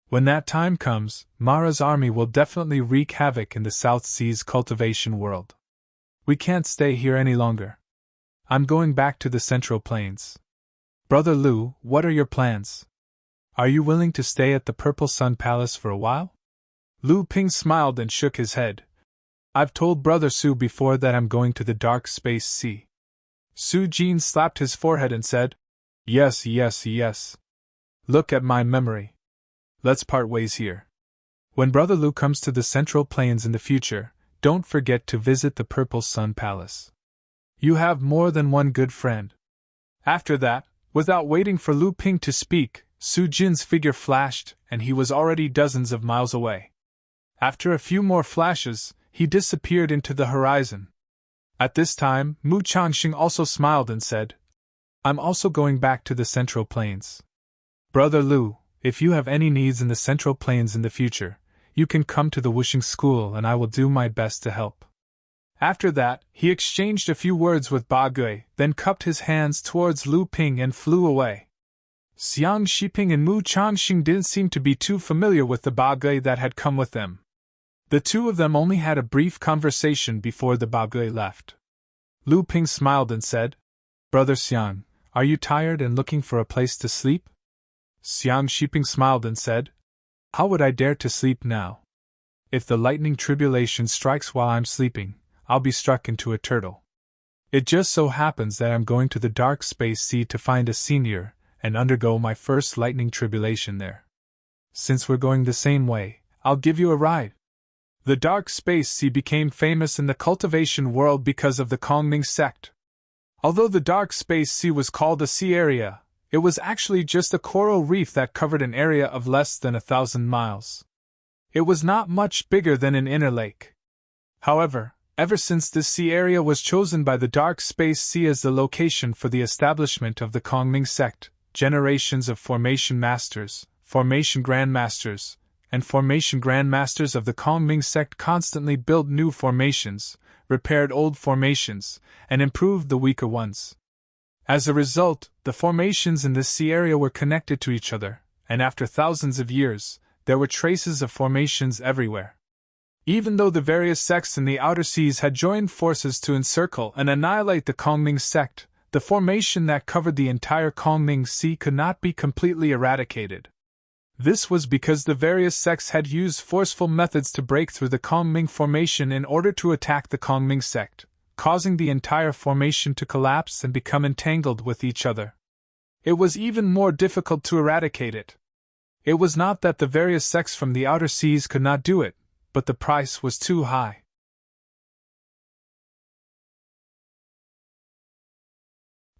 When that time comes, Mara's army will definitely wreak havoc in the South Seas cultivation world. We can't stay here any longer. I'm going back to the Central Plains. Brother Lu, what are your plans? Are you willing to stay at the Purple Sun Palace for a while? Lu Ping smiled and shook his head. I've told Brother Su before that I'm going to the Dark Space Sea. Su Jin slapped his forehead and said, Yes. Look at my memory. Let's part ways here. When Brother Lu comes to the Central Plains in the future, don't forget to visit the Purple Sun Palace. You have more than one good friend. After that, without waiting for Lu Ping to speak, Su Jin's figure flashed, and he was already dozens of miles away. After a few more flashes, he disappeared into the horizon. At this time, Mu Changxing also smiled and said, I'm also going back to the Central Plains. Brother Lu, if you have any needs in the Central Plains in the future, you can come to the Wishing School and I will do my best to help. After that, he exchanged a few words with Ba Gui, then cupped his hands towards Lu Ping and flew away. Xiang Shiping and Mu Changxing didn't seem to be too familiar with the Ba Gui that had come with them. The 2 of them only had a brief conversation before the Ba Gui left. Lu Ping smiled and said, Brother Xiang, are you tired and looking for a place to sleep? Xiang Shiping smiled and said, How would I dare to sleep now? If the lightning tribulation strikes while I'm sleeping, I'll be struck into a turtle. It just so happens that I'm going to the Dark Space Sea to find a senior and undergo my first lightning tribulation there. Since we're going the same way, I'll give you a ride. The Dark Space Sea became famous in the cultivation world because of the Kongming sect. Although the Dark Space Sea was called a sea area, it was actually just a coral reef that covered an area of less than 1,000 miles. It was not much bigger than an inner lake. However, ever since this sea area was chosen by the Dark Space Sea as the location for the establishment of the Kongming sect, generations of formation masters, formation grandmasters, and formation grandmasters of the Kongming sect constantly built new formations, repaired old formations, and improved the weaker ones. As a result, the formations in this sea area were connected to each other, and after thousands of years, there were traces of formations everywhere. Even though the various sects in the outer seas had joined forces to encircle and annihilate the Kongming sect, the formation that covered the entire Kongming Sea could not be completely eradicated. This was because the various sects had used forceful methods to break through the Kongming formation in order to attack the Kongming sect, causing the entire formation to collapse and become entangled with each other. It was even more difficult to eradicate it. It was not that the various sects from the outer seas could not do it, but the price was too high.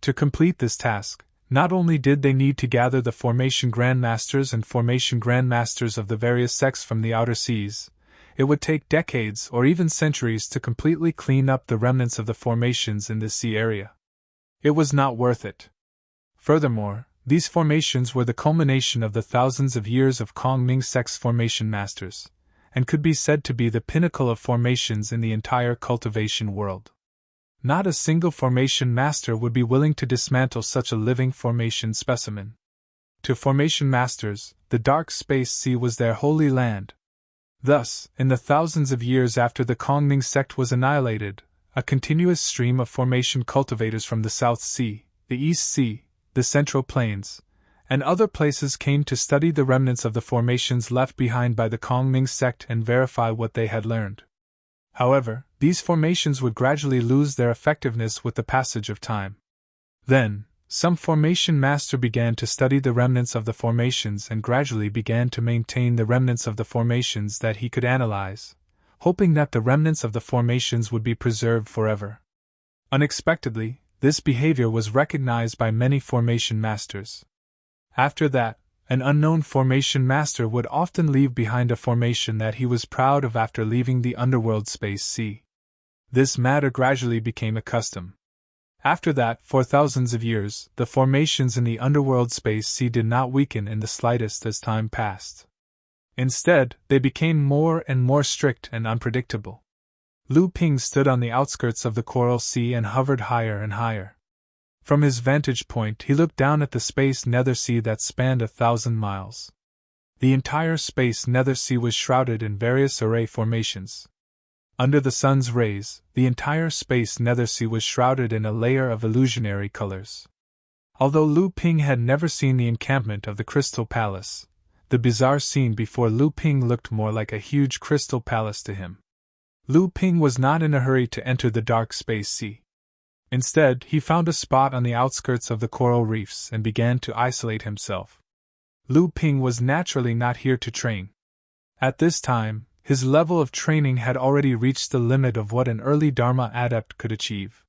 To complete this task, not only did they need to gather the formation grandmasters and formation grandmasters of the various sects from the outer seas, it would take decades or even centuries to completely clean up the remnants of the formations in the sea area. It was not worth it. Furthermore, these formations were the culmination of the thousands of years of Kongming sect's formation masters, and could be said to be the pinnacle of formations in the entire cultivation world. Not a single formation master would be willing to dismantle such a living formation specimen. To formation masters, the dark space sea was their holy land. Thus, in the thousands of years after the Kongming sect was annihilated, a continuous stream of formation cultivators from the South Sea, the East Sea, the Central Plains, and other places came to study the remnants of the formations left behind by the Kongming sect and verify what they had learned. However, these formations would gradually lose their effectiveness with the passage of time. Then, some formation master began to study the remnants of the formations and gradually began to maintain the remnants of the formations that he could analyze, hoping that the remnants of the formations would be preserved forever. Unexpectedly, this behavior was recognized by many formation masters. After that, an unknown formation master would often leave behind a formation that he was proud of after leaving the underworld space sea. This matter gradually became a custom. After that, for thousands of years, the formations in the underworld space sea did not weaken in the slightest as time passed. Instead, they became more and more strict and unpredictable. Lu Ping stood on the outskirts of the Coral Sea and hovered higher and higher. From his vantage point, he looked down at the space nether sea that spanned 1,000 miles. The entire space nether sea was shrouded in various array formations. Under the sun's rays, the entire space nether sea was shrouded in a layer of illusionary colors. Although Lu Ping had never seen the encampment of the Crystal Palace, the bizarre scene before Lu Ping looked more like a huge crystal palace to him. Lu Ping was not in a hurry to enter the dark space sea. Instead, he found a spot on the outskirts of the coral reefs and began to isolate himself. Lu Ping was naturally not here to train. At this time, his level of training had already reached the limit of what an early Dharma adept could achieve.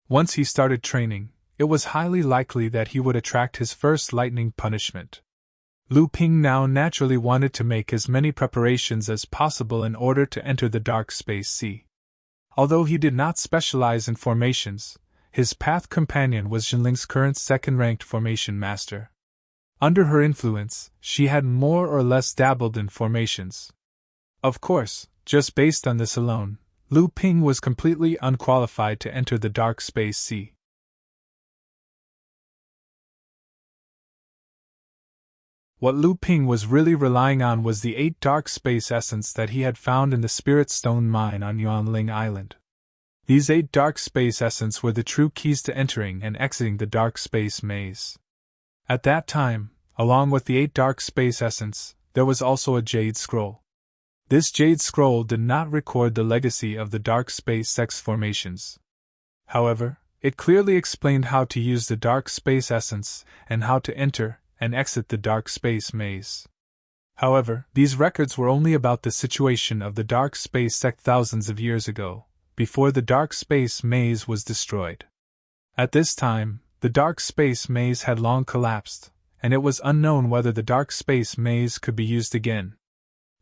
Once he started training, it was highly likely that he would attract his first lightning punishment. Lu Ping now naturally wanted to make as many preparations as possible in order to enter the dark space sea. Although he did not specialize in formations, his path companion was Jinling's current second-ranked formation master. Under her influence, she had more or less dabbled in formations. Of course, just based on this alone, Lu Ping was completely unqualified to enter the dark space sea. What Lu Ping was really relying on was the 8 dark space essence that he had found in the Spirit Stone mine on Yuanling Island. These 8 dark space essence were the true keys to entering and exiting the dark space maze. At that time, along with the 8 dark space essence, there was also a jade scroll. This jade scroll did not record the legacy of the dark space sex formations. However, it clearly explained how to use the dark space essence and how to enter and exit the dark space maze. However, these records were only about the situation of the dark space sect thousands of years ago, before the dark space maze was destroyed. At this time, the dark space maze had long collapsed, and it was unknown whether the dark space maze could be used again.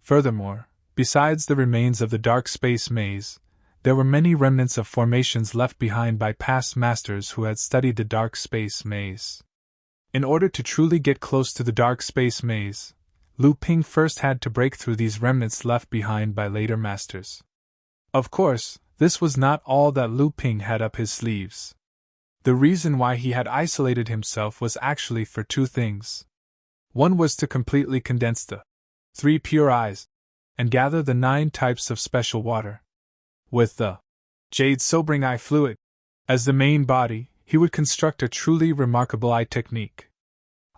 Furthermore, besides the remains of the dark space maze, there were many remnants of formations left behind by past masters who had studied the dark space maze. In order to truly get close to the dark space maze, Lu Ping first had to break through these remnants left behind by later masters. Of course, this was not all that Lu Ping had up his sleeves. The reason why he had isolated himself was actually for 2 things. One was to completely condense the 3 pure eyes, and gather the 9 types of special water. With the jade sobering eye fluid as the main body, he would construct a truly remarkable eye technique.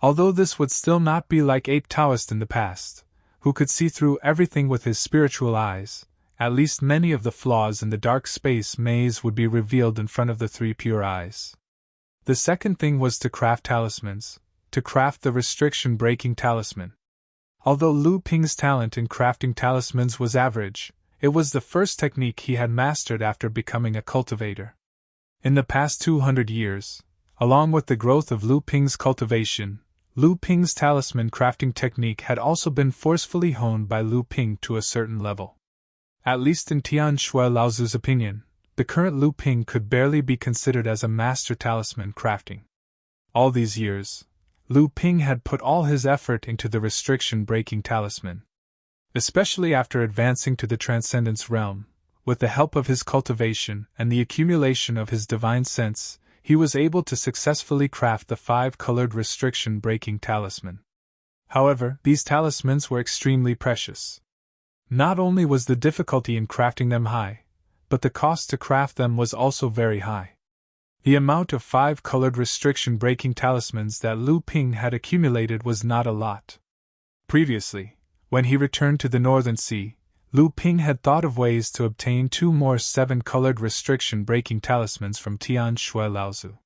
Although this would still not be like ape Taoist in the past, who could see through everything with his spiritual eyes, at least many of the flaws in the dark space maze would be revealed in front of the 3 pure eyes. The second thing was to craft talismans, to craft the restriction-breaking talisman. Although Lu Ping's talent in crafting talismans was average, it was the first technique he had mastered after becoming a cultivator. In the past 200 years, along with the growth of Lu Ping's cultivation, Lu Ping's talisman crafting technique had also been forcefully honed by Lu Ping to a certain level. At least in Tian Shui Laozu's opinion, the current Lu Ping could barely be considered as a master talisman crafting. All these years, Lu Ping had put all his effort into the restriction-breaking talisman. Especially after advancing to the transcendence realm, with the help of his cultivation and the accumulation of his divine sense, he was able to successfully craft the 5-colored restriction-breaking talisman. However, these talismans were extremely precious. Not only was the difficulty in crafting them high, but the cost to craft them was also very high. The amount of 5-colored restriction-breaking talismans that Lu Ping had accumulated was not a lot. Previously, when he returned to the Northern Sea, Lu Ping had thought of ways to obtain 2 more 7-colored restriction-breaking talismans from Tian Shui Laozu.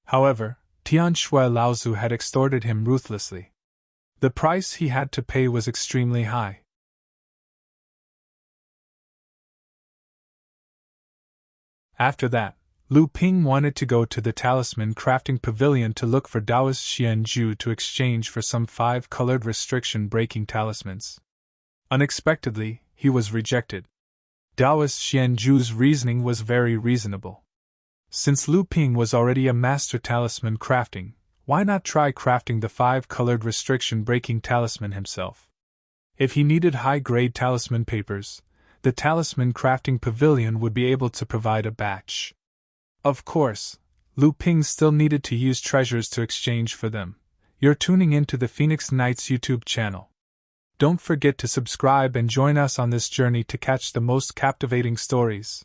However, Tian Shui Laozu had extorted him ruthlessly. The price he had to pay was extremely high. After that, Lu Ping wanted to go to the talisman crafting pavilion to look for Taoist Xianju to exchange for some 5-colored restriction-breaking talismans. Unexpectedly, he was rejected. Taoist Xianju's reasoning was very reasonable. Since Lu Ping was already a master talisman crafting, why not try crafting the 5-colored restriction-breaking talisman himself? If he needed high-grade talisman papers, the talisman crafting pavilion would be able to provide a batch. Of course, Lu Ping still needed to use treasures to exchange for them. You're tuning into the Phoenix Knights YouTube channel. Don't forget to subscribe and join us on this journey to catch the most captivating stories.